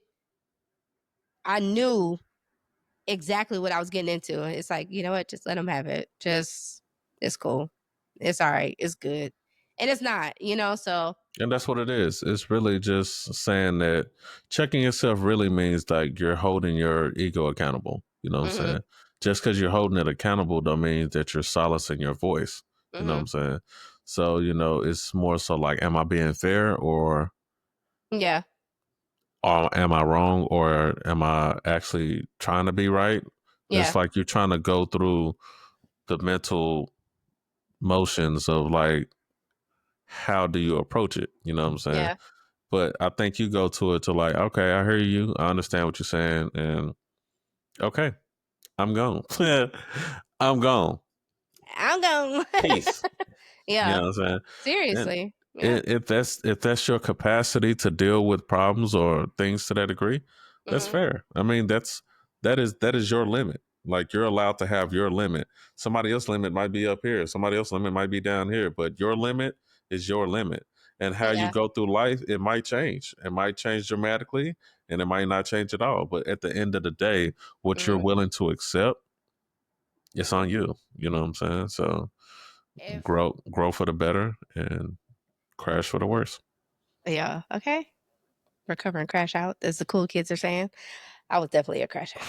[SPEAKER 2] I knew exactly what I was getting into. It's like, you know what? Just let them have it. Just, it's cool. It's all right. It's good. And it's not, so.
[SPEAKER 1] And that's what it is. It's really just saying that checking yourself really means like you're holding your ego accountable. You know what I'm
[SPEAKER 2] Mm-hmm,
[SPEAKER 1] saying? Just because you're holding it accountable don't mean that you're silencing your voice. You know what
[SPEAKER 2] mm-hmm.
[SPEAKER 1] I'm saying? So, it's more so like, am I being fair,
[SPEAKER 2] Yeah.
[SPEAKER 1] or am I wrong, or am I actually trying to be right? It's
[SPEAKER 2] Yeah.
[SPEAKER 1] like you're trying to go through the mental motions of like, how do you approach it? You know what I'm saying?
[SPEAKER 2] Yeah.
[SPEAKER 1] But I think you go to it to like, okay, I hear you. I understand what you're saying. And okay, I'm gone. I'm gone.
[SPEAKER 2] I'm going.
[SPEAKER 1] Peace. You
[SPEAKER 2] Yeah.
[SPEAKER 1] know what I'm saying? And
[SPEAKER 2] Seriously. Yeah.
[SPEAKER 1] if that's your capacity to deal with problems or things to that degree, that's
[SPEAKER 2] Mm-hmm.
[SPEAKER 1] fair. I mean, that is your limit. Like, you're allowed to have your limit. Somebody else's limit might be up here. Somebody else's limit might be down here. But your limit is your limit. And how you
[SPEAKER 2] Yeah.
[SPEAKER 1] go through life, it might change. It might change dramatically, and it might not change at all. But at the end of the day, what you're
[SPEAKER 2] Mm-hmm.
[SPEAKER 1] willing to accept, it's on you. You know what I'm saying? So
[SPEAKER 2] If,
[SPEAKER 1] grow for the better and crash for the worse.
[SPEAKER 2] yeah. Okay. Recover and crash out, as the cool kids are saying. I was definitely a crash out.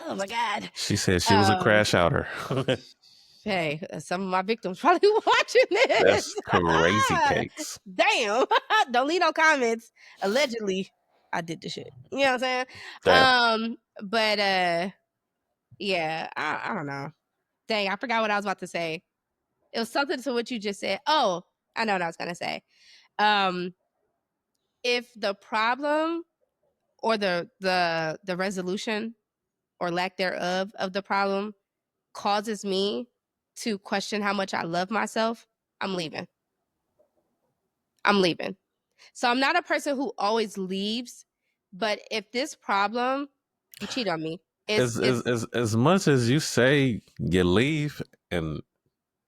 [SPEAKER 2] Oh my God.
[SPEAKER 1] She said she was a
[SPEAKER 2] Um,
[SPEAKER 1] crash outer.
[SPEAKER 2] Hey, some of my victims probably watching this.
[SPEAKER 1] That's crazy cakes.
[SPEAKER 2] Damn. Don't leave no comments. Allegedly, I did the shit. You know what I'm saying?
[SPEAKER 1] Damn.
[SPEAKER 2] But yeah, I don't know. Dang, I forgot what I was about to say. It was something to what you just said. Oh, I know what I was gonna say. Um, if the problem or the resolution or lack thereof of the problem causes me to question how much I love myself, I'm leaving. I'm leaving. So I'm not a person who always leaves, but if this problem, he cheated on me.
[SPEAKER 1] As,
[SPEAKER 2] It's
[SPEAKER 1] as as as much as you say you leave, and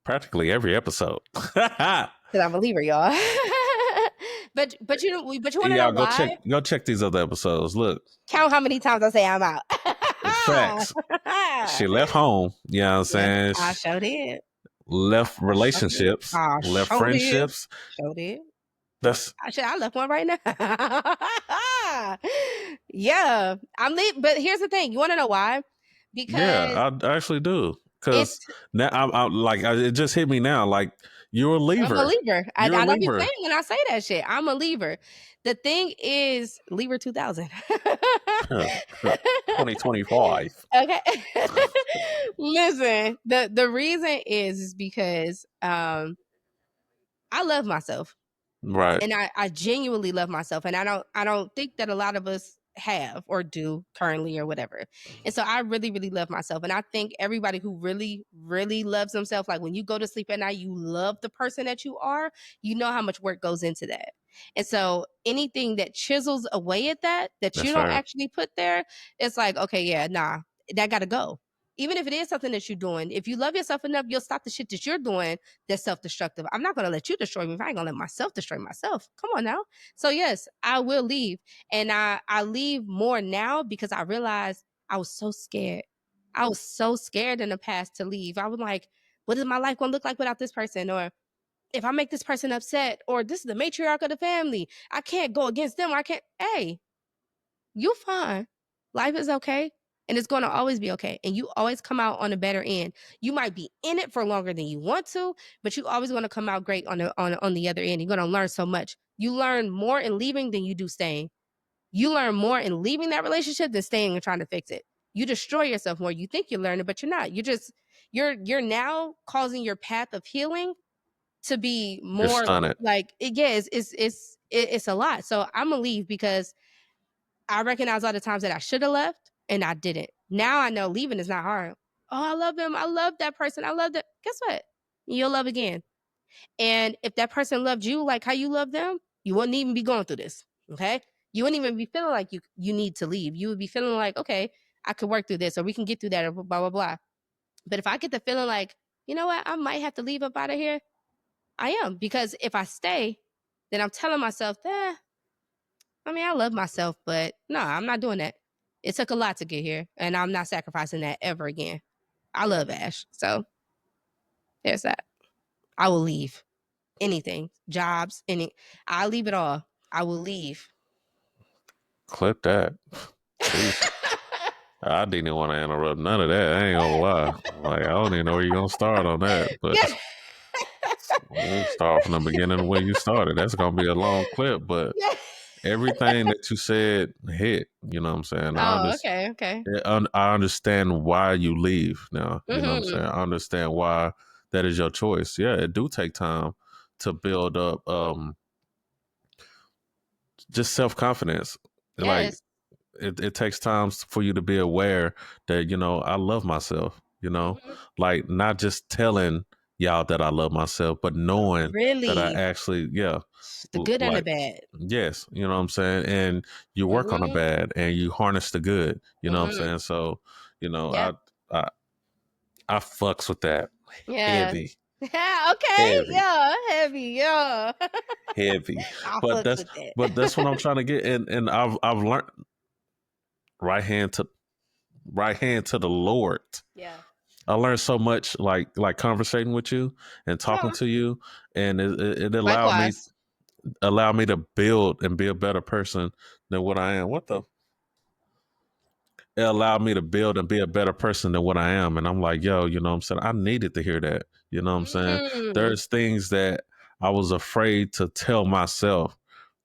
[SPEAKER 1] Practically every episode.
[SPEAKER 2] Because I'm a Libra, y'all. but you know, but you want to know
[SPEAKER 1] Y'all
[SPEAKER 2] why?
[SPEAKER 1] go check these other episodes. Look,
[SPEAKER 2] Count how many times I say I'm out.
[SPEAKER 1] facts. She left home. You know what I'm
[SPEAKER 2] Yes,
[SPEAKER 1] saying?
[SPEAKER 2] I sure did.
[SPEAKER 1] Left
[SPEAKER 2] I sure did.
[SPEAKER 1] relationships,
[SPEAKER 2] I
[SPEAKER 1] left
[SPEAKER 2] sure did.
[SPEAKER 1] friendships.
[SPEAKER 2] Sure did.
[SPEAKER 1] That's
[SPEAKER 2] I left one right now. Yeah, I'm leaving. But here's the thing. You want to know why? Because
[SPEAKER 1] yeah, I actually do. Because
[SPEAKER 2] it's
[SPEAKER 1] now I'm like, it just hit me now. Like, you're a
[SPEAKER 2] I'm a
[SPEAKER 1] lever.
[SPEAKER 2] Libra.
[SPEAKER 1] You're a
[SPEAKER 2] I don't be
[SPEAKER 1] lever.
[SPEAKER 2] playing when I say that shit. I'm a Libra. The thing is, Libra 2000.
[SPEAKER 1] 2025.
[SPEAKER 2] Okay. Listen, the reason is because I love myself.
[SPEAKER 1] Right.
[SPEAKER 2] And I genuinely love myself, and I don't think that a lot of us have or do currently or whatever. And so I really, really love myself. And I think everybody who really, really loves themselves, like when you go to sleep at night, you love the person that you are, you know how much work goes into that. And so anything that chisels away at that
[SPEAKER 1] That's
[SPEAKER 2] you don't
[SPEAKER 1] fair.
[SPEAKER 2] actually put there, it's like, okay, yeah, nah, that gotta go. Even if it is something that you're doing, if you love yourself enough, you'll stop the shit that you're doing that's self-destructive. I'm not gonna let you destroy me if I ain't gonna let myself destroy myself. Come on now. So yes, I will leave. And I leave more now because I realized I was so scared. I was so scared in the past to leave. I was like, what is my life gonna look like without this person? Or if I make this person upset, or this is the matriarch of the family, I can't go against them. I can't. Hey, you're fine. Life is okay. And it's going to always be okay. And you always come out on a better end. You might be in it for longer than you want to, but you always going to come out great on the other end. You're going to learn so much. You learn more in leaving than you do staying. You learn more in leaving that relationship than staying and trying to fix it. You destroy yourself more. You think you're learning, but you're not. You're now causing your path of healing to be
[SPEAKER 1] You're
[SPEAKER 2] more
[SPEAKER 1] stunning.
[SPEAKER 2] like yeah, it's a lot. So I'm gonna leave because I recognize all the times that I should have left and I didn't. Now I know leaving is not hard. Oh, I love him. I love that person. I love that. Guess what? You'll love again. And if that person loved you like how you love them, you wouldn't even be going through this. Okay. You wouldn't even be feeling like you need to leave. You would be feeling like, okay, I could work through this or we can get through that or blah, blah, blah. But if I get the feeling like, you know what, I might have to leave up out of here, I am. Because if I stay, then I'm telling myself, I mean, I love myself, but no, I'm not doing that. It took a lot to get here, and I'm not sacrificing that ever again. I love Ash. So there's that. I will leave anything, jobs, I'll leave it all. I will leave.
[SPEAKER 1] Clip that. Jeez. I didn't want to interrupt none of that. I ain't gonna lie. Like, I don't even know where you're gonna start on that. But
[SPEAKER 2] Yeah.
[SPEAKER 1] we'll start from the beginning of where you started. That's gonna be a long clip, but
[SPEAKER 2] Yeah.
[SPEAKER 1] everything that you said hit. You know what I'm saying?
[SPEAKER 2] Oh, okay, okay.
[SPEAKER 1] I understand why you leave now. You know what I'm
[SPEAKER 2] Hmm.
[SPEAKER 1] saying? I understand why that is your choice. Yeah, it do take time to build up just self confidence. Like,
[SPEAKER 2] Yes.
[SPEAKER 1] it takes time for you to be aware that, I love myself,
[SPEAKER 2] Hmm.
[SPEAKER 1] like not just telling y'all that I love myself, but knowing that I
[SPEAKER 2] Really,
[SPEAKER 1] actually, yeah,
[SPEAKER 2] the good and the
[SPEAKER 1] like,
[SPEAKER 2] bad.
[SPEAKER 1] yes, you know what I'm saying? And you work on the
[SPEAKER 2] Hmm.
[SPEAKER 1] bad and you harness the good, you know what I'm
[SPEAKER 2] Hmm.
[SPEAKER 1] saying? So,
[SPEAKER 2] Yep.
[SPEAKER 1] I, I fucks with that
[SPEAKER 2] Yeah.
[SPEAKER 1] heavy,
[SPEAKER 2] Okay.
[SPEAKER 1] heavy,
[SPEAKER 2] Yeah. Heavy. Yeah.
[SPEAKER 1] heavy.
[SPEAKER 2] I
[SPEAKER 1] But
[SPEAKER 2] fucks
[SPEAKER 1] that's,
[SPEAKER 2] with
[SPEAKER 1] but
[SPEAKER 2] that.
[SPEAKER 1] that's what I'm trying to get. And I've learned right hand to right hand to the Lord.
[SPEAKER 2] Yeah.
[SPEAKER 1] I learned so much, like conversating with you and talking
[SPEAKER 2] Yeah.
[SPEAKER 1] to you, and it
[SPEAKER 2] Likewise.
[SPEAKER 1] allowed me to build and be a better person than what I am. What the? It allowed me to build and be a better person than what I am, and I'm like, yo, you know what I'm saying? I needed to hear that. You know what I'm saying?
[SPEAKER 2] Mm.
[SPEAKER 1] There's things that I was afraid to tell myself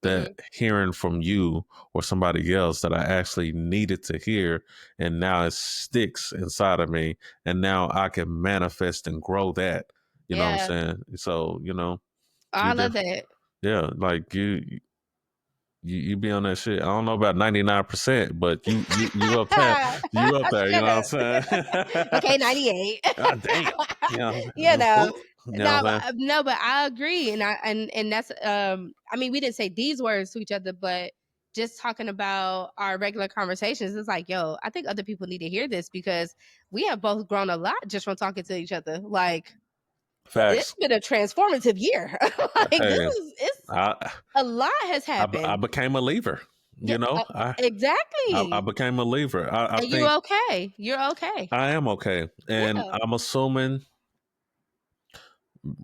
[SPEAKER 1] that
[SPEAKER 2] Mhm.
[SPEAKER 1] hearing from you or somebody else that I actually needed to hear, and now it sticks inside of me, and now I can manifest and grow that. You know what I'm
[SPEAKER 2] Yeah.
[SPEAKER 1] saying? So
[SPEAKER 2] Oh,
[SPEAKER 1] you
[SPEAKER 2] I love
[SPEAKER 1] def
[SPEAKER 2] that.
[SPEAKER 1] yeah, like you be on that shit. I don't know about 99%, but you up there, you up there. You
[SPEAKER 2] Shut
[SPEAKER 1] know what
[SPEAKER 2] up.
[SPEAKER 1] I'm saying?
[SPEAKER 2] Okay, 98.
[SPEAKER 1] God damn. You know what
[SPEAKER 2] You
[SPEAKER 1] I'm saying?
[SPEAKER 2] know.
[SPEAKER 1] You know
[SPEAKER 2] No,
[SPEAKER 1] what I'm saying?
[SPEAKER 2] no, but I agree, and that's I mean, we didn't say these words to each other, but just talking about our regular conversations, it's like, yo, I think other people need to hear this because we have both grown a lot just from talking to each other. Like, It's
[SPEAKER 1] Facts.
[SPEAKER 2] been a transformative year. Like this
[SPEAKER 1] Hey,
[SPEAKER 2] is it's
[SPEAKER 1] I,
[SPEAKER 2] a lot has
[SPEAKER 1] I
[SPEAKER 2] happened.
[SPEAKER 1] became a lever.
[SPEAKER 2] Yeah,
[SPEAKER 1] You know, I
[SPEAKER 2] exactly.
[SPEAKER 1] became a lever. I
[SPEAKER 2] And you're
[SPEAKER 1] think
[SPEAKER 2] okay. You're okay.
[SPEAKER 1] I am okay, and
[SPEAKER 2] Yeah.
[SPEAKER 1] I'm assuming,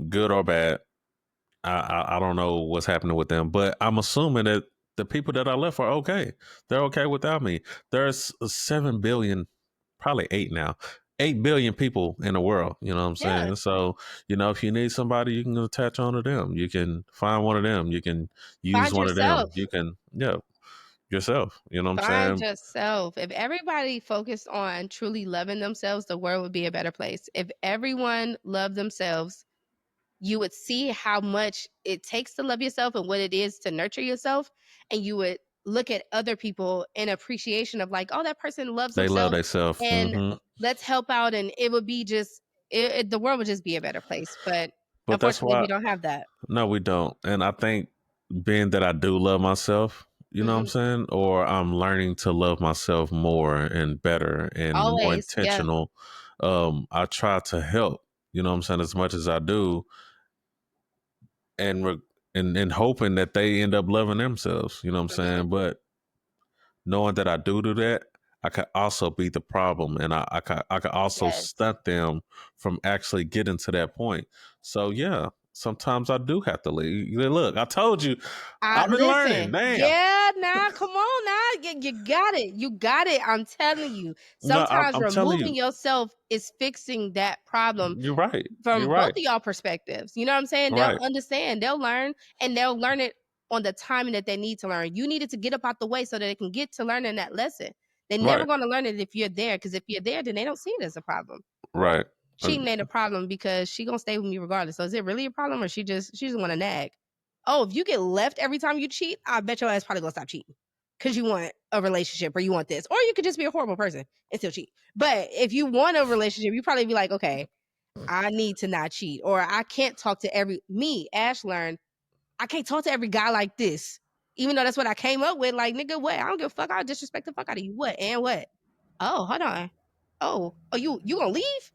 [SPEAKER 1] good or bad, I don't know what's happening with them, but I'm assuming that the people that I left are okay. They're okay without me. There's 7 billion, probably eight now, 8 billion people in the world. You know what I'm
[SPEAKER 2] Yeah.
[SPEAKER 1] saying? So if you need somebody, you can attach on to them. You can find one of them. You can use
[SPEAKER 2] Find
[SPEAKER 1] one of them.
[SPEAKER 2] yourself.
[SPEAKER 1] You can yourself. You know what I'm
[SPEAKER 2] Find
[SPEAKER 1] saying?
[SPEAKER 2] yourself. If everybody focused on truly loving themselves, the world would be a better place. If everyone loved themselves, you would see how much it takes to love yourself and what it is to nurture yourself. And you would look at other people in appreciation of like, oh, that person loves
[SPEAKER 1] They love
[SPEAKER 2] themselves
[SPEAKER 1] themselves.
[SPEAKER 2] and let's help out. And it would be just, the world would just be a better place. But
[SPEAKER 1] But that's
[SPEAKER 2] unfortunately,
[SPEAKER 1] why
[SPEAKER 2] we don't have that.
[SPEAKER 1] no, we don't. And I think being that I do love myself, you know what I'm
[SPEAKER 2] Hmm.
[SPEAKER 1] saying? Or I'm learning to love myself more and better and more
[SPEAKER 2] Always. Yeah.
[SPEAKER 1] intentional. I try to help, you know what I'm saying, as much as I do, and and hoping that they end up loving themselves, you know what I'm
[SPEAKER 2] Hmm.
[SPEAKER 1] saying? But knowing that I do that, I could also be the problem, and I could also
[SPEAKER 2] Yes.
[SPEAKER 1] stunt them from actually getting to that point. So yeah, sometimes I do have to leave. Look, I told you,
[SPEAKER 2] I
[SPEAKER 1] I've been learning.
[SPEAKER 2] listen.
[SPEAKER 1] Damn,
[SPEAKER 2] Yeah, nah, come on now. You got it. You got it. I'm telling you.
[SPEAKER 1] no,
[SPEAKER 2] Sometimes
[SPEAKER 1] I'm telling
[SPEAKER 2] removing
[SPEAKER 1] you,
[SPEAKER 2] yourself is fixing that problem
[SPEAKER 1] you're right.
[SPEAKER 2] from
[SPEAKER 1] You're
[SPEAKER 2] both
[SPEAKER 1] right.
[SPEAKER 2] of y'all perspectives. You know what I'm saying? They'll
[SPEAKER 1] Right.
[SPEAKER 2] understand, they'll learn, and they'll learn it on the timing that they need to learn. You needed to get up out the way so that they can get to learning that lesson. They're never
[SPEAKER 1] Right.
[SPEAKER 2] going to learn it if you're there, because if you're there, then they don't see it as a problem.
[SPEAKER 1] Right. Uh,
[SPEAKER 2] Cheating ain't a problem because she gonna stay with me regardless. So is it really a problem, or she just want to nag? Oh, if you get left every time you cheat, I bet your ass probably gonna stop cheating because you want a relationship or you want this, or you could just be a horrible person and still cheat. But if you want a relationship, you probably be like, okay, I need to not cheat, or I can't talk to every me. Ash learned I can't talk to every guy like this, even though that's what I came up with. Like nigga, what? I don't give a fuck. I'll disrespect the fuck out of you. What and what? Oh, hold on. Oh, you gonna leave?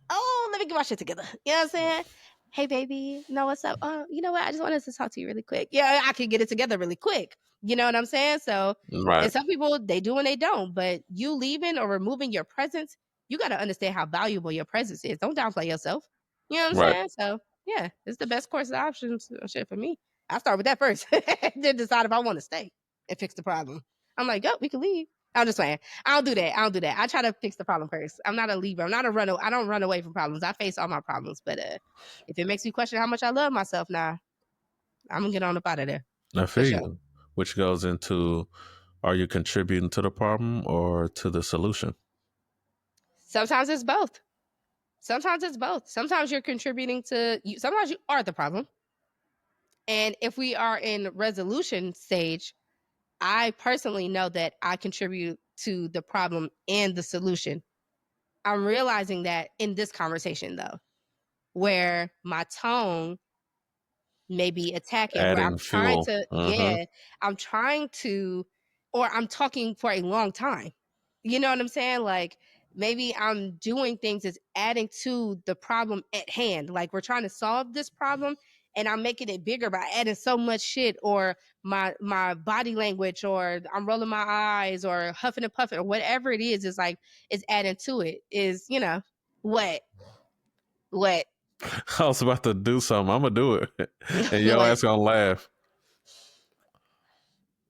[SPEAKER 2] Oh, let me get my shit together. You know what I'm saying? Hey, baby, know what's up? You know what? I just wanted to talk to you really quick. Yeah, I can get it together really quick. You know what I'm saying? So, and
[SPEAKER 1] right.
[SPEAKER 2] some people they do and they don't. But you leaving or removing your presence, you got to understand how valuable your presence is. Don't downplay yourself. You know what I'm
[SPEAKER 1] Right.
[SPEAKER 2] saying? So, yeah, it's the best course of options. Shit for me. I start with that first, then decide if I want to stay and fix the problem. I'm like, oh, we can leave. I'm just saying. I don't do that. I don't do that. I try to fix the problem first. I'm not a leaver. I'm not a runner. I don't run away from problems. I face all my problems. But if it makes me question how much I love myself, now I'm gonna get on up out of there
[SPEAKER 1] I
[SPEAKER 2] for
[SPEAKER 1] feel
[SPEAKER 2] sure.
[SPEAKER 1] you. Which goes into, are you contributing to the problem or to the solution?
[SPEAKER 2] Sometimes it's both. Sometimes it's both. Sometimes you're contributing to you. Sometimes you are the problem. And if we are in resolution stage, I personally know that I contribute to the problem and the solution. I'm realizing that in this conversation though, where my tone maybe attacking where I'm
[SPEAKER 1] Adding
[SPEAKER 2] trying
[SPEAKER 1] fuel.
[SPEAKER 2] to
[SPEAKER 1] Mm-hmm.
[SPEAKER 2] yeah, I'm trying to or I'm talking for a long time. You know what I'm saying? Like maybe I'm doing things that's adding to the problem at hand. Like we're trying to solve this problem and I'm making it bigger by adding so much shit or my body language or I'm rolling my eyes or huffing and puffing or whatever it is like it's adding to it is, what what
[SPEAKER 1] I was about to do something. I'm gonna do it, and your
[SPEAKER 2] what
[SPEAKER 1] ass gonna laugh.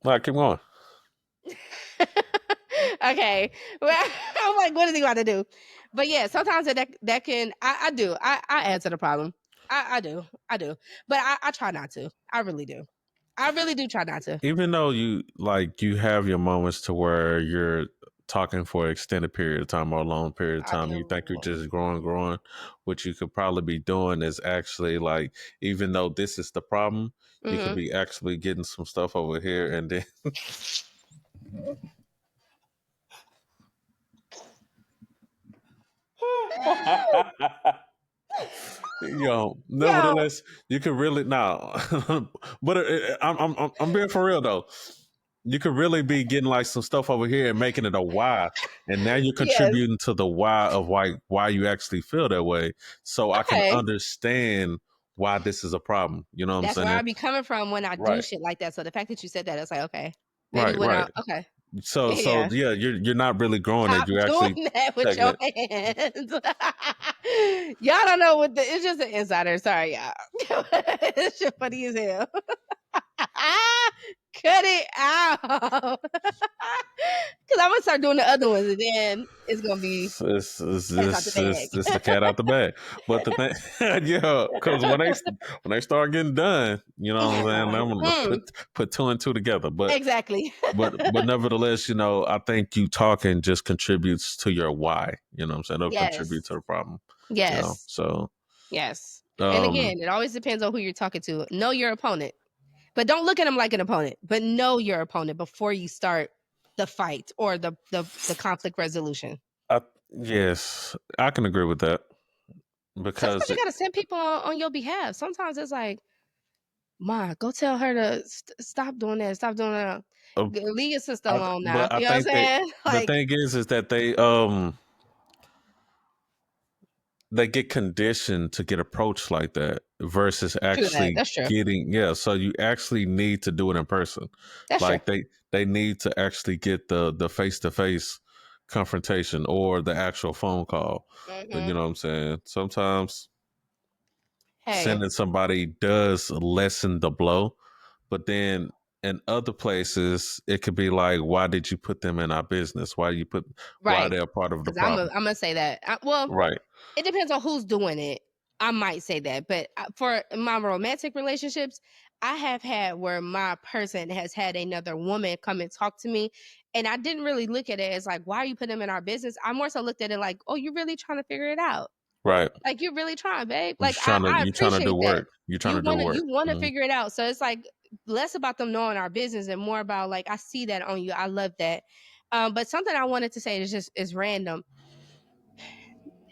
[SPEAKER 1] All right, keep going.
[SPEAKER 2] okay. Well, I'm like, what is he about to do? But yeah, sometimes that can I do. I answer the problem. I do. I do. But I try not to. I really do. I really do try not to.
[SPEAKER 1] Even though you have your moments to where you're talking for an extended period of time or a long period of
[SPEAKER 2] I
[SPEAKER 1] time, you think you're
[SPEAKER 2] do.
[SPEAKER 1] just growing. What you could probably be doing is actually, like, even though this is the problem, you could
[SPEAKER 2] Hmm.
[SPEAKER 1] be actually getting some stuff over here, and then
[SPEAKER 2] Yo,
[SPEAKER 1] nevertheless, you could really now, but I'm being for real though. you could really be getting like some stuff over here and making it a why, and now you're
[SPEAKER 2] Yes.
[SPEAKER 1] contributing to the why of why you actually feel that way. So I can
[SPEAKER 2] Okay.
[SPEAKER 1] understand why this is a problem. You know what I'm
[SPEAKER 2] That's where
[SPEAKER 1] saying?
[SPEAKER 2] I be coming from when I do
[SPEAKER 1] Right,
[SPEAKER 2] shit like that. So the fact that you said that, it's like, okay, maybe
[SPEAKER 1] right,
[SPEAKER 2] when
[SPEAKER 1] right.
[SPEAKER 2] I okay.
[SPEAKER 1] So
[SPEAKER 2] Yeah.
[SPEAKER 1] yeah, you're not really growing it.
[SPEAKER 2] Stop
[SPEAKER 1] You're actually
[SPEAKER 2] doing that with
[SPEAKER 1] taking
[SPEAKER 2] your
[SPEAKER 1] it.
[SPEAKER 2] hands. Y'all don't know what it's just an insider. Sorry, y'all. It's just funny as hell. Cut it out. Cause I'm gonna start doing the other ones and then it's gonna be cats out the bag.
[SPEAKER 1] It's the cat out the bag. But the thing, yeah, because when they start getting done, you know what I'm saying. I'm gonna
[SPEAKER 2] Mm,
[SPEAKER 1] put two and two together.
[SPEAKER 2] exactly.
[SPEAKER 1] But nevertheless, I think you talking just contributes to your why. You know what I'm saying? It'll contribute
[SPEAKER 2] Yes.
[SPEAKER 1] to the problem.
[SPEAKER 2] Yes.
[SPEAKER 1] So
[SPEAKER 2] Yes. And
[SPEAKER 1] um,
[SPEAKER 2] again, it always depends on who you're talking to. Know your opponent. But don't look at him like an opponent, but know your opponent before you start the fight or the conflict resolution.
[SPEAKER 1] I, yes, I can agree with that
[SPEAKER 2] Sometimes
[SPEAKER 1] because
[SPEAKER 2] you gotta send people on your behalf. Sometimes it's like, "Ma, go tell her to stop doing that. Stop doing that.
[SPEAKER 1] uh,
[SPEAKER 2] Leave your sister alone now."
[SPEAKER 1] but I
[SPEAKER 2] You know what I'm
[SPEAKER 1] think that
[SPEAKER 2] saying?
[SPEAKER 1] the
[SPEAKER 2] Like,
[SPEAKER 1] thing is that they get conditioned to get approached like that versus
[SPEAKER 2] true that.
[SPEAKER 1] actually
[SPEAKER 2] That's true.
[SPEAKER 1] getting, yeah, so you actually need to do it in person.
[SPEAKER 2] That's true.
[SPEAKER 1] Like they need to actually get the face-to-face confrontation or the actual phone call. You
[SPEAKER 2] Hmm.
[SPEAKER 1] know what I'm saying? Sometimes
[SPEAKER 2] Hey,
[SPEAKER 1] sending somebody does lessen the blow, but then in other places it could be like, why did you put them in our business? Why
[SPEAKER 2] right?
[SPEAKER 1] they're part of the
[SPEAKER 2] Because I'm
[SPEAKER 1] problem?
[SPEAKER 2] gonna say that. Well,
[SPEAKER 1] Right,
[SPEAKER 2] it depends on who's doing it. I might say that, but for my romantic relationships, I have had where my person has had another woman come and talk to me, and I didn't really look at it as like, "Why are you putting them in our business?" I more so looked at it like, "Oh, you're really trying to figure it out.
[SPEAKER 1] right.
[SPEAKER 2] Like you're really trying, babe.
[SPEAKER 1] You're
[SPEAKER 2] Like
[SPEAKER 1] just trying to
[SPEAKER 2] I
[SPEAKER 1] you're trying to do
[SPEAKER 2] appreciate that.
[SPEAKER 1] work. You're trying to do work.
[SPEAKER 2] You wanna
[SPEAKER 1] Mhm.
[SPEAKER 2] figure it out." So it's like less about them knowing our business and more about like, I see that on you. I love that. But something I wanted to say is random.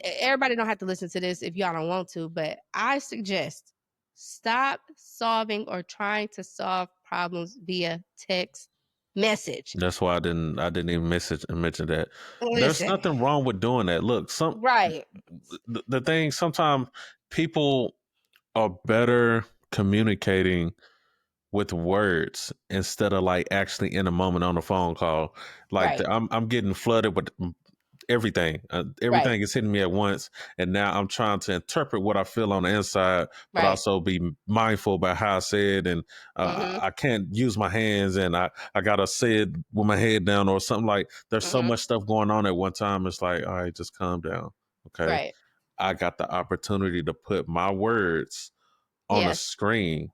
[SPEAKER 2] Everybody don't have to listen to this if y'all don't want to, but I suggest stop solving or trying to solve problems via text message.
[SPEAKER 1] That's why I didn't even mention that. There's
[SPEAKER 2] Listen,
[SPEAKER 1] nothing wrong with doing that. Look,
[SPEAKER 2] right,
[SPEAKER 1] the thing sometimes people are better communicating with words instead of like actually in a moment on a phone call. Like
[SPEAKER 2] right,
[SPEAKER 1] I'm getting flooded with everything.
[SPEAKER 2] right,
[SPEAKER 1] Everything is hitting me at once, and now I'm trying to interpret what I feel on the inside, but
[SPEAKER 2] right.
[SPEAKER 1] also be mindful about how I say it. And
[SPEAKER 2] Mhm,
[SPEAKER 1] I can't use my hands, and I gotta say it with my head down or something. Like there's so
[SPEAKER 2] mhm,
[SPEAKER 1] much stuff going on at one time. It's like, all right, just calm down, okay?
[SPEAKER 2] right.
[SPEAKER 1] I got the opportunity to put my words on a
[SPEAKER 2] Yes,
[SPEAKER 1] screen.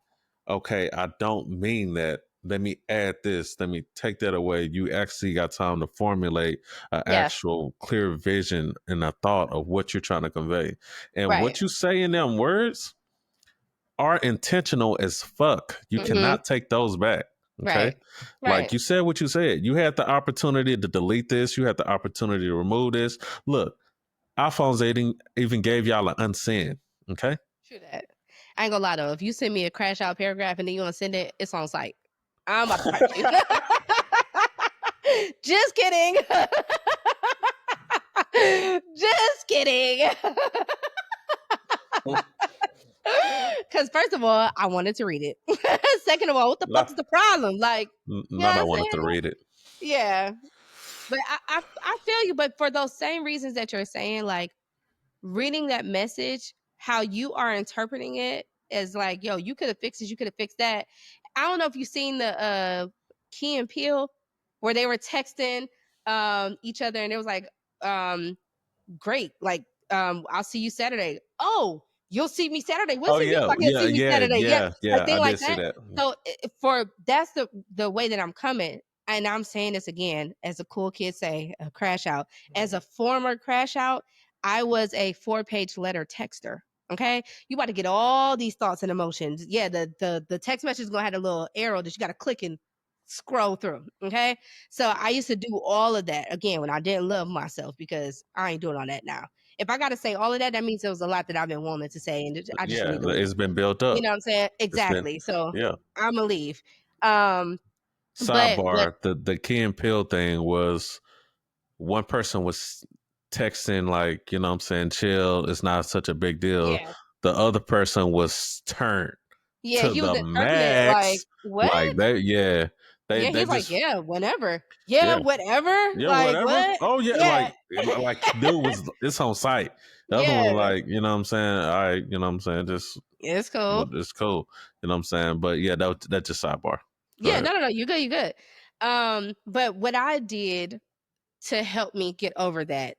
[SPEAKER 1] Okay, I don't mean that. Let me add this. Let me take that away. You actually got time to formulate an
[SPEAKER 2] yes,
[SPEAKER 1] actual clear vision and a thought of what you're trying to convey. And
[SPEAKER 2] right.
[SPEAKER 1] what you say in them words are intentional as fuck. You
[SPEAKER 2] Mhm,
[SPEAKER 1] cannot take those back. Okay.
[SPEAKER 2] right,
[SPEAKER 1] Like
[SPEAKER 2] right.
[SPEAKER 1] you said what you said. You had the opportunity to delete this. You had the opportunity to remove this. Look, iPhones even gave y'all an unsend. Okay.
[SPEAKER 2] True that. I ain't gonna lie though. If you send me a crash out paragraph and then you want to send it, it's on site. I'm about to fight you. Just kidding. Just kidding. Because first of all, I wanted to read it. Second of all, what the fuck is
[SPEAKER 1] not,
[SPEAKER 2] the problem? Like, you know
[SPEAKER 1] not
[SPEAKER 2] what
[SPEAKER 1] I
[SPEAKER 2] I'm
[SPEAKER 1] wanted
[SPEAKER 2] saying?
[SPEAKER 1] to read it.
[SPEAKER 2] Yeah. But I feel you. But for those same reasons that you're saying, like reading that message, how you are interpreting it as like, yo, you could have fixed this, you could have fixed that. I don't know if you've seen the Key and Peele where they were texting each other and it was like, um, great. Like, I'll see you Saturday. Oh, you'll see me Saturday. We'll
[SPEAKER 1] Oh
[SPEAKER 2] see me
[SPEAKER 1] yeah,
[SPEAKER 2] fucking
[SPEAKER 1] yeah,
[SPEAKER 2] see me
[SPEAKER 1] yeah,
[SPEAKER 2] Saturday. Yeah,
[SPEAKER 1] yeah,
[SPEAKER 2] a
[SPEAKER 1] yeah.
[SPEAKER 2] thing
[SPEAKER 1] I
[SPEAKER 2] like
[SPEAKER 1] did see
[SPEAKER 2] that.
[SPEAKER 1] that.
[SPEAKER 2] So for that's the way that I'm coming. And I'm saying this again, as a cool kid say, a crash out. As a former crash out, I was a 4-page letter texter. Okay, you about to get all these thoughts and emotions. Yeah, the text message is gonna have a little arrow that you got to click and scroll through. Okay, so I used to do all of that again when I didn't love myself because I ain't doing all that now. If I got to say all of that, that means there was a lot that I've been wanting to say, and I just
[SPEAKER 1] Yeah,
[SPEAKER 2] need to leave.
[SPEAKER 1] it's been built
[SPEAKER 2] You
[SPEAKER 1] up.
[SPEAKER 2] know what I'm saying?
[SPEAKER 1] It's been
[SPEAKER 2] Exactly. So
[SPEAKER 1] yeah.
[SPEAKER 2] I'm gonna leave. Um, But what?
[SPEAKER 1] Sidebar: the Key and Peele thing was one person was texting like, you know what I'm saying, chill, it's not such a big deal.
[SPEAKER 2] Yeah,
[SPEAKER 1] The other person was turned
[SPEAKER 2] yeah.
[SPEAKER 1] to
[SPEAKER 2] He was
[SPEAKER 1] the
[SPEAKER 2] interpreting it like
[SPEAKER 1] max.
[SPEAKER 2] what?
[SPEAKER 1] Like they yeah.
[SPEAKER 2] Yeah,
[SPEAKER 1] They
[SPEAKER 2] he's like,
[SPEAKER 1] just
[SPEAKER 2] yeah, whenever. Yeah,
[SPEAKER 1] yeah.
[SPEAKER 2] whatever.
[SPEAKER 1] Yeah,
[SPEAKER 2] Like
[SPEAKER 1] whatever.
[SPEAKER 2] what?
[SPEAKER 1] Oh yeah,
[SPEAKER 2] Yeah,
[SPEAKER 1] like dude was it's on site. The other one was
[SPEAKER 2] yeah.
[SPEAKER 1] like, you know what I'm saying? All right, you know what I'm saying? Just
[SPEAKER 2] It's
[SPEAKER 1] what
[SPEAKER 2] cool.
[SPEAKER 1] it's cool. You know what I'm saying? But yeah, that's just sidebar. Go
[SPEAKER 2] Yeah,
[SPEAKER 1] ahead.
[SPEAKER 2] no, no, no. You're good. You're good. But what I did to help me get over that.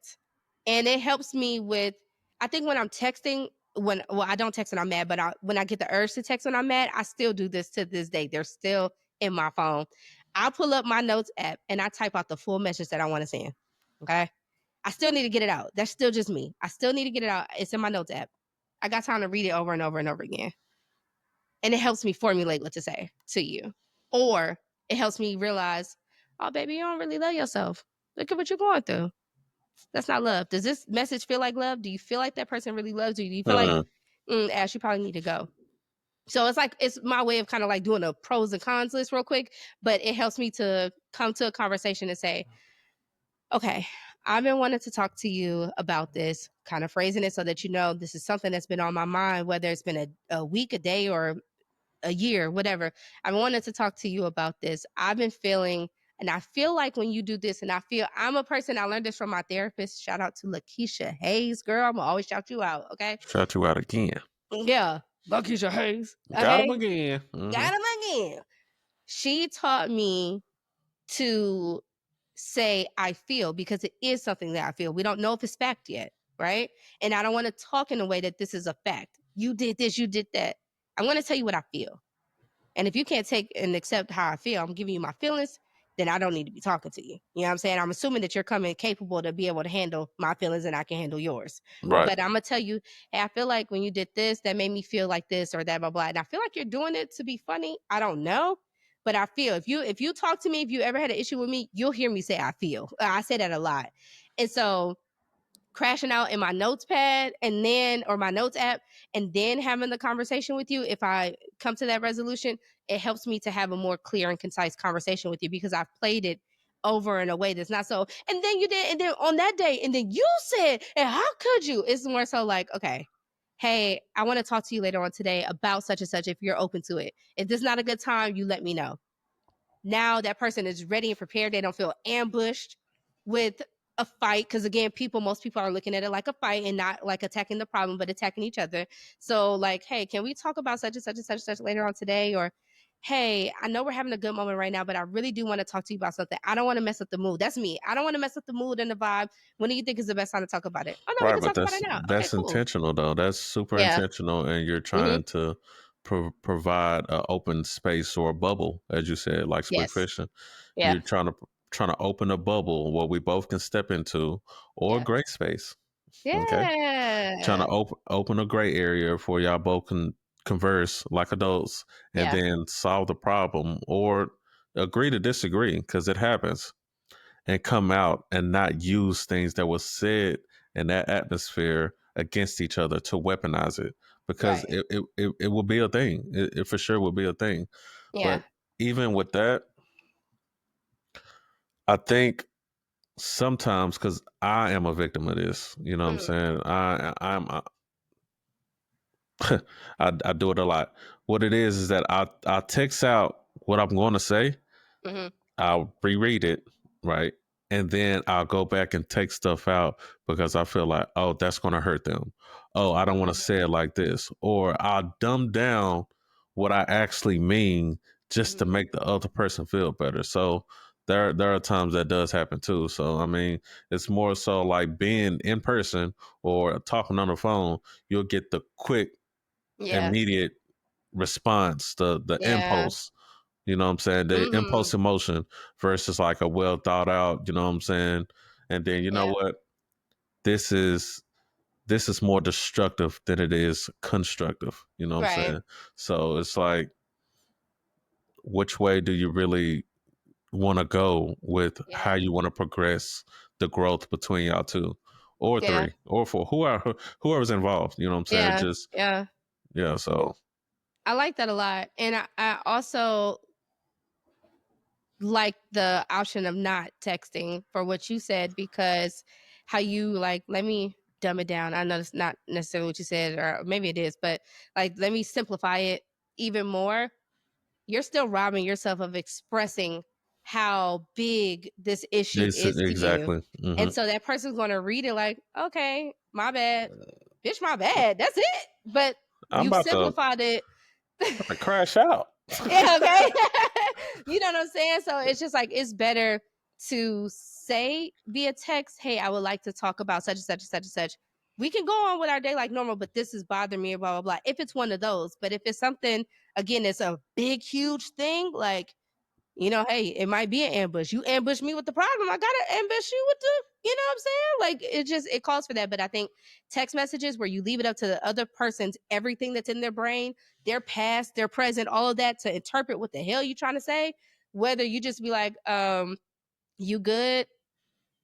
[SPEAKER 2] And it helps me with I think when I'm texting, when well, I don't text when I'm mad, but when I get the urge to text when I'm mad, I still do this to this day. They're still in my phone. I pull up my notes app and I type out the full message that I want to send. Okay. I still need to get it out. That's still just me. I still need to get it out. It's in my notes app. I got time to read it over and over and over again. And it helps me formulate what to say to you. Or it helps me realize, oh, baby, you don't really love yourself. Look at what you're going through. That's not love. Does this message feel like love? Do you feel like that person really loves you? Do you feel like,
[SPEAKER 1] Uh,
[SPEAKER 2] Ash, you probably need to go? So it's like, it's my way of kind of like doing a pros and cons list real quick, but it helps me to come to a conversation and say, okay, I've been wanting to talk to you about this, kind of phrasing it so that you know this is something that's been on my mind, whether it's been a week, a day, or a year, whatever. I wanted to talk to you about this. I've been feeling, and I feel like when you do this, and I feel I'm a person, I learned this from my therapist. Shout out to Lakeisha Hayes, girl. I'm gonna always shout you out, okay?
[SPEAKER 1] shout you out again.
[SPEAKER 2] Yeah, Lakeisha Hayes,
[SPEAKER 1] Got him
[SPEAKER 2] okay?
[SPEAKER 1] again.
[SPEAKER 2] Got him again. She taught me to say I feel because it is something that I feel. We don't know if it's fact yet, right? And I don't want to talk in a way that this is a fact. You did this, you did that. I'm going to tell you what I feel. And if you can't take and accept how I feel, I'm giving you my feelings, then I don't need to be talking to you. You know what I'm saying? I'm assuming that you're coming capable to be able to handle my feelings and I can handle yours.
[SPEAKER 1] Right.
[SPEAKER 2] But I'm gonna tell you, hey, I feel like when you did this, that made me feel like this or that, blah, blah. And I feel like you're doing it to be funny. I don't know. But I feel if you talk to me, if you ever had an issue with me, you'll hear me say I feel. I say that a lot. And so crashing out in my notes pad and then or my notes app and then having the conversation with you, if I come to that resolution, it helps me to have a more clear and concise conversation with you because I've played it over in a way that's not so and then you did and then on that day and then you said and how could you, it's more so like, okay, hey, I want to talk to you later on today about such and such if you're open to it. If this is not a good time, you let me know. Now that person is ready and prepared. They don't feel ambushed with a fight. Because again, most people are looking at it like a fight and not like attacking the problem, but attacking each other. So, like, hey, can we talk about such and such and such and such later on today? Or, hey, I know we're having a good moment right now, but I really do want to talk to you about something. I don't want to mess up the mood. That's me. I don't want to mess up the mood and the vibe. When do you think is the best time to talk about it? Oh, no, we
[SPEAKER 1] Right,
[SPEAKER 2] can
[SPEAKER 1] but
[SPEAKER 2] talk about it now. Okay,
[SPEAKER 1] that's
[SPEAKER 2] cool.
[SPEAKER 1] intentional though. That's super
[SPEAKER 2] Yeah.
[SPEAKER 1] intentional, and you're
[SPEAKER 2] Hmm.
[SPEAKER 1] trying to provide an open space or a bubble, as you said, like split
[SPEAKER 2] Yes.
[SPEAKER 1] fishing.
[SPEAKER 2] Yeah.
[SPEAKER 1] You're trying to open a bubble where we both can step into, or a
[SPEAKER 2] Yeah.
[SPEAKER 1] gray space. Okay, trying to
[SPEAKER 2] Yeah.
[SPEAKER 1] open a gray area for y'all both can converse like adults, and
[SPEAKER 2] Yeah.
[SPEAKER 1] then solve the problem or agree to disagree because it happens, and come out and not use things that was said in that atmosphere against each other to weaponize it, because
[SPEAKER 2] Right.
[SPEAKER 1] it will be a thing. It for sure will be a thing.
[SPEAKER 2] Yeah.
[SPEAKER 1] But even with that, I think sometimes, because I am a victim of this, you know what I'm
[SPEAKER 2] Mm-hmm.
[SPEAKER 1] saying? I do it a lot. What it is that I text out what I'm going to say.
[SPEAKER 2] Mm-hmm.
[SPEAKER 1] I'll reread it, right? And then I'll go back and take stuff out because I feel like, oh, that's going to hurt them. Oh, I don't want to say it like this. Or I'll dumb down what I actually mean just to
[SPEAKER 2] Mm-hmm.
[SPEAKER 1] make the other person feel better. So there are times that does happen too. So I mean, it's more so like being in person or talking on the phone, you'll get the quick,
[SPEAKER 2] Yeah.
[SPEAKER 1] immediate response, the
[SPEAKER 2] Yeah.
[SPEAKER 1] impulse, you know what I'm saying? The
[SPEAKER 2] Mhm.
[SPEAKER 1] impulse emotion versus like a well thought out, you know what I'm saying? And then you know
[SPEAKER 2] Yeah.
[SPEAKER 1] what? This is this is more destructive than it is constructive, you know what I'm
[SPEAKER 2] Right.
[SPEAKER 1] saying? So it's like, which way do you really want to go with how
[SPEAKER 2] Yeah.
[SPEAKER 1] you want to progress the growth between y'all two or
[SPEAKER 2] Yeah.
[SPEAKER 1] three or four, whoever's involved, you know what I'm saying?
[SPEAKER 2] Yeah.
[SPEAKER 1] Just
[SPEAKER 2] Yeah.
[SPEAKER 1] yeah, so
[SPEAKER 2] I like that a lot. And I also like the option of not texting for what you said, because how you like, let me dumb it down. I know it's not necessarily what you said, or maybe it is, but like, let me simplify it even more. You're still robbing yourself of expressing how big this issue is to you.
[SPEAKER 1] Exactly.
[SPEAKER 2] And so that person's going to read it like, okay, my bad, bitch, my bad. That's it. But
[SPEAKER 1] I'm
[SPEAKER 2] you simplified it.
[SPEAKER 1] about to crash out.
[SPEAKER 2] Yeah, okay. You know what I'm saying? So it's just like, it's better to say via text, hey, I would like to talk about such and such and such and such. We can go on with our day like normal, but this is bothering me, blah, blah, blah. If it's one of those. But if it's something, again, it's a big, huge thing, like, hey, it might be an ambush. You ambush me with the problem, I gotta ambush you with the, you know what I'm saying? Like, it calls for that. But I think text messages where you leave it up to the other person's everything that's in their brain, their past, their present, all of that to interpret what the hell you trying to say. Whether you just be like, you good,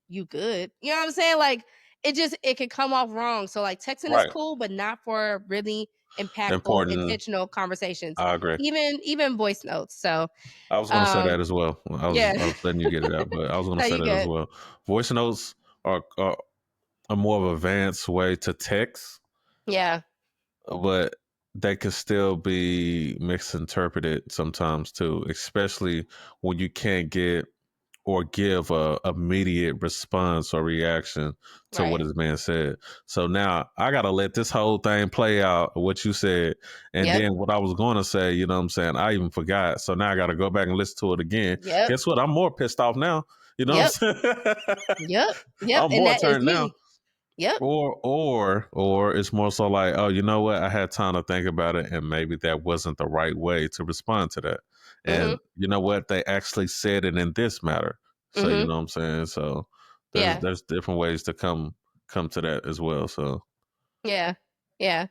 [SPEAKER 2] you good. You know what I'm saying? Like, it can come off wrong. So like, texting is
[SPEAKER 1] Right.
[SPEAKER 2] cool, but not for really impactful,
[SPEAKER 1] Important.
[SPEAKER 2] intentional conversations.
[SPEAKER 1] I agree.
[SPEAKER 2] Even voice notes. So
[SPEAKER 1] I was going to say
[SPEAKER 2] um
[SPEAKER 1] that as well.
[SPEAKER 2] yeah.
[SPEAKER 1] I was letting you get it out, but I was going to
[SPEAKER 2] No,
[SPEAKER 1] say
[SPEAKER 2] you
[SPEAKER 1] that as
[SPEAKER 2] good.
[SPEAKER 1] well. Voice notes are a more of advanced way to text,
[SPEAKER 2] Yeah.
[SPEAKER 1] but they can still be misinterpreted sometimes too, especially when you can't get or give a immediate response or reaction to what
[SPEAKER 2] Right.
[SPEAKER 1] is being said. So now I gotta let this whole thing play out what you said. And
[SPEAKER 2] Yep.
[SPEAKER 1] then what I was gonna say, you know what I'm saying? I even forgot. So now I gotta go back and listen to it again.
[SPEAKER 2] Yep.
[SPEAKER 1] Guess what? I'm more pissed off now. You know
[SPEAKER 2] Yep.
[SPEAKER 1] what I'm saying?
[SPEAKER 2] Yep. Yep.
[SPEAKER 1] I'm
[SPEAKER 2] And
[SPEAKER 1] more
[SPEAKER 2] that is
[SPEAKER 1] turned now.
[SPEAKER 2] me. Yep.
[SPEAKER 1] Or it's more so like, oh, you know what? I had time to think about it, and maybe that wasn't the right way to respond to that.
[SPEAKER 2] Mhm.
[SPEAKER 1] And you know what? They actually said it in this matter. So you
[SPEAKER 2] Mhm.
[SPEAKER 1] know what I'm saying? So
[SPEAKER 2] Yeah.
[SPEAKER 1] there's different ways to come to that as well. So
[SPEAKER 2] Yeah. Yeah.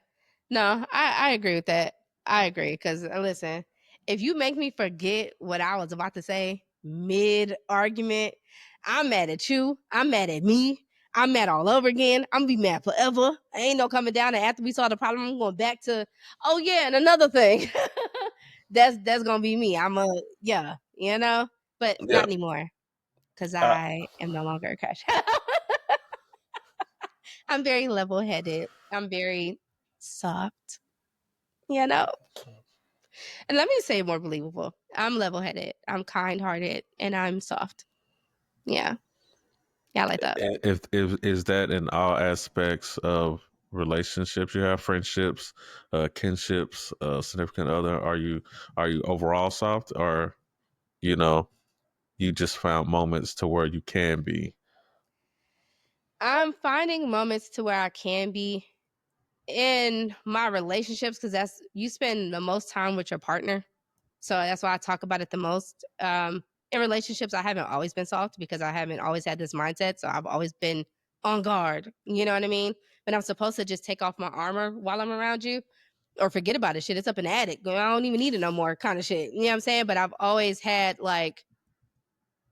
[SPEAKER 2] No, I agree with that. I agree because listen, if you make me forget what I was about to say mid argument, I'm mad at you. I'm mad at me. I'm mad all over again. I'm gonna be mad forever. I ain't no coming down. And after we saw the problem, I'm going back to, oh yeah, and another thing. That's gonna be me. I'm a yeah, but not
[SPEAKER 1] yeah.
[SPEAKER 2] anymore because
[SPEAKER 1] Uh,
[SPEAKER 2] I am no longer a crash. I'm very level headed. I'm very soft. You know. And let me say more believable. I'm level headed, I'm kind hearted, and I'm soft. Yeah. Yeah, I like that.
[SPEAKER 1] if is that in all aspects of relationships you have, friendships, kinships, significant other? Are you overall soft, or you know you just found moments to where you can be?
[SPEAKER 2] I'm finding moments to where I can be in my relationships because that's you spend the most time with your partner. So that's why I talk about it the most. In relationships, I haven't always been soft because I haven't always had this mindset. So I've always been on guard. You know what I mean? But I'm supposed to just take off my armor while I'm around you or forget about it. Shit, it's up in the attic. I don't even need it no more kind of shit. You know what I'm saying? But I've always had like,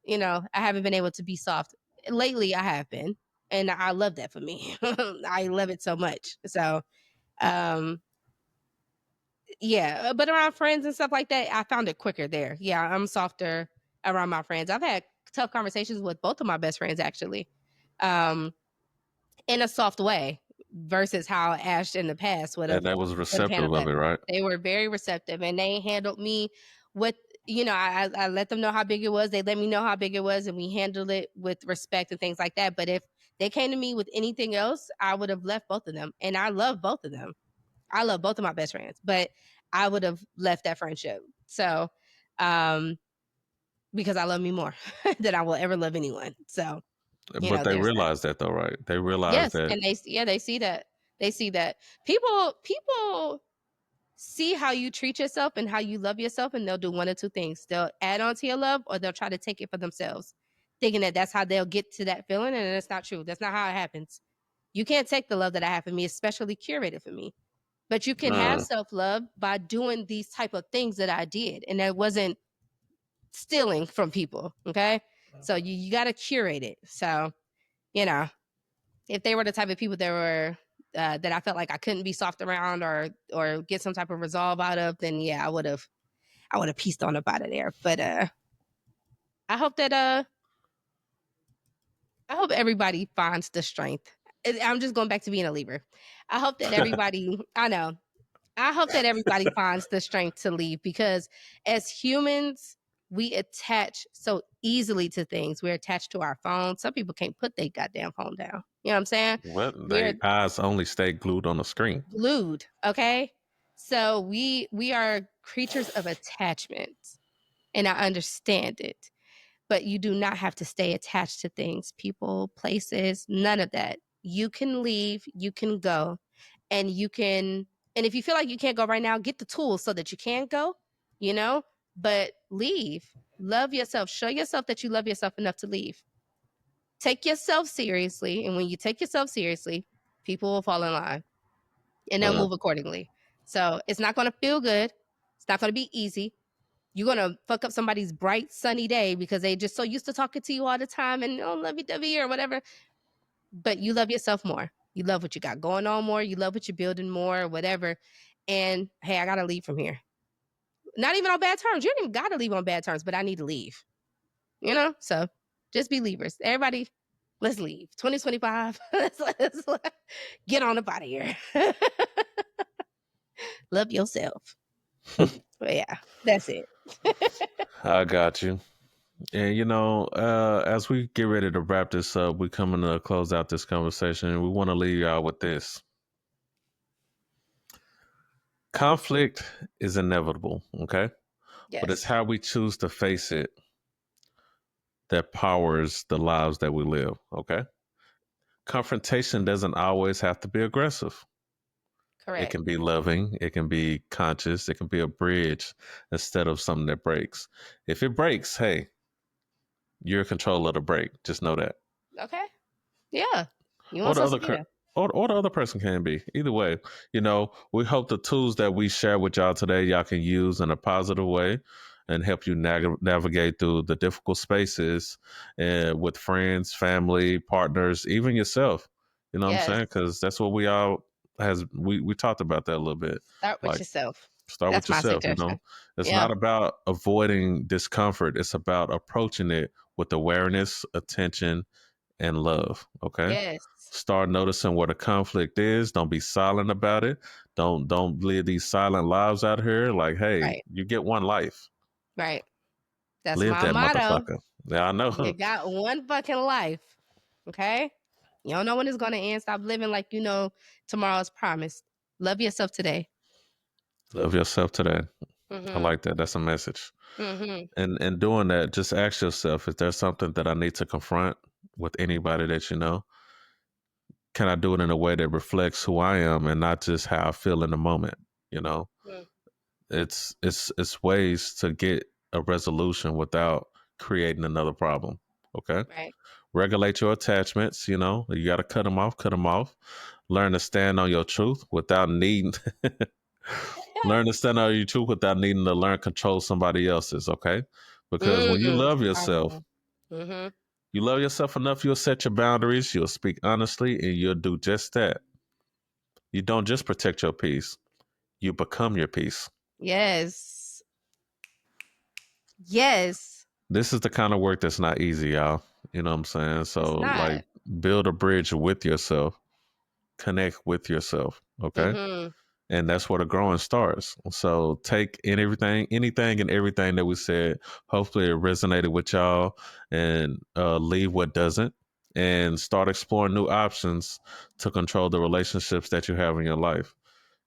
[SPEAKER 2] I haven't been able to be soft. Lately, I have been. And I love that for me. I love it so much. So, um, yeah, but around friends and stuff like that, I found it quicker there. Yeah, I'm softer around my friends. I've had tough conversations with both of my best friends actually, um, in a soft way, versus how Ash in the past
[SPEAKER 1] And that was
[SPEAKER 2] would have
[SPEAKER 1] receptive
[SPEAKER 2] handled
[SPEAKER 1] of
[SPEAKER 2] that.
[SPEAKER 1] it, right?
[SPEAKER 2] They were very receptive, and they handled me with I let them know how big it was. They let me know how big it was, and we handled it with respect and things like that. But if they came to me with anything else, I would have left both of them, and I love both of them. I love both of my best friends, but I would have left that friendship. So, um, because I love me more than I will ever love anyone. So,
[SPEAKER 1] But they
[SPEAKER 2] there's that.
[SPEAKER 1] realize that though, right? They realize
[SPEAKER 2] Yes,
[SPEAKER 1] that.
[SPEAKER 2] and they see that. They see that. People see how you treat yourself and how you love yourself, and they'll do one or two things. They'll add on to your love, or they'll try to take it for themselves, thinking that that's how they'll get to that feeling, and that's not true. That's not how it happens. You can't take the love that I have for me, especially curated for me. But you can have
[SPEAKER 1] Mm.
[SPEAKER 2] self-love by doing these type of things that I did, and that wasn't stealing from people, okay? So you got to curate it. So, you know, if they were the type of people that I felt like I couldn't be soft around or get some type of resolve out of, then yeah, I would have pieced on up out of there. But I hope that I hope everybody finds the strength. I'm just going back to being a Libra. I hope that everybody, I know, I hope that everybody finds the strength to leave because as humans, we attach so easily to things. We're attached to our phones. Some people can't put their goddamn phone down. You know what I'm saying?
[SPEAKER 1] What?
[SPEAKER 2] We're
[SPEAKER 1] They eyes only stay glued on the screen.
[SPEAKER 2] glued, okay? So we are creatures of attachment, and I understand it. But you do not have to stay attached to things, people, places, none of that. You can leave, you can go, and you can and if you feel like you can't go right now, get the tools so that you can go, you know? But leave. Love yourself. Show yourself that you love yourself enough to leave. Take yourself seriously, and when you take yourself seriously, people will fall in line and they'll
[SPEAKER 1] Uh,
[SPEAKER 2] move accordingly. So, it's not going to feel good. It's not going to be easy. You're gonna fuck up somebody's bright sunny day because they just so used to talking to you all the time and oh lovey-dovey or whatever. But you love yourself more. You love what you got going on more. You love what you're building more or whatever. And hey, I gotta leave from here. Not even on bad terms. You don't even gotta leave on bad terms, but I need to leave. So just be leavers. Everybody, let's leave. 2025. let's get on up out of here. Love yourself. But yeah, that's it.
[SPEAKER 1] I got you. And as we get ready to wrap this up, we coming to close out this conversation, and we want to leave y'all with this: conflict is inevitable, okay? But it's
[SPEAKER 2] Yes.
[SPEAKER 1] how we choose to face it that powers the lives that we live, okay? Confrontation doesn't always have to be aggressive. It
[SPEAKER 2] Correct.
[SPEAKER 1] can be loving, it can be conscious, it can be a bridge instead of something that breaks. If it breaks, hey, you're in control of the break. Just know that.
[SPEAKER 2] Okay. Yeah. You
[SPEAKER 1] Or
[SPEAKER 2] weren't
[SPEAKER 1] the
[SPEAKER 2] supposed
[SPEAKER 1] other
[SPEAKER 2] to be there.
[SPEAKER 1] or the other person can be. Either way, we hope the tools that we share with y'all today, y'all can use in a positive way and help you navigate through the difficult spaces with friends, family, partners, even yourself. You know what I'm
[SPEAKER 2] Yes.
[SPEAKER 1] saying? Because that's what we all we talked about that a little bit.
[SPEAKER 2] Start with
[SPEAKER 1] Like,
[SPEAKER 2] yourself.
[SPEAKER 1] start with
[SPEAKER 2] That's my
[SPEAKER 1] yourself.
[SPEAKER 2] suggestion.
[SPEAKER 1] It's
[SPEAKER 2] Yeah.
[SPEAKER 1] not about avoiding discomfort. It's about approaching it with awareness, attention, and love. Okay.
[SPEAKER 2] Yes.
[SPEAKER 1] Start noticing where the conflict is. Don't be silent about it. Don't live these silent lives out here. Like, hey,
[SPEAKER 2] Right.
[SPEAKER 1] you get one life.
[SPEAKER 2] Right. That's
[SPEAKER 1] Live
[SPEAKER 2] my
[SPEAKER 1] that
[SPEAKER 2] motto.
[SPEAKER 1] motherfucker. Yeah, I
[SPEAKER 2] You
[SPEAKER 1] know.
[SPEAKER 2] got one fucking life. Okay? You don't know when it's gonna end. Stop living like you know tomorrow's promised. Love yourself today.
[SPEAKER 1] Love yourself today. I
[SPEAKER 2] Mm-hmm.
[SPEAKER 1] like that. That's a message.
[SPEAKER 2] Mm-hmm.
[SPEAKER 1] And doing that, just ask yourself, is there something that I need to confront with anybody that you know? Can I do it in a way that reflects who I am and not just how I feel in the moment? You know,
[SPEAKER 2] Mm.
[SPEAKER 1] it's ways to get a resolution without creating another problem. Okay,
[SPEAKER 2] Right.
[SPEAKER 1] regulate your attachments. You got to cut them off. Cut them off. Learn to stand on your truth without needing. Learn to stand on your truth without needing to learn control somebody else's. Okay, because when you love yourself,
[SPEAKER 2] Powerful. Mm-hmm.
[SPEAKER 1] you love yourself enough, you'll set your boundaries. You'll speak honestly, and you'll do just that. You don't just protect your peace, you become your peace.
[SPEAKER 2] Yes. Yes.
[SPEAKER 1] This is the kind of work that's not easy, y'all. You know what I'm saying?
[SPEAKER 2] It's
[SPEAKER 1] So, like,
[SPEAKER 2] not.
[SPEAKER 1] build a bridge with yourself, connect with yourself. Okay.
[SPEAKER 2] Mm-hmm.
[SPEAKER 1] And that's where the growing starts. So, take in anything and everything that we said. Hopefully, it resonated with y'all and leave what doesn't and start exploring new options to control the relationships that you have in your life.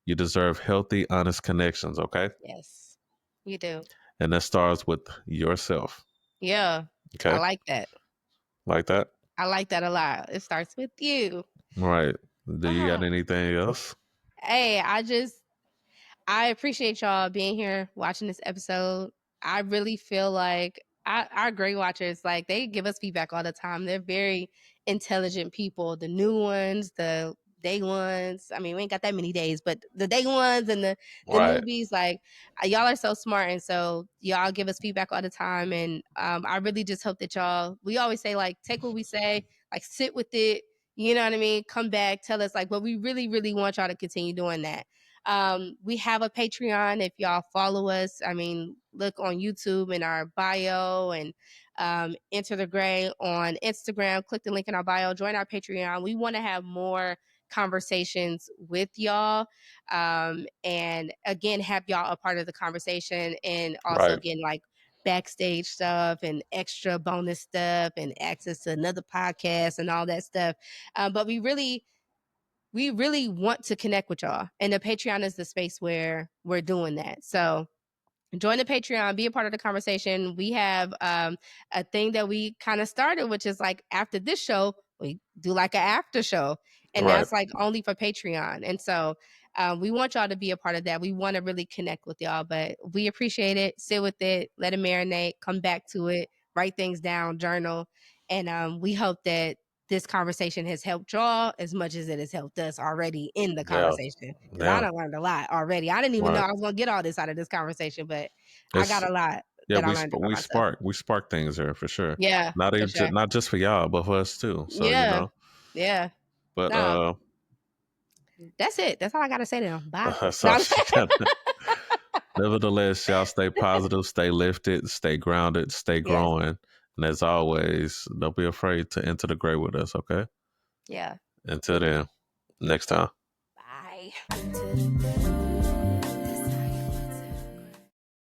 [SPEAKER 1] You deserve healthy, honest connections. Okay.
[SPEAKER 2] Yes. You do.
[SPEAKER 1] And that starts with yourself.
[SPEAKER 2] Yeah. I
[SPEAKER 1] Okay.
[SPEAKER 2] like that.
[SPEAKER 1] Like that.
[SPEAKER 2] I like that a lot. It starts with you.
[SPEAKER 1] Right. Do you got
[SPEAKER 2] Ah.
[SPEAKER 1] anything else?
[SPEAKER 2] Hey, I appreciate y'all being here watching this episode. I really feel like our great watchers, like they give us feedback all the time. They're very intelligent people. The new ones, the day ones. I mean, we ain't got that many days, but the day ones and the
[SPEAKER 1] Right.
[SPEAKER 2] newbies, like y'all are so smart, and so y'all give us feedback all the time. And I really just hope that y'all. We always say like, take what we say, like sit with it. You know what I mean? Come back, tell us like, but we really, really want y'all to continue doing that. We have a Patreon if y'all follow us. I mean, look on YouTube in our bio and Enter the Gray on Instagram. Click the link in our bio. Join our Patreon. We want to have more conversations with y'all. And again, have y'all a part of the conversation, and also
[SPEAKER 1] Right.
[SPEAKER 2] getting like backstage stuff and extra bonus stuff and access to another podcast and all that stuff. But we really want to connect with y'all. And the Patreon is the space where we're doing that. So join the Patreon, be a part of the conversation. We have a thing that we kind of started, which is like after this show, we do like an after show, and
[SPEAKER 1] Right.
[SPEAKER 2] that's like only for Patreon. And so we want y'all to be a part of that. We want to really connect with y'all, but we appreciate it. Sit with it, let it marinate, come back to it, write things down, journal, and we hope that this conversation has helped y'all as much as it has helped us already in the
[SPEAKER 1] Yeah.
[SPEAKER 2] conversation. Because I
[SPEAKER 1] Yeah.
[SPEAKER 2] done learned a lot already. I didn't even know
[SPEAKER 1] Right.
[SPEAKER 2] I was gonna get all this out of this conversation, but I
[SPEAKER 1] It's
[SPEAKER 2] got a lot
[SPEAKER 1] yeah.
[SPEAKER 2] that I
[SPEAKER 1] We
[SPEAKER 2] learned about
[SPEAKER 1] we
[SPEAKER 2] myself.
[SPEAKER 1] spark things here for sure.
[SPEAKER 2] Yeah,
[SPEAKER 1] Not
[SPEAKER 2] for
[SPEAKER 1] even
[SPEAKER 2] sure.
[SPEAKER 1] not just for y'all, but for us too. So
[SPEAKER 2] Yeah, yeah.
[SPEAKER 1] but
[SPEAKER 2] No, that's it. That's all I gotta say to them. Bye.
[SPEAKER 1] that's all
[SPEAKER 2] No.
[SPEAKER 1] she got. Nevertheless, y'all stay positive, stay lifted, stay grounded, stay
[SPEAKER 2] Yes.
[SPEAKER 1] growing, and as always, don't be afraid to enter the gray with us. Okay.
[SPEAKER 2] Yeah.
[SPEAKER 1] Until then, next time.
[SPEAKER 2] Bye.